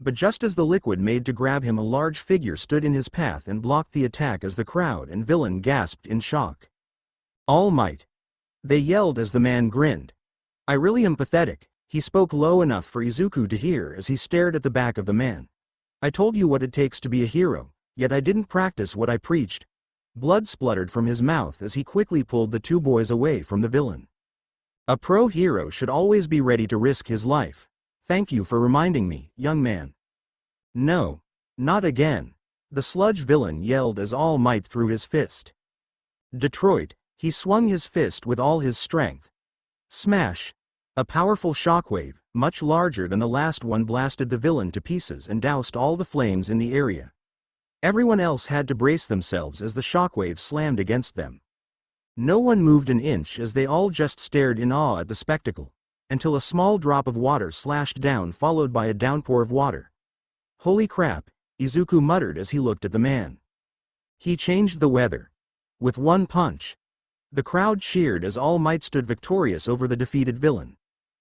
But just as the liquid made to grab him, a large figure stood in his path and blocked the attack as the crowd and villain gasped in shock. All Might! They yelled as the man grinned. I really am pathetic, he spoke low enough for Izuku to hear as he stared at the back of the man. I told you what it takes to be a hero, yet I didn't practice what I preached. Blood spluttered from his mouth as he quickly pulled the two boys away from the villain. A pro hero should always be ready to risk his life. Thank you for reminding me, young man. No. Not again. The sludge villain yelled as All Might threw his fist. Detroit, he swung his fist with all his strength. Smash! A powerful shockwave, much larger than the last one, blasted the villain to pieces and doused all the flames in the area. Everyone else had to brace themselves as the shockwave slammed against them. No one moved an inch as they all just stared in awe at the spectacle, until a small drop of water slashed down, followed by a downpour of water. Holy crap, Izuku muttered as he looked at the man. He changed the weather. With one punch. The crowd cheered as All Might stood victorious over the defeated villain.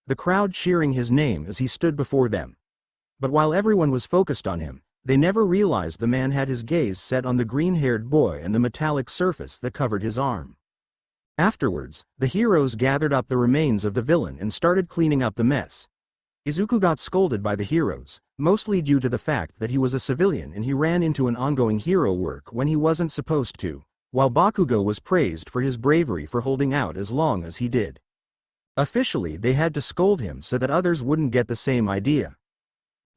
The crowd cheering his name as he stood before them. But while everyone was focused on him, they never realized the man had his gaze set on the green-haired boy and the metallic surface that covered his arm. Afterwards, the heroes gathered up the remains of the villain and started cleaning up the mess. Izuku got scolded by the heroes, mostly due to the fact that he was a civilian and he ran into an ongoing hero work when he wasn't supposed to, while Bakugo was praised for his bravery for holding out as long as he did. Officially, they had to scold him so that others wouldn't get the same idea.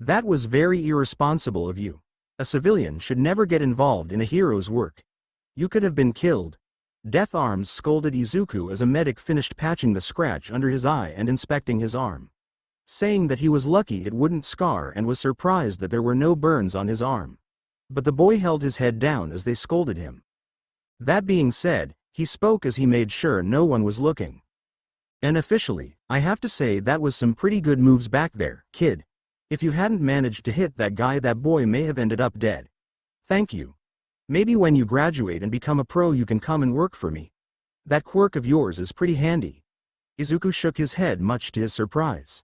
That was very irresponsible of you. A civilian should never get involved in a hero's work. You could have been killed. Death Arms scolded Izuku as a medic finished patching the scratch under his eye and inspecting his arm, saying that he was lucky it wouldn't scar and was surprised that there were no burns on his arm. But the boy held his head down as they scolded him. That being said, he spoke as he made sure no one was looking. And officially, I have to say that was some pretty good moves back there, kid. If you hadn't managed to hit that guy, that boy may have ended up dead. Thank you. Maybe when you graduate and become a pro you can come and work for me. That quirk of yours is pretty handy. Izuku shook his head much to his surprise.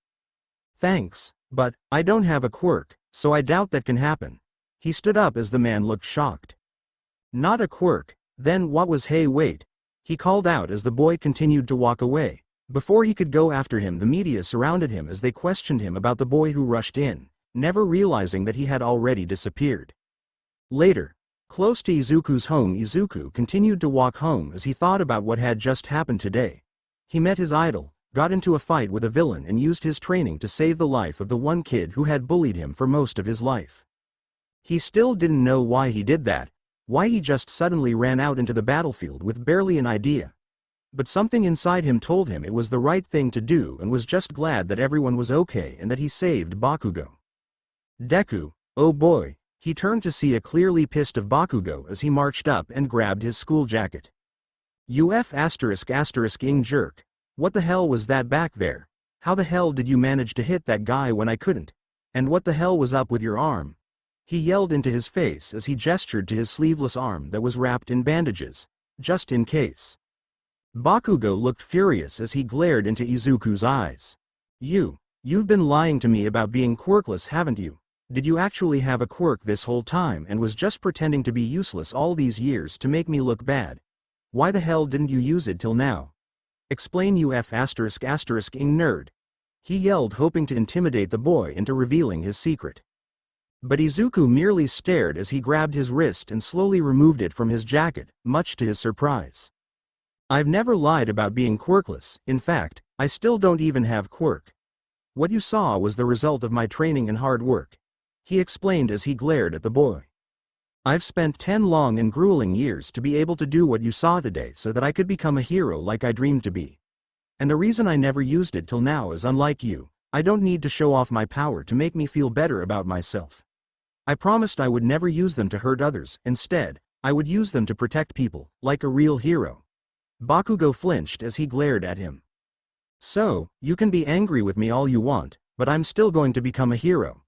Thanks, but I don't have a quirk, so I doubt that can happen. He stood up as the man looked shocked. Not a quirk, then what was? Hey wait, he called out as the boy continued to walk away. Before he could go after him, the media surrounded him as they questioned him about the boy who rushed in, never realizing that he had already disappeared. Later, close to Izuku's home, Izuku continued to walk home as he thought about what had just happened today. He met his idol, got into a fight with a villain and used his training to save the life of the one kid who had bullied him for most of his life. He still didn't know why he did that, why he just suddenly ran out into the battlefield with barely an idea. But something inside him told him it was the right thing to do and was just glad that everyone was okay and that he saved Bakugo. Deku, oh boy, he turned to see a clearly pissed of Bakugo as he marched up and grabbed his school jacket. ****ing jerk. What the hell was that back there? How the hell did you manage to hit that guy when I couldn't? And what the hell was up with your arm? He yelled into his face as he gestured to his sleeveless arm that was wrapped in bandages, just in case. Bakugo looked furious as he glared into Izuku's eyes. You've been lying to me about being quirkless, haven't you? Did you actually have a quirk this whole time and was just pretending to be useless all these years to make me look bad? Why the hell didn't you use it till now? Explain, ****ing nerd. He yelled, hoping to intimidate the boy into revealing his secret. But Izuku merely stared as he grabbed his wrist and slowly removed it from his jacket, much to his surprise. I've never lied about being quirkless. In fact, I still don't even have quirk. What you saw was the result of my training and hard work, he explained as he glared at the boy. I've spent 10 long and grueling years to be able to do what you saw today so that I could become a hero like I dreamed to be. And the reason I never used it till now is, unlike you, I don't need to show off my power to make me feel better about myself. I promised I would never use them to hurt others. Instead, I would use them to protect people, like a real hero. Bakugo flinched as he glared at him. So, you can be angry with me all you want, but I'm still going to become a hero.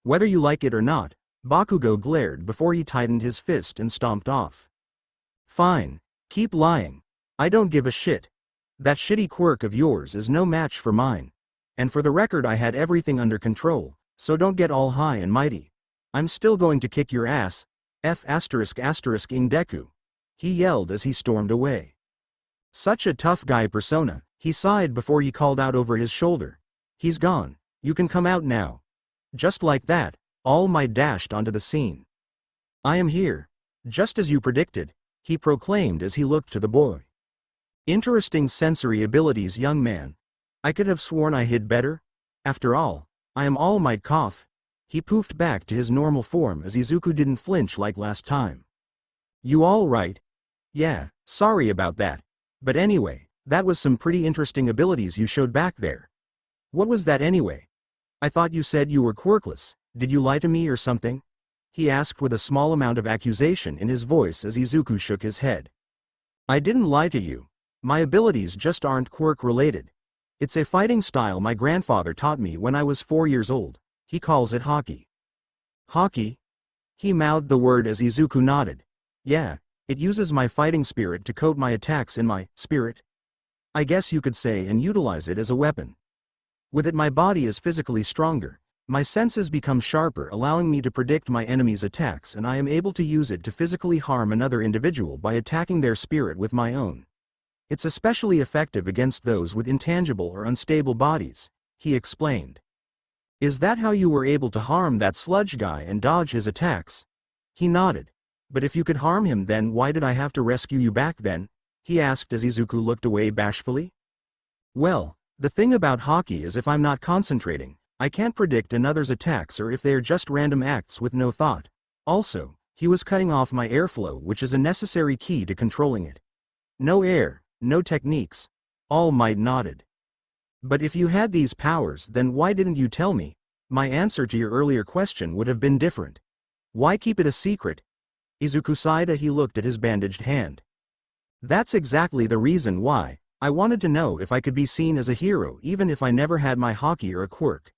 Whether you like it or not, Bakugo glared before he tightened his fist and stomped off. Fine. Keep lying. I don't give a shit. That shitty quirk of yours is no match for mine. And for the record, I had everything under control, so don't get all high and mighty. I'm still going to kick your ass, ***ing Deku. He yelled as he stormed away. Such a tough guy persona, he sighed before he called out over his shoulder. He's gone. You can come out now. Just like that, All Might dashed onto the scene. I am here. Just as you predicted, he proclaimed as he looked to the boy. Interesting sensory abilities, young man. I could have sworn I hid better. After all, I am All Might cough. He poofed back to his normal form as Izuku didn't flinch like last time. You all right? Yeah, sorry about that. But anyway, that was some pretty interesting abilities you showed back there. What was that anyway? I thought you said you were quirkless. Did you lie to me or something? He asked with a small amount of accusation in his voice as Izuku shook his head. I didn't lie to you. My abilities just aren't quirk-related. It's a fighting style my grandfather taught me when I was 4 years old. He calls it Haki. Haki? He mouthed the word as Izuku nodded. Yeah, it uses my fighting spirit to coat my attacks in my spirit. I guess you could say, and utilize it as a weapon. With it, my body is physically stronger. My senses become sharper, allowing me to predict my enemy's attacks, and I am able to use it to physically harm another individual by attacking their spirit with my own. It's especially effective against those with intangible or unstable bodies, he explained. Is that how you were able to harm that sludge guy and dodge his attacks? He nodded. But if you could harm him, then why did I have to rescue you back then? He asked as Izuku looked away bashfully. Well, the thing about Haki is if I'm not concentrating, I can't predict another's attacks or if they're just random acts with no thought. Also, he was cutting off my airflow, which is a necessary key to controlling it. No air, no techniques. All Might nodded. But if you had these powers, then why didn't you tell me? My answer to your earlier question would have been different. Why keep it a secret? Izuku sighed as he looked at his bandaged hand. That's exactly the reason why. I wanted to know if I could be seen as a hero even if I never had my Haki or a quirk.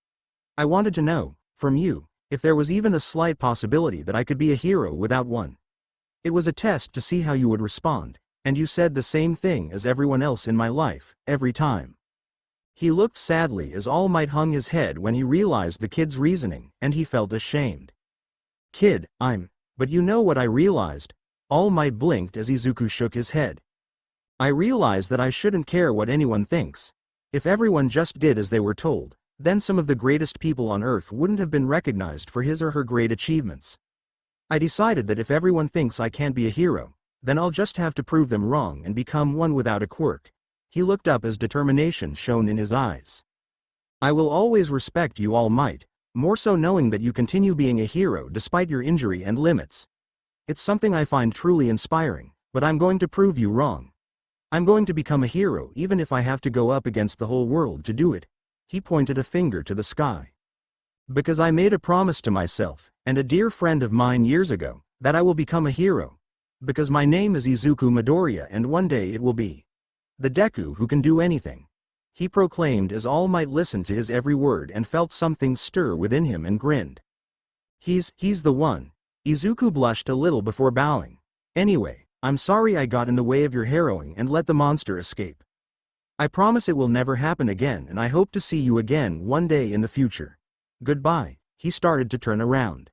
I wanted to know, from you, if there was even a slight possibility that I could be a hero without one. It was a test to see how you would respond, and you said the same thing as everyone else in my life, every time. He looked sadly as All Might hung his head when he realized the kid's reasoning, and he felt ashamed. Kid, but you know what I realized? All Might blinked as Izuku shook his head. I realized that I shouldn't care what anyone thinks. If everyone just did as they were told, then some of the greatest people on Earth wouldn't have been recognized for his or her great achievements. I decided that if everyone thinks I can't be a hero, then I'll just have to prove them wrong and become one without a quirk. He looked up as determination shone in his eyes. I will always respect you, All Might, more so knowing that you continue being a hero despite your injury and limits. It's something I find truly inspiring, but I'm going to prove you wrong. I'm going to become a hero even if I have to go up against the whole world to do it. He pointed a finger to the sky. Because I made a promise to myself, and a dear friend of mine years ago, that I will become a hero. Because my name is Izuku Midoriya and one day it will be the Deku who can do anything. He proclaimed as All Might listened to his every word and felt something stir within him and grinned. He's the one. Izuku blushed a little before bowing. Anyway, I'm sorry I got in the way of your harrowing and let the monster escape. I promise it will never happen again and I hope to see you again one day in the future. Goodbye. He started to turn around.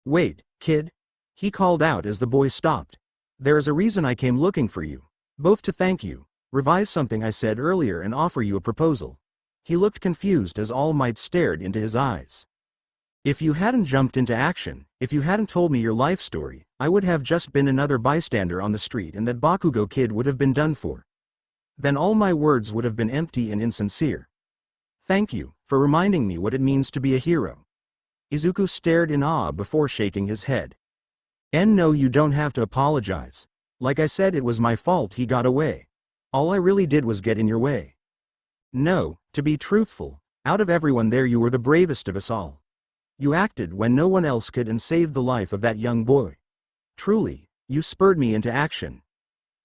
Wait, kid. He called out as the boy stopped. There is a reason I came looking for you. Both to thank you, revise something I said earlier and offer you a proposal. He looked confused as All Might stared into his eyes. If you hadn't jumped into action, if you hadn't told me your life story, I would have just been another bystander on the street and that Bakugo kid would have been done for. Then all my words would have been empty and insincere. Thank you, for reminding me what it means to be a hero. Izuku stared in awe before shaking his head. No, you don't have to apologize. Like I said, it was my fault he got away. All I really did was get in your way. No, to be truthful, out of everyone there you were the bravest of us all. You acted when no one else could and saved the life of that young boy. Truly, you spurred me into action.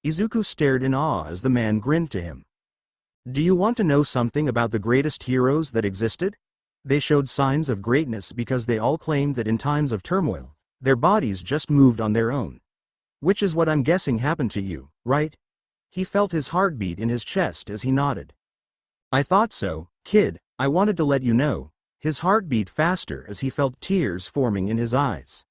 Izuku stared in awe as the man grinned to him. Do you want to know something about the greatest heroes that existed? They showed signs of greatness because they all claimed that in times of turmoil, their bodies just moved on their own. Which is what I'm guessing happened to you, right? He felt his heartbeat in his chest as he nodded. I thought so, kid. I wanted to let you know. His heart beat faster as he felt tears forming in his eyes.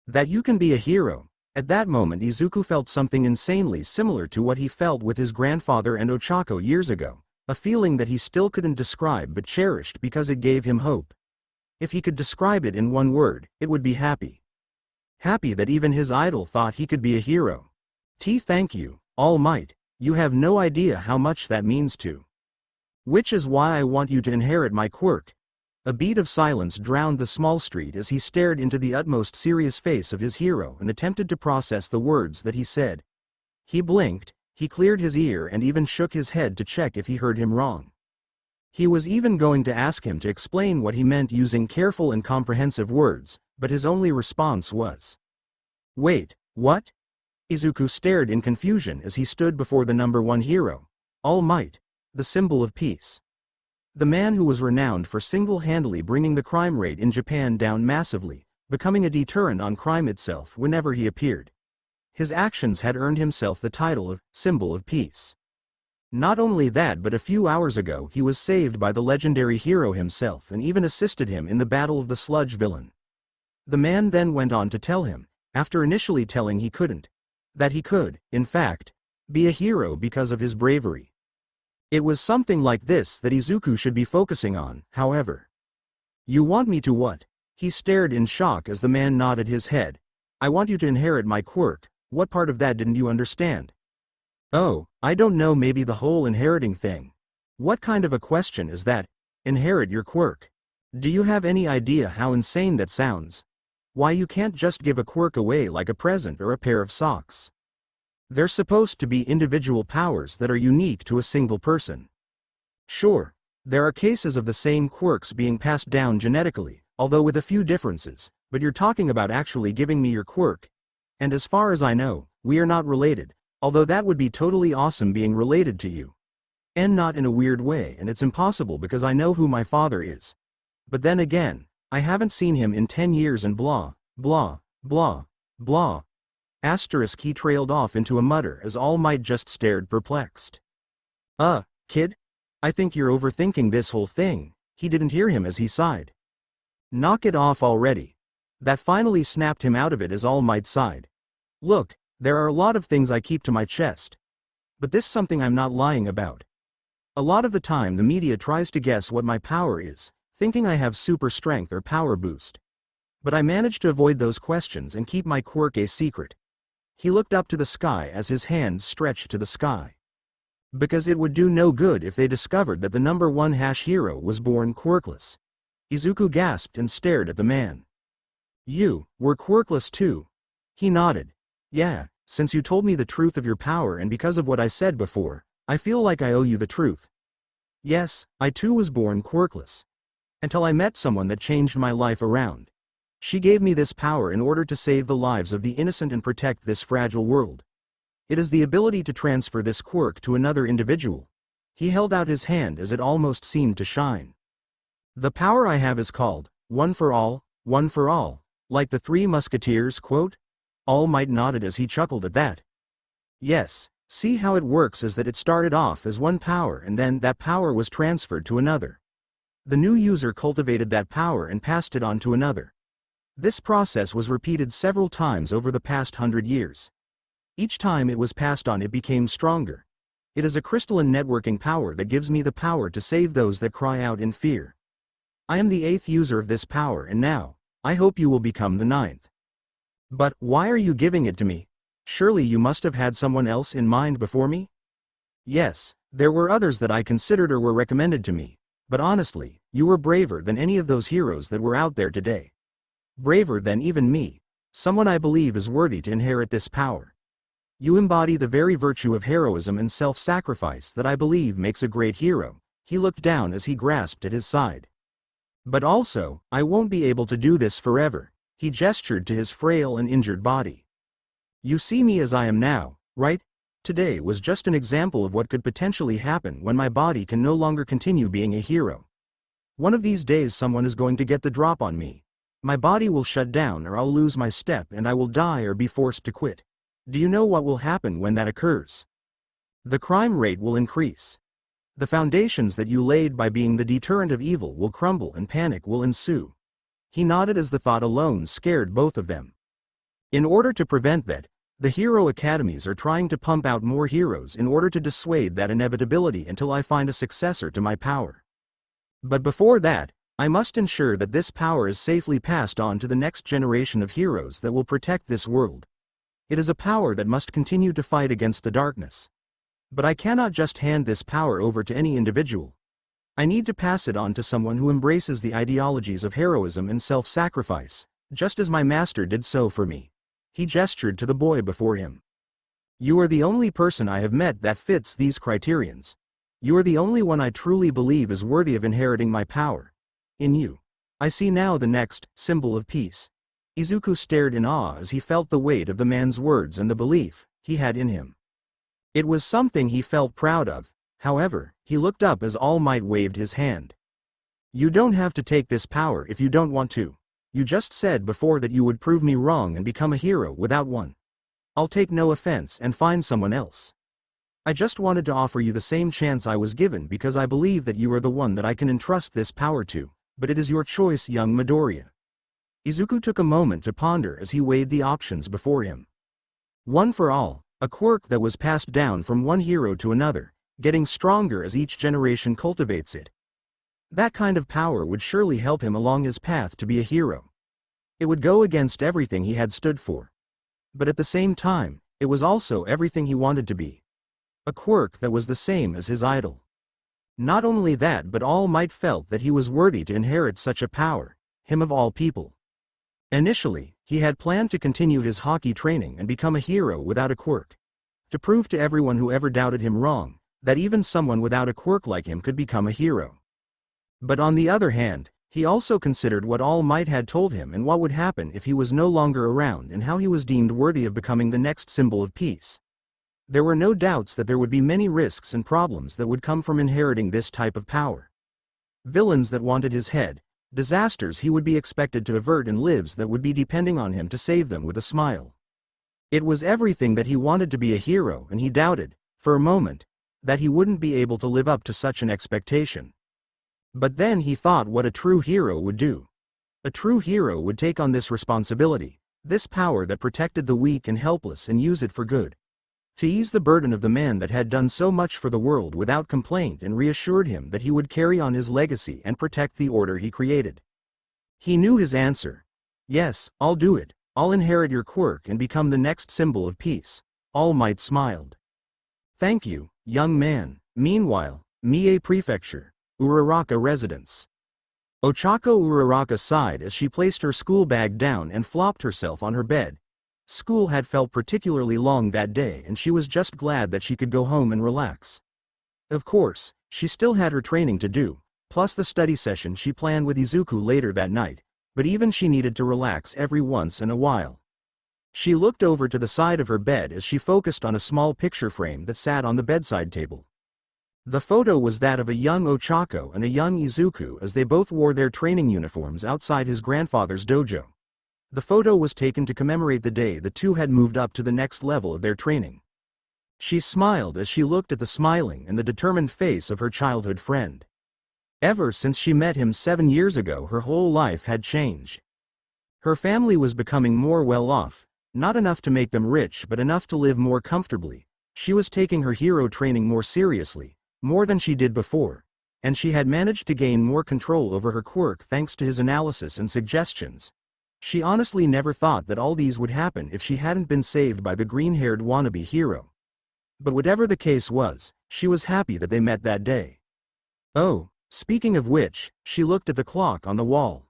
That you can be a hero. At that moment Izuku felt something insanely similar to what he felt with his grandfather and Ochako years ago, a feeling that he still couldn't describe but cherished because it gave him hope. If he could describe it in one word, it would be happy. Happy that even his idol thought he could be a hero. Thank you, All Might. You have no idea how much that means to. Which is why I want you to inherit my quirk. A beat of silence drowned the small street as he stared into the utmost serious face of his hero and attempted to process the words that he said. He blinked, he cleared his ear and even shook his head to check if he heard him wrong. He was even going to ask him to explain what he meant using careful and comprehensive words, but his only response was, "Wait, what?" Izuku stared in confusion as he stood before the number one hero, All Might, the symbol of peace. The man who was renowned for single-handedly bringing the crime rate in Japan down massively, becoming a deterrent on crime itself whenever he appeared. His actions had earned himself the title of Symbol of Peace. Not only that, but a few hours ago he was saved by the legendary hero himself and even assisted him in the battle of the sludge villain. The man then went on to tell him, after initially telling he couldn't, that he could, in fact, be a hero because of his bravery. It was something like this that Izuku should be focusing on, however. You want me to what? He stared in shock as the man nodded his head. I want you to inherit my quirk. What part of that didn't you understand? Oh, I don't know, maybe the whole inheriting thing. What kind of a question is that? Inherit your quirk. Do you have any idea how insane that sounds? Why, you can't just give a quirk away like a present or a pair of socks. They're supposed to be individual powers that are unique to a single person. Sure, there are cases of the same quirks being passed down genetically, although with a few differences, but you're talking about actually giving me your quirk. And as far as I know, we are not related, although that would be totally awesome being related to you. And not in a weird way, and it's impossible because I know who my father is. But then again, I haven't seen him in 10 years and blah, blah, blah, blah. Asterisk, he trailed off into a mutter as All Might just stared perplexed. Kid? I think you're overthinking this whole thing. He didn't hear him as he sighed. Knock it off already. That finally snapped him out of it as All Might sighed. Look, there are a lot of things I keep to my chest. But this is something I'm not lying about. A lot of the time the media tries to guess what my power is, thinking I have super strength or power boost. But I manage to avoid those questions and keep my quirk a secret. He looked up to the sky as his hand stretched to the sky. Because it would do no good if they discovered that the number one hero was born quirkless. Izuku gasped and stared at the man. You were quirkless too? He nodded. Yeah, since you told me the truth of your power and because of what I said before, I feel like I owe you the truth. Yes, I too was born quirkless. Until I met someone that changed my life around. She gave me this power in order to save the lives of the innocent and protect this fragile world. It is the ability to transfer this quirk to another individual. He held out his hand as it almost seemed to shine. The power I have is called, one for all, like the Three Musketeers quote? All Might nodded as he chuckled at that. Yes, see how it works is that it started off as one power and then that power was transferred to another. The new user cultivated that power and passed it on to another. This process was repeated several times over the past 100 years. Each time it was passed on it became stronger. It is a crystalline networking power that gives me the power to save those that cry out in fear. I am the 8th user of this power and now, I hope you will become the 9th. But, why are you giving it to me? Surely you must have had someone else in mind before me? Yes, there were others that I considered or were recommended to me, but honestly, you were braver than any of those heroes that were out there today. Braver than even me, someone I believe is worthy to inherit this power. You embody the very virtue of heroism and self-sacrifice that I believe makes a great hero. He looked down as he grasped at his side. But also, I won't be able to do this forever. He gestured to his frail and injured body. You see me as I am now, right? Today was just an example of what could potentially happen when my body can no longer continue being a hero. One of these days someone is going to get the drop on me. My body will shut down or I'll lose my step and I will die or be forced to quit. Do you know what will happen when that occurs? The crime rate will increase. The foundations that you laid by being the deterrent of evil will crumble and panic will ensue. He nodded as the thought alone scared both of them. In order to prevent that, the hero academies are trying to pump out more heroes in order to dissuade that inevitability until I find a successor to my power. But before that, I must ensure that this power is safely passed on to the next generation of heroes that will protect this world. It is a power that must continue to fight against the darkness. But I cannot just hand this power over to any individual. I need to pass it on to someone who embraces the ideologies of heroism and self-sacrifice, just as my master did so for me. He gestured to the boy before him. You are the only person I have met that fits these criterions. You are the only one I truly believe is worthy of inheriting my power. In you, I see now the next symbol of peace. Izuku stared in awe as he felt the weight of the man's words and the belief he had in him. It was something he felt proud of. However, he looked up as All Might waved his hand. You don't have to take this power if you don't want to. You just said before that you would prove me wrong and become a hero without one. I'll take no offense and find someone else. I just wanted to offer you the same chance I was given because I believe that you are the one that I can entrust this power to, but it is your choice, young Midoriya. Izuku took a moment to ponder as he weighed the options before him. One for all, a quirk that was passed down from one hero to another, getting stronger as each generation cultivates it. That kind of power would surely help him along his path to be a hero. It would go against everything he had stood for. But at the same time, it was also everything he wanted to be. A quirk that was the same as his idol. Not only that, but All Might felt that he was worthy to inherit such a power, him of all people. Initially, he had planned to continue his Haki training and become a hero without a quirk. To prove to everyone who ever doubted him wrong, that even someone without a quirk like him could become a hero. But on the other hand, he also considered what All Might had told him and what would happen if he was no longer around and how he was deemed worthy of becoming the next symbol of peace. There were no doubts that there would be many risks and problems that would come from inheriting this type of power. Villains that wanted his head, disasters he would be expected to avert, and lives that would be depending on him to save them with a smile. It was everything that he wanted to be a hero, and he doubted, for a moment, that he wouldn't be able to live up to such an expectation. But then he thought what a true hero would do. A true hero would take on this responsibility, this power that protected the weak and helpless, and use it for good. To ease the burden of the man that had done so much for the world without complaint and reassured him that he would carry on his legacy and protect the order he created. He knew his answer. Yes, I'll do it. I'll inherit your quirk and become the next symbol of peace. All Might smiled. Thank you, young man. Meanwhile, Mie Prefecture, Uraraka residence. Ochako Uraraka sighed as she placed her school bag down and flopped herself on her bed. School had felt particularly long that day and she was just glad that she could go home and relax. Of course, she still had her training to do, plus the study session she planned with Izuku later that night, but even she needed to relax every once in a while. She looked over to the side of her bed as she focused on a small picture frame that sat on the bedside table. The photo was that of a young Ochako and a young Izuku as they both wore their training uniforms outside his grandfather's dojo. The photo was taken to commemorate the day the two had moved up to the next level of their training. She smiled as she looked at the smiling and the determined face of her childhood friend. Ever since she met him 7 years ago, her whole life had changed. Her family was becoming more well off, not enough to make them rich but enough to live more comfortably. She was taking her hero training more seriously, more than she did before, and she had managed to gain more control over her quirk thanks to his analysis and suggestions. She honestly never thought that all these would happen if she hadn't been saved by the green-haired wannabe hero. But whatever the case was, she was happy that they met that day. Oh, speaking of which, she looked at the clock on the wall.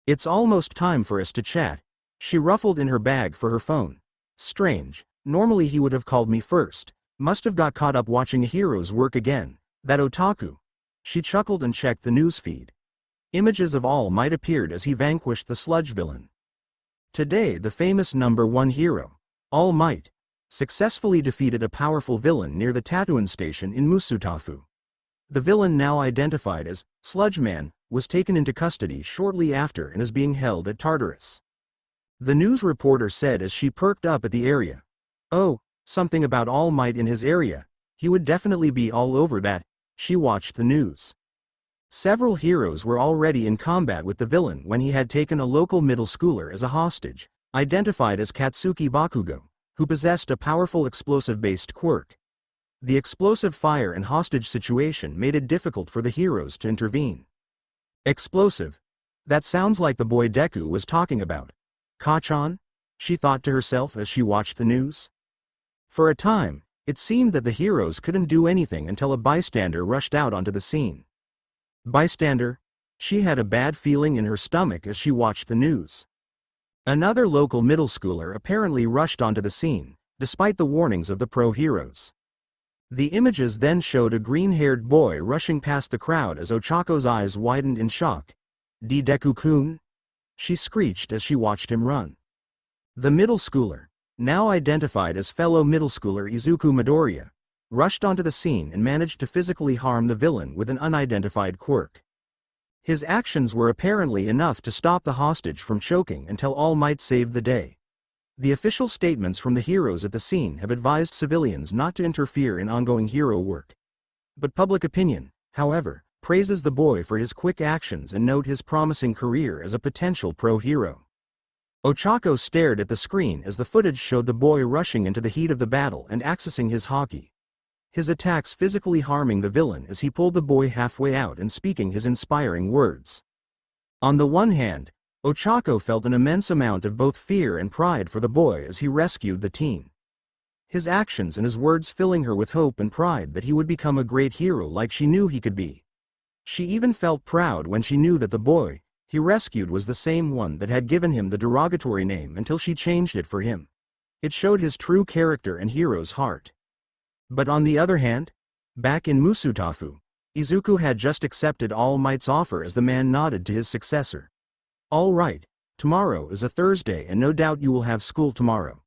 It's almost time for us to chat. She ruffled in her bag for her phone. Strange, normally he would have called me first. Must have got caught up watching a hero's work again. That otaku. She chuckled and checked the newsfeed. Images of All Might appeared as he vanquished the sludge villain. Today the famous #1 hero, All Might, successfully defeated a powerful villain near the Tatooine station in Musutafu. The villain, now identified as Sludge Man, was taken into custody shortly after and is being held at Tartarus. The news reporter said as she perked up at the area. Oh, something about All Might in his area. He would definitely be all over that. She watched the news. Several heroes were already in combat with the villain when he had taken a local middle schooler as a hostage, identified as Katsuki Bakugo, who possessed a powerful explosive-based quirk. The explosive fire and hostage situation made it difficult for the heroes to intervene. Explosive? That sounds like the boy Deku was talking about. Kachan? She thought to herself as she watched the news. For a time, it seemed that the heroes couldn't do anything until a bystander rushed out onto the scene. Bystander? She had a bad feeling in her stomach as she watched the news. Another local middle schooler apparently rushed onto the scene, despite the warnings of the pro-heroes. The images then showed a green-haired boy rushing past the crowd as Ochako's eyes widened in shock. Deku-kun? She screeched as she watched him run. The middle schooler, now identified as fellow middle schooler Izuku Midoriya, rushed onto the scene and managed to physically harm the villain with an unidentified quirk. His actions were apparently enough to stop the hostage from choking until All Might saved the day. The official statements from the heroes at the scene have advised civilians not to interfere in ongoing hero work. But public opinion, however, praises the boy for his quick actions and note his promising career as a potential pro-hero. Ochako stared at the screen as the footage showed the boy rushing into the heat of the battle and accessing his Haki. His attacks physically harming the villain as he pulled the boy halfway out and speaking his inspiring words. On the one hand, Ochako felt an immense amount of both fear and pride for the boy as he rescued the teen. His actions and his words filling her with hope and pride that he would become a great hero like she knew he could be. She even felt proud when she knew that the boy he rescued was the same one that had given him the derogatory name until she changed it for him. It showed his true character and hero's heart. But on the other hand, back in Musutafu, Izuku had just accepted All Might's offer as the man nodded to his successor. All right, tomorrow is a Thursday and no doubt you will have school tomorrow.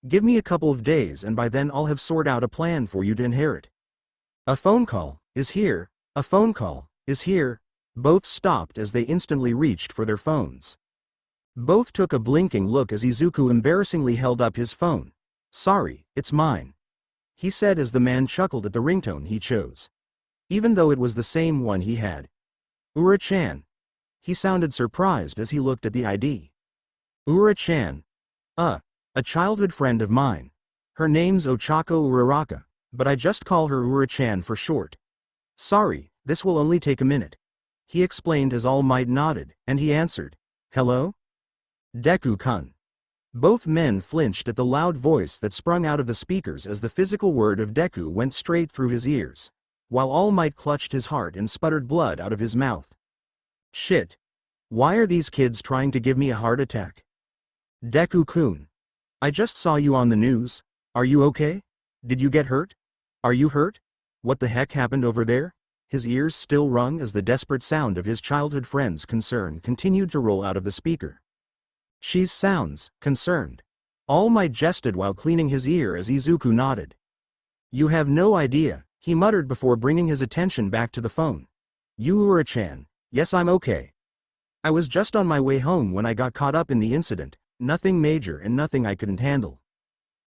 Give me a couple of days and by then I'll have sorted out a plan for you to inherit. A phone call is here, a phone call is here. Both stopped as they instantly reached for their phones. Both took a blinking look as Izuku embarrassingly held up his phone. Sorry, it's mine, he said as the man chuckled at the ringtone he chose. Even though it was the same one he had. Ura-chan. He sounded surprised as he looked at the ID. Ura-chan. A childhood friend of mine. Her name's Ochako Uraraka, but I just call her Ura-chan for short. Sorry, this will only take a minute, he explained as All Might nodded, and he answered, Hello? Deku-kun. Both men flinched at the loud voice that sprung out of the speakers as the physical word of Deku went straight through his ears, while All Might clutched his heart and sputtered blood out of his mouth. Shit. Why are these kids trying to give me a heart attack? Deku-kun. I just saw you on the news. Are you okay? Did you get hurt? Are you hurt? What the heck happened over there? His ears still rung as the desperate sound of his childhood friend's concern continued to roll out of the speaker. She's sounds concerned. All Might jested while cleaning his ear as Izuku nodded. You have no idea, he muttered before bringing his attention back to the phone. Ura-chan. Yes, I'm okay. I was just on my way home when I got caught up in the incident, nothing major and nothing I couldn't handle.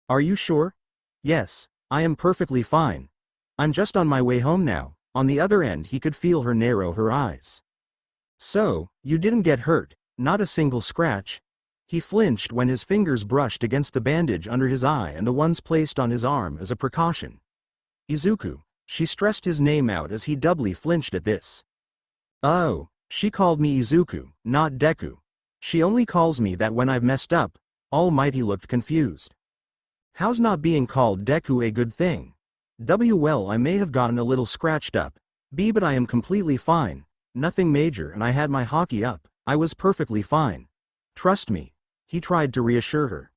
Are you sure? Yes, I am perfectly fine. I'm just on my way home now. On the other end he could feel her narrow her eyes. So, you didn't get hurt, not a single scratch? He flinched when his fingers brushed against the bandage under his eye and the ones placed on his arm as a precaution. Izuku, She stressed his name out as he doubly flinched at this. Oh, she called me Izuku, not Deku. She only calls me that when I've messed up. All Might looked confused. How's not being called Deku a good thing? Well, I may have gotten a little scratched up. But I am completely fine. Nothing major, and I had my Haki up. I was perfectly fine. Trust me. He tried to reassure her.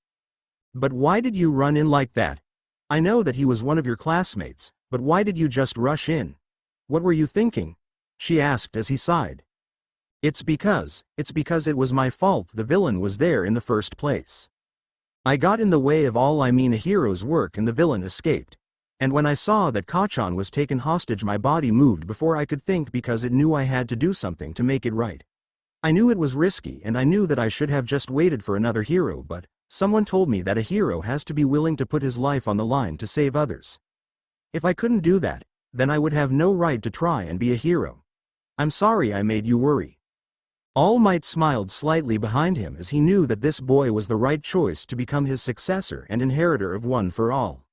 But why did you run in like that? I know that he was one of your classmates, but why did you just rush in? What were you thinking? She asked as he sighed. It's because it was my fault the villain was there in the first place. I got in the way of a hero's work and the villain escaped. And when I saw that Kachan was taken hostage, my body moved before I could think because it knew I had to do something to make it right. I knew it was risky and I knew that I should have just waited for another hero, but someone told me that a hero has to be willing to put his life on the line to save others. If I couldn't do that, then I would have no right to try and be a hero. I'm sorry I made you worry. All Might smiled slightly behind him as he knew that this boy was the right choice to become his successor and inheritor of One for All.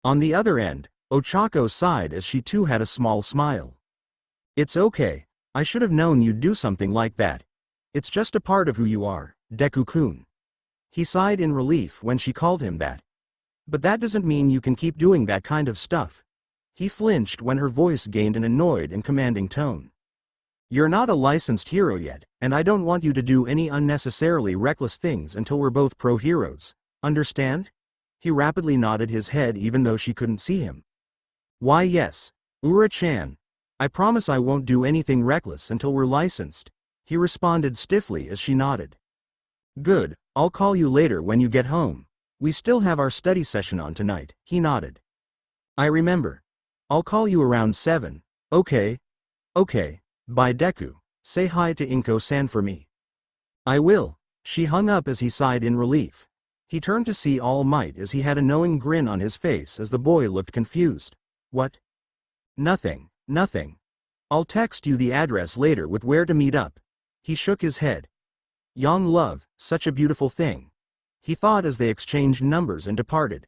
On the other end, Ochako sighed as she too had a small smile. It's okay, I should have known you'd do something like that. It's just a part of who you are, Deku-kun. He sighed in relief when she called him that. But that doesn't mean you can keep doing that kind of stuff. He flinched when her voice gained an annoyed and commanding tone. You're not a licensed hero yet, and I don't want you to do any unnecessarily reckless things until we're both pro-heroes, understand? He rapidly nodded his head even though she couldn't see him. Why yes, Ura-chan. I promise I won't do anything reckless until we're licensed, he responded stiffly as she nodded. Good, I'll call you later when you get home. We still have our study session on tonight, he nodded. I remember. I'll call you around 7, okay? Okay. Bye Deku, say hi to Inko-san for me. I will. She hung up as he sighed in relief. He turned to see All Might as he had a knowing grin on his face as the boy looked confused. What? Nothing. I'll text you the address later with where to meet up. He shook his head. Young love, such a beautiful thing. He thought as they exchanged numbers and departed.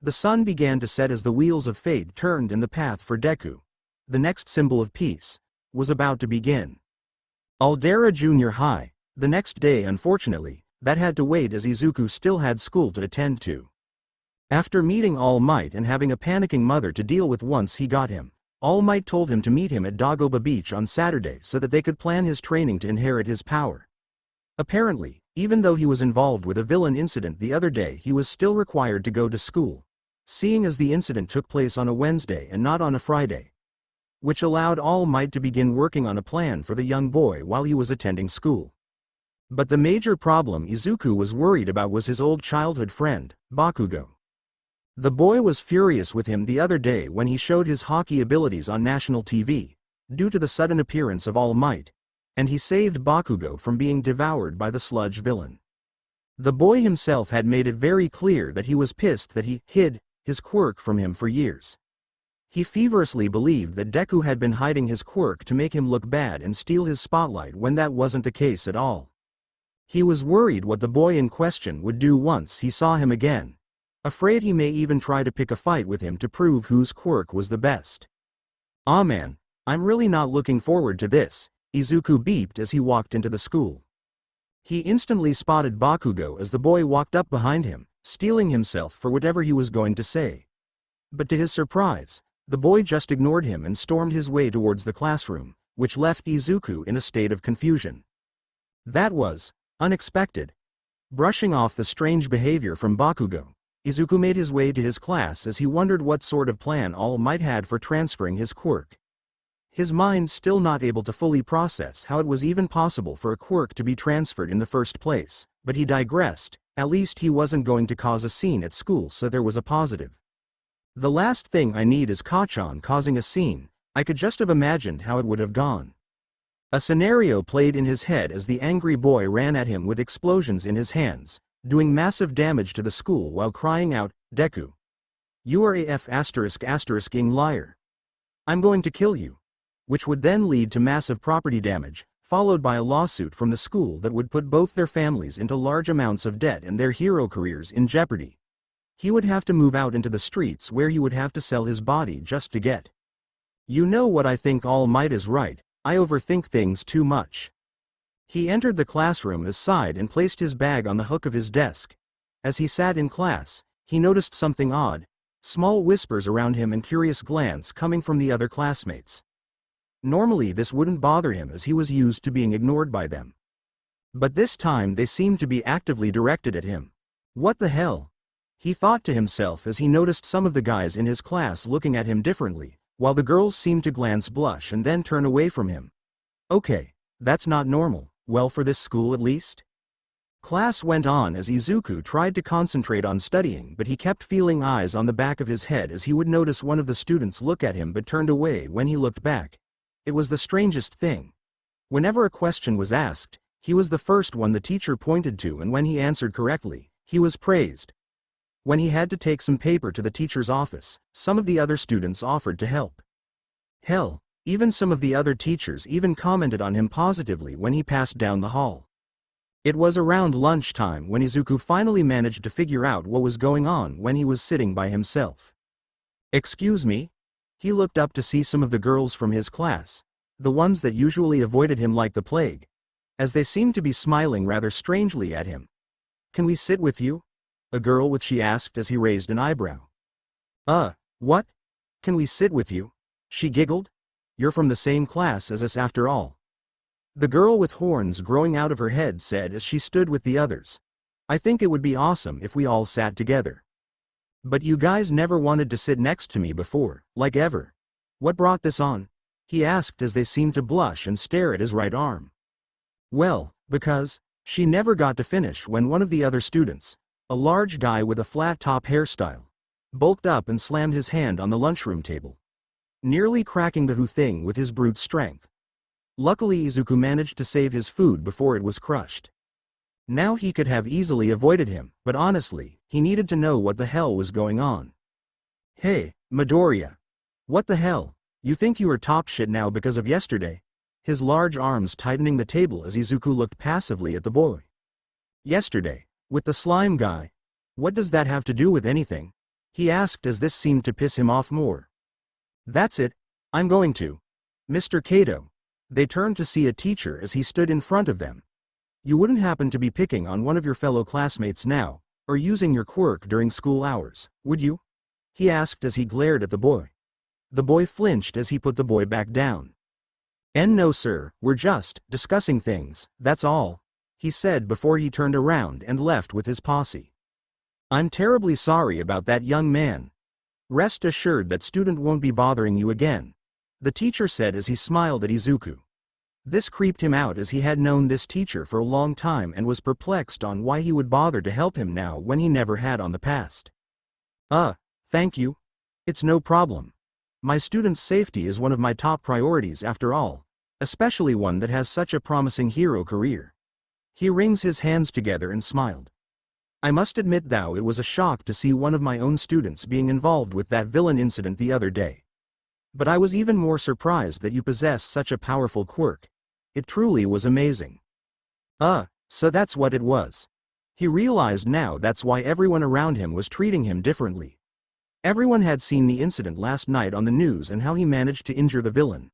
The sun began to set as the wheels of fate turned in the path for Deku. The next symbol of peace was about to begin. Aldera Junior High. The next day, unfortunately, that had to wait as Izuku still had school to attend to. After meeting All Might and having a panicking mother to deal with once he got him, All Might told him to meet him at Dagoba Beach on Saturday so that they could plan his training to inherit his power. Apparently, even though he was involved with a villain incident the other day, he was still required to go to school, seeing as the incident took place on a Wednesday and not on a Friday, which allowed All Might to begin working on a plan for the young boy while he was attending school. But the major problem Izuku was worried about was his old childhood friend, Bakugo. The boy was furious with him the other day when he showed his Haki abilities on national TV, due to the sudden appearance of All Might, and he saved Bakugo from being devoured by the sludge villain. The boy himself had made it very clear that he was pissed that he hid his quirk from him for years. He feverishly believed that Deku had been hiding his quirk to make him look bad and steal his spotlight when that wasn't the case at all. He was worried what the boy in question would do once he saw him again, afraid he may even try to pick a fight with him to prove whose quirk was the best. "Aw man, I'm really not looking forward to this," Izuku beeped as he walked into the school. He instantly spotted Bakugo as the boy walked up behind him, steeling himself for whatever he was going to say. But to his surprise, the boy just ignored him and stormed his way towards the classroom, which left Izuku in a state of confusion. That was unexpected. Brushing off the strange behavior from Bakugo, Izuku made his way to his class as he wondered what sort of plan All Might had for transferring his quirk. His mind still not able to fully process how it was even possible for a quirk to be transferred in the first place, but he digressed. At least he wasn't going to cause a scene at school, so there was a positive. The last thing I need is Kachan causing a scene. I could just have imagined how it would have gone. A scenario played in his head as the angry boy ran at him with explosions in his hands, doing massive damage to the school while crying out, "Deku! You are a ***ing liar. I'm going to kill you," which would then lead to massive property damage, followed by a lawsuit from the school that would put both their families into large amounts of debt and their hero careers in jeopardy. He would have to move out into the streets where he would have to sell his body just to get. You know what, I think All Might is right, I overthink things too much. He entered the classroom, sighed and placed his bag on the hook of his desk. As he sat in class, he noticed something odd, small whispers around him and curious glance coming from the other classmates. Normally this wouldn't bother him as he was used to being ignored by them. But this time they seemed to be actively directed at him. What the hell? He thought to himself as he noticed some of the guys in his class looking at him differently, while the girls seemed to glance, blush and then turn away from him. Okay, that's not normal, well, for this school at least. Class went on as Izuku tried to concentrate on studying, but he kept feeling eyes on the back of his head as he would notice one of the students look at him but turned away when he looked back. It was the strangest thing. Whenever a question was asked, he was the first one the teacher pointed to, and when he answered correctly, he was praised. When he had to take some paper to the teacher's office, some of the other students offered to help. Hell, even some of the other teachers even commented on him positively when he passed down the hall. It was around lunchtime when Izuku finally managed to figure out what was going on when he was sitting by himself. Excuse me? He looked up to see some of the girls from his class, the ones that usually avoided him like the plague, as they seemed to be smiling rather strangely at him. Can we sit with you? A girl with she asked as he raised an eyebrow. What? Can we sit with you? She giggled. You're from the same class as us after all. The girl with horns growing out of her head said as she stood with the others. I think it would be awesome if we all sat together. But you guys never wanted to sit next to me before, like ever. What brought this on? He asked as they seemed to blush and stare at his right arm. Well, because, she never got to finish when one of the other students, a large guy with a flat top hairstyle, bulked up and slammed his hand on the lunchroom table, nearly cracking the whole thing with his brute strength. Luckily Izuku managed to save his food before it was crushed. Now he could have easily avoided him, but honestly, he needed to know what the hell was going on. Hey, Midoriya. What the hell? You think you are top shit now because of yesterday? His large arms tightening the table as Izuku looked passively at the boy. Yesterday? With the slime guy? What does that have to do with anything? He asked as this seemed to piss him off more. That's it, I'm going to. Mr. Kato. They turned to see a teacher as he stood in front of them. You wouldn't happen to be picking on one of your fellow classmates now, or using your quirk during school hours, would you? He asked as he glared at the boy. The boy flinched as he put the boy back down. No sir, we're just discussing things, that's all, he said before he turned around and left with his posse. I'm terribly sorry about that, young man. Rest assured that student won't be bothering you again, the teacher said as he smiled at Izuku. This creeped him out as he had known this teacher for a long time and was perplexed on why he would bother to help him now when he never had on the past. Thank you. It's no problem. My student's safety is one of my top priorities after all, especially one that has such a promising hero career. He wrings his hands together and smiled. I must admit though it was a shock to see one of my own students being involved with that villain incident the other day. But I was even more surprised that you possess such a powerful quirk. It truly was amazing. So that's what it was. He realized now that's why everyone around him was treating him differently. Everyone had seen the incident last night on the news and how he managed to injure the villain.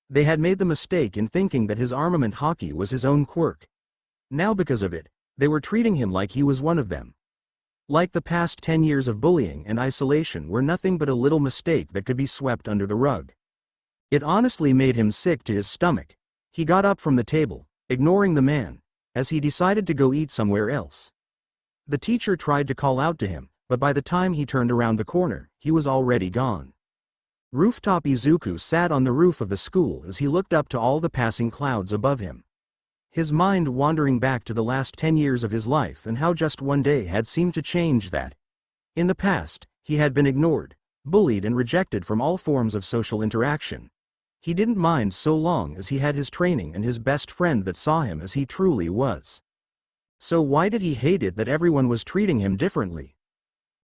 They had made the mistake in thinking that his armament Haki was his own quirk. Now because of it, they were treating him like he was one of them. Like the past 10 years of bullying and isolation were nothing but a little mistake that could be swept under the rug. It honestly made him sick to his stomach. He got up from the table, ignoring the man, as he decided to go eat somewhere else. The teacher tried to call out to him, but by the time he turned around the corner, he was already gone. Rooftop Izuku sat on the roof of the school as he looked up to all the passing clouds above him. His mind wandering back to the last 10 years of his life and how just one day had seemed to change that. In the past, he had been ignored, bullied and rejected from all forms of social interaction. He didn't mind so long as he had his training and his best friend that saw him as he truly was. So why did he hate it that everyone was treating him differently?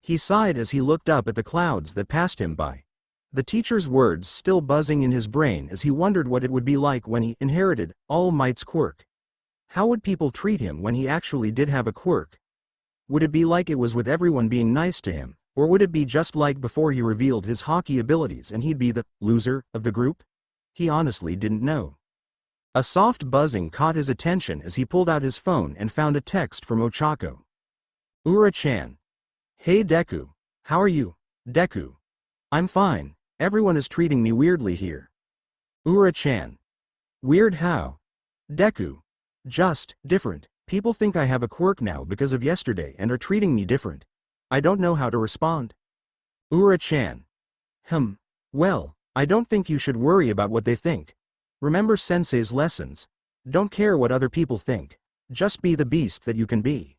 He sighed as he looked up at the clouds that passed him by. The teacher's words still buzzing in his brain as he wondered what it would be like when he inherited All Might's quirk. How would people treat him when he actually did have a quirk? Would it be like it was with everyone being nice to him, or would it be just like before he revealed his Haki abilities and he'd be the loser of the group? He honestly didn't know. A soft buzzing caught his attention as he pulled out his phone and found a text from Ochako. Ura-chan. Hey Deku. How are you, Deku? I'm fine, everyone is treating me weirdly here. Ura-chan. Weird how? Deku. Just different. People think I have a quirk now because of yesterday and are treating me different. I don't know how to respond. Ura-chan. Well, I don't think you should worry about what they think. Remember Sensei's lessons. Don't care what other people think. Just be the beast that you can be.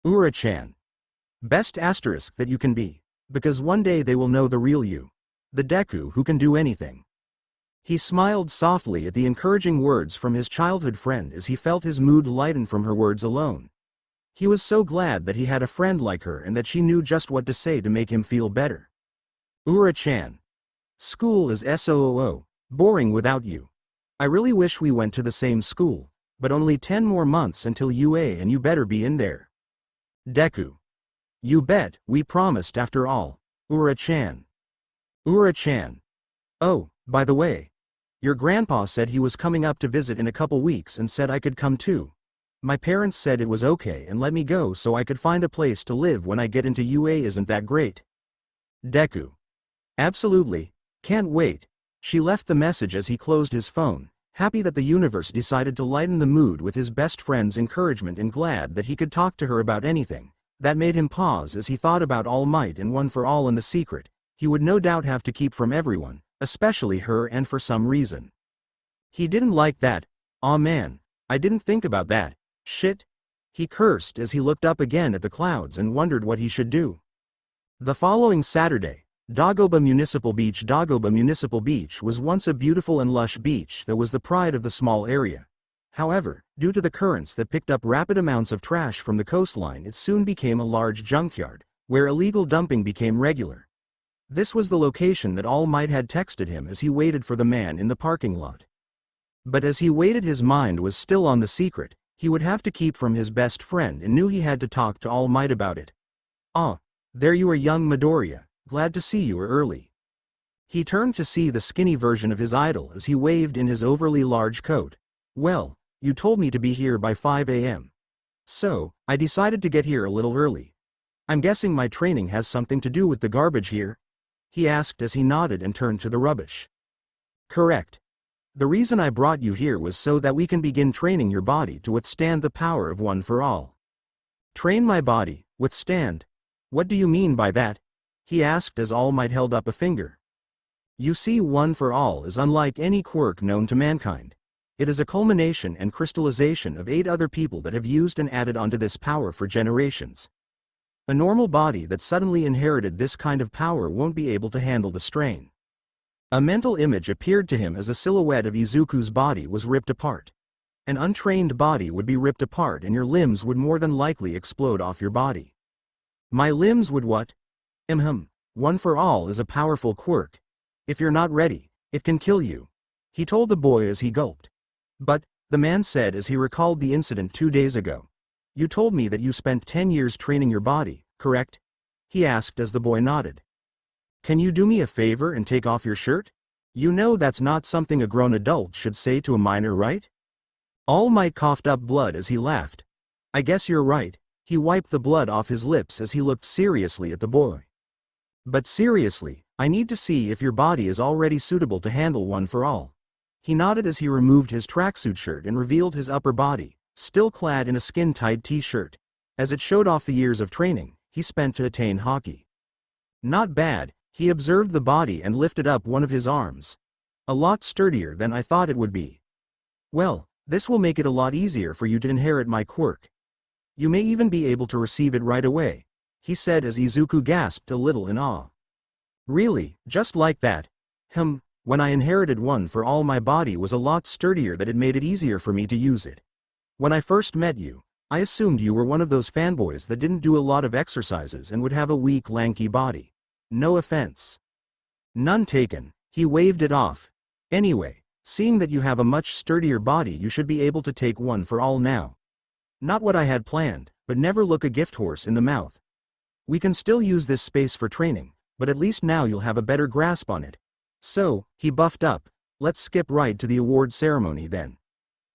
Ura-chan. Best asterisk that you can be. Because one day they will know the real you. The Deku who can do anything. He smiled softly at the encouraging words from his childhood friend as he felt his mood lighten from her words alone. He was so glad that he had a friend like her and that she knew just what to say to make him feel better. Ura-chan. School is SOOO, boring without you. I really wish we went to the same school, but only 10 more months until UA and you better be in there. Deku. You bet, we promised after all. Ura-chan. Ura-chan. Oh, by the way. Your grandpa said he was coming up to visit in a couple weeks and said I could come too. My parents said it was okay and let me go so I could find a place to live when I get into UA. Isn't that great? Deku. Absolutely, can't wait. She left the message as he closed his phone, happy that the universe decided to lighten the mood with his best friend's encouragement and glad that he could talk to her about anything. That made him pause as he thought about All Might and One for All and the secret he would no doubt have to keep from everyone, especially her, and for some reason. He didn't like that. Aw man, I didn't think about that. Shit. He cursed as he looked up again at the clouds and wondered what he should do. The following Saturday, Dagoba Municipal Beach. Dagoba Municipal Beach was once a beautiful and lush beach that was the pride of the small area. However, due to the currents that picked up rapid amounts of trash from the coastline, it soon became a large junkyard, where illegal dumping became regular. This was the location that All Might had texted him as he waited for the man in the parking lot. But as he waited, his mind was still on the secret he would have to keep from his best friend and knew he had to talk to All Might about it. Ah, there you are, young Midoriya, glad to see you early. He turned to see the skinny version of his idol as he waved in his overly large coat. Well, you told me to be here by 5 a.m. So, I decided to get here a little early. I'm guessing my training has something to do with the garbage here? He asked as he nodded and turned to the rubbish. Correct. The reason I brought you here was so that we can begin training your body to withstand the power of One for All. Train my body, withstand? What do you mean by that? He asked as All Might held up a finger. You see, One for All is unlike any quirk known to mankind. It is a culmination and crystallization of 8 other people that have used and added onto this power for generations. A normal body that suddenly inherited this kind of power won't be able to handle the strain. A mental image appeared to him as a silhouette of Izuku's body was ripped apart. An untrained body would be ripped apart and your limbs would more than likely explode off your body. My limbs would what? One for All is a powerful quirk. If you're not ready, it can kill you. He told the boy as he gulped. But, the man said as he recalled the incident 2 days ago. You told me that you spent 10 years training your body, correct? He asked as the boy nodded. Can you do me a favor and take off your shirt? You know that's not something a grown adult should say to a minor, right? All Might coughed up blood as he laughed. I guess you're right. He wiped the blood off his lips as he looked seriously at the boy. But seriously, I need to see if your body is already suitable to handle One for All. He nodded as he removed his tracksuit shirt and revealed his upper body, still clad in a skin-tight t-shirt, as it showed off the years of training he spent to attain Haki. Not bad. He observed the body and lifted up one of his arms. A lot sturdier than I thought it would be. Well, this will make it a lot easier for you to inherit my quirk. You may even be able to receive it right away, he said as Izuku gasped a little in awe. Really, just like that? When I inherited One for All, my body was a lot sturdier, that it made it easier for me to use it. When I first met you, I assumed you were one of those fanboys that didn't do a lot of exercises and would have a weak, lanky body. No offense. None taken, he waved it off. Anyway, seeing that you have a much sturdier body, you should be able to take One for All now. Not what I had planned, but never look a gift horse in the mouth. We can still use this space for training, but at least now you'll have a better grasp on it. So, he buffed up. Let's skip right to the award ceremony then.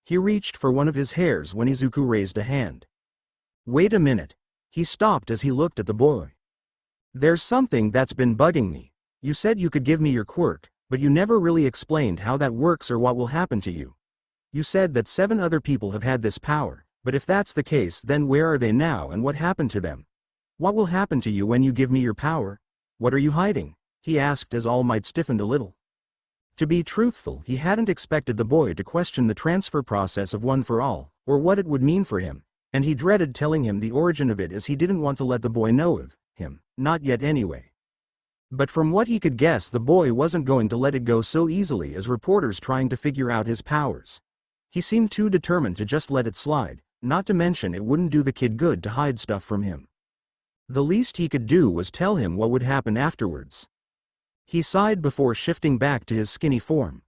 He reached for one of his hairs when Izuku raised a hand. Wait a minute. He stopped as he looked at the boy. There's something that's been bugging me. You said you could give me your quirk, but you never really explained how that works or what will happen to you. You said that 7 other people have had this power, but if that's the case, then where are they now and what happened to them? What will happen to you when you give me your power? What are you hiding? He asked as All Might stiffened a little. To be truthful, he hadn't expected the boy to question the transfer process of One for All, or what it would mean for him, and he dreaded telling him the origin of it as he didn't want to let the boy know of him, not yet anyway. But from what he could guess, the boy wasn't going to let it go so easily as reporters trying to figure out his powers. He seemed too determined to just let it slide, not to mention it wouldn't do the kid good to hide stuff from him. The least he could do was tell him what would happen afterwards. He sighed before shifting back to his skinny form.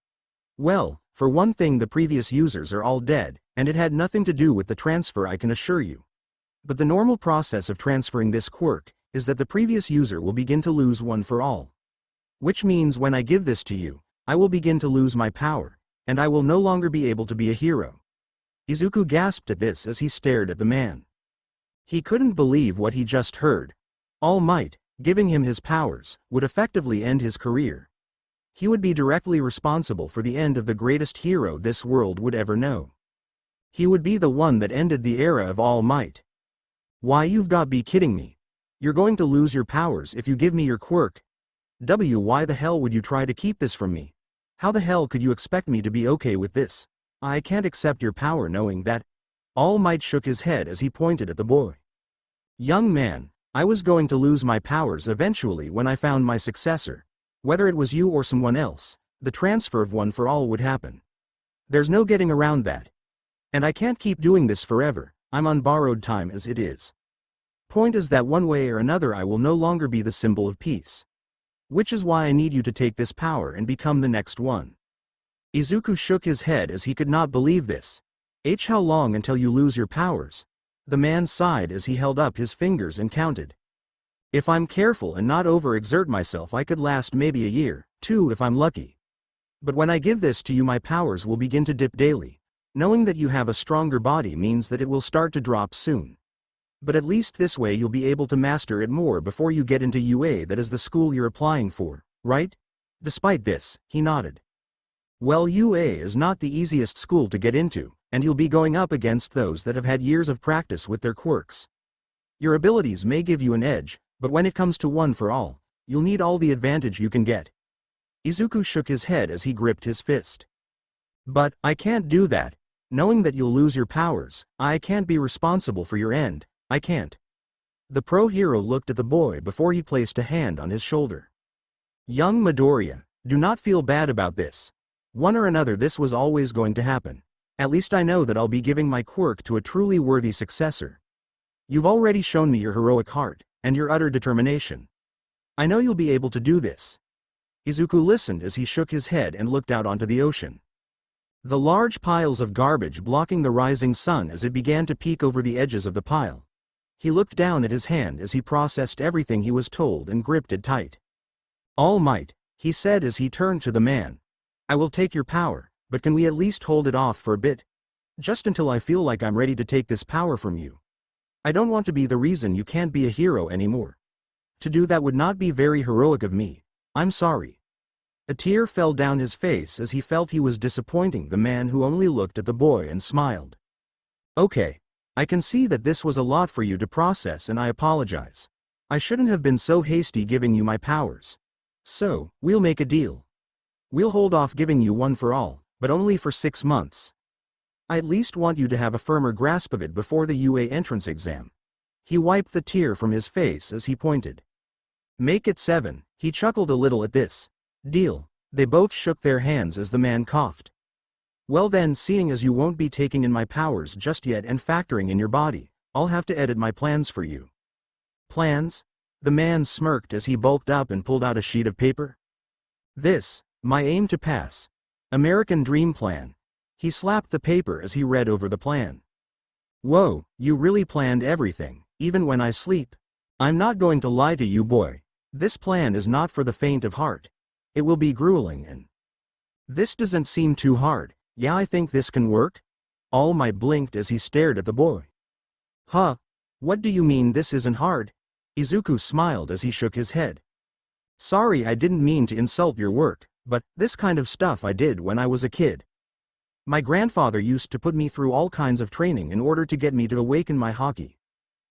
Well, for one thing, the previous users are all dead, and it had nothing to do with the transfer, I can assure you. But the normal process of transferring this quirk is that the previous user will begin to lose One for All. Which means when I give this to you, I will begin to lose my power, and I will no longer be able to be a hero. Izuku gasped at this as he stared at the man. He couldn't believe what he just heard. All Might, giving him his powers, would effectively end his career. He would be directly responsible for the end of the greatest hero this world would ever know. He would be the one that ended the era of All Might. Why, you've got to be kidding me. You're going to lose your powers if you give me your quirk. Why the hell would you try to keep this from me? How the hell could you expect me to be okay with this? I can't accept your power knowing that. All Might shook his head as he pointed at the boy. Young man, I was going to lose my powers eventually when I found my successor. Whether it was you or someone else, the transfer of One for All would happen. There's no getting around that. And I can't keep doing this forever. I'm on borrowed time as it is. Point is that one way or another I will no longer be the symbol of peace. Which is why I need you to take this power and become the next one. Izuku shook his head as he could not believe this. How long until you lose your powers? The man sighed as he held up his fingers and counted. If I'm careful and not overexert myself, I could last maybe a year, 2 if I'm lucky. But when I give this to you, my powers will begin to dip daily. Knowing that you have a stronger body means that it will start to drop soon. But at least this way you'll be able to master it more before you get into UA, that is the school you're applying for, right? Despite this, he nodded. Well, UA is not the easiest school to get into, and you'll be going up against those that have had years of practice with their quirks. Your abilities may give you an edge, but when it comes to One for All, you'll need all the advantage you can get. Izuku shook his head as he gripped his fist. But, I can't do that. Knowing that you'll lose your powers, I can't be responsible for your end. I can't. The pro hero looked at the boy before he placed a hand on his shoulder. Young Midoriya, do not feel bad about this. One or another, this was always going to happen. At least I know that I'll be giving my quirk to a truly worthy successor. You've already shown me your heroic heart, and your utter determination. I know you'll be able to do this. Izuku listened as he shook his head and looked out onto the ocean. The large piles of garbage blocking the rising sun as it began to peek over the edges of the pile. He looked down at his hand as he processed everything he was told and gripped it tight. All Might, he said as he turned to the man. I will take your power, but can we at least hold it off for a bit? Just until I feel like I'm ready to take this power from you. I don't want to be the reason you can't be a hero anymore. To do that would not be very heroic of me. I'm sorry. A tear fell down his face as he felt he was disappointing the man who only looked at the boy and smiled. Okay. I can see that this was a lot for you to process and I apologize. I shouldn't have been so hasty giving you my powers. So, we'll make a deal. We'll hold off giving you One for All, but only for 6 months. I at least want you to have a firmer grasp of it before the UA entrance exam. He wiped the tear from his face as he pointed. Make it 7, he chuckled a little at this. Deal. They both shook their hands as the man coughed. Well then, seeing as you won't be taking in my powers just yet and factoring in your body, I'll have to edit my plans for you. Plans? The man smirked as he bulked up and pulled out a sheet of paper. This, my aim to pass. American Dream Plan. He slapped the paper as he read over the plan. Whoa, you really planned everything, even when I sleep. I'm not going to lie to you, boy. This plan is not for the faint of heart. It will be grueling and... This doesn't seem too hard. Yeah, I think this can work? All Might blinked as he stared at the boy. Huh? What do you mean this isn't hard? Izuku smiled as he shook his head. Sorry, I didn't mean to insult your work, but this kind of stuff I did when I was a kid. My grandfather used to put me through all kinds of training in order to get me to awaken my Haki.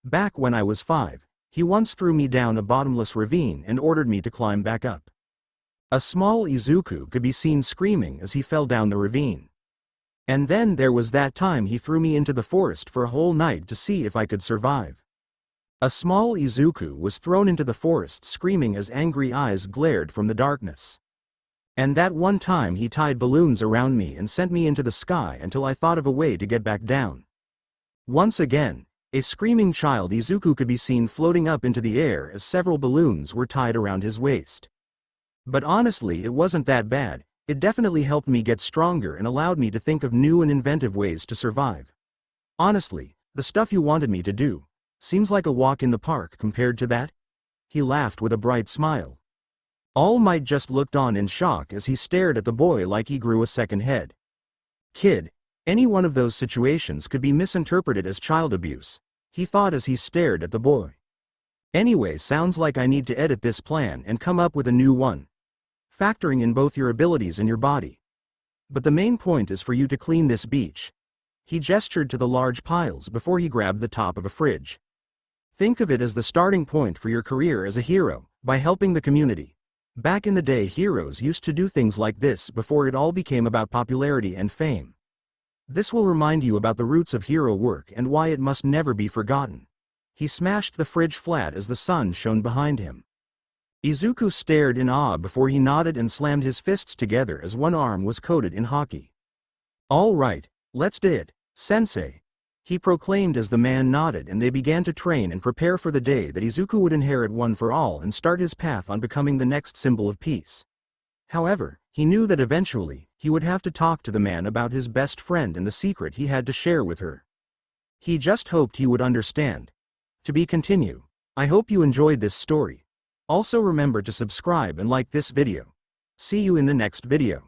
Back when I was 5, he once threw me down a bottomless ravine and ordered me to climb back up. A small Izuku could be seen screaming as he fell down the ravine. And then there was that time he threw me into the forest for a whole night to see if I could survive. A small Izuku was thrown into the forest screaming as angry eyes glared from the darkness. And that one time he tied balloons around me and sent me into the sky until I thought of a way to get back down. Once again, a screaming child Izuku could be seen floating up into the air as several balloons were tied around his waist. But honestly, it wasn't that bad. It definitely helped me get stronger and allowed me to think of new and inventive ways to survive. Honestly, the stuff you wanted me to do seems like a walk in the park compared to that. He laughed with a bright smile. All Might just looked on in shock as he stared at the boy like he grew a second head. Kid, any one of those situations could be misinterpreted as child abuse, he thought as he stared at the boy. Anyway, sounds like I need to edit this plan and come up with a new one, factoring in both your abilities and your body. But the main point is for you to clean this beach. He gestured to the large piles before he grabbed the top of a fridge. Think of it as the starting point for your career as a hero, by helping the community. Back in the day, heroes used to do things like this before it all became about popularity and fame. This will remind you about the roots of hero work and why it must never be forgotten. He smashed the fridge flat as the sun shone behind him. Izuku stared in awe before he nodded and slammed his fists together as one arm was coated in Haki. All right, let's do it, sensei. He proclaimed as the man nodded and they began to train and prepare for the day that Izuku would inherit One for All and start his path on becoming the next symbol of peace. However, he knew that eventually, he would have to talk to the man about his best friend and the secret he had to share with her. He just hoped he would understand. To be continued. I hope you enjoyed this story. Also remember to subscribe and like this video. See you in the next video.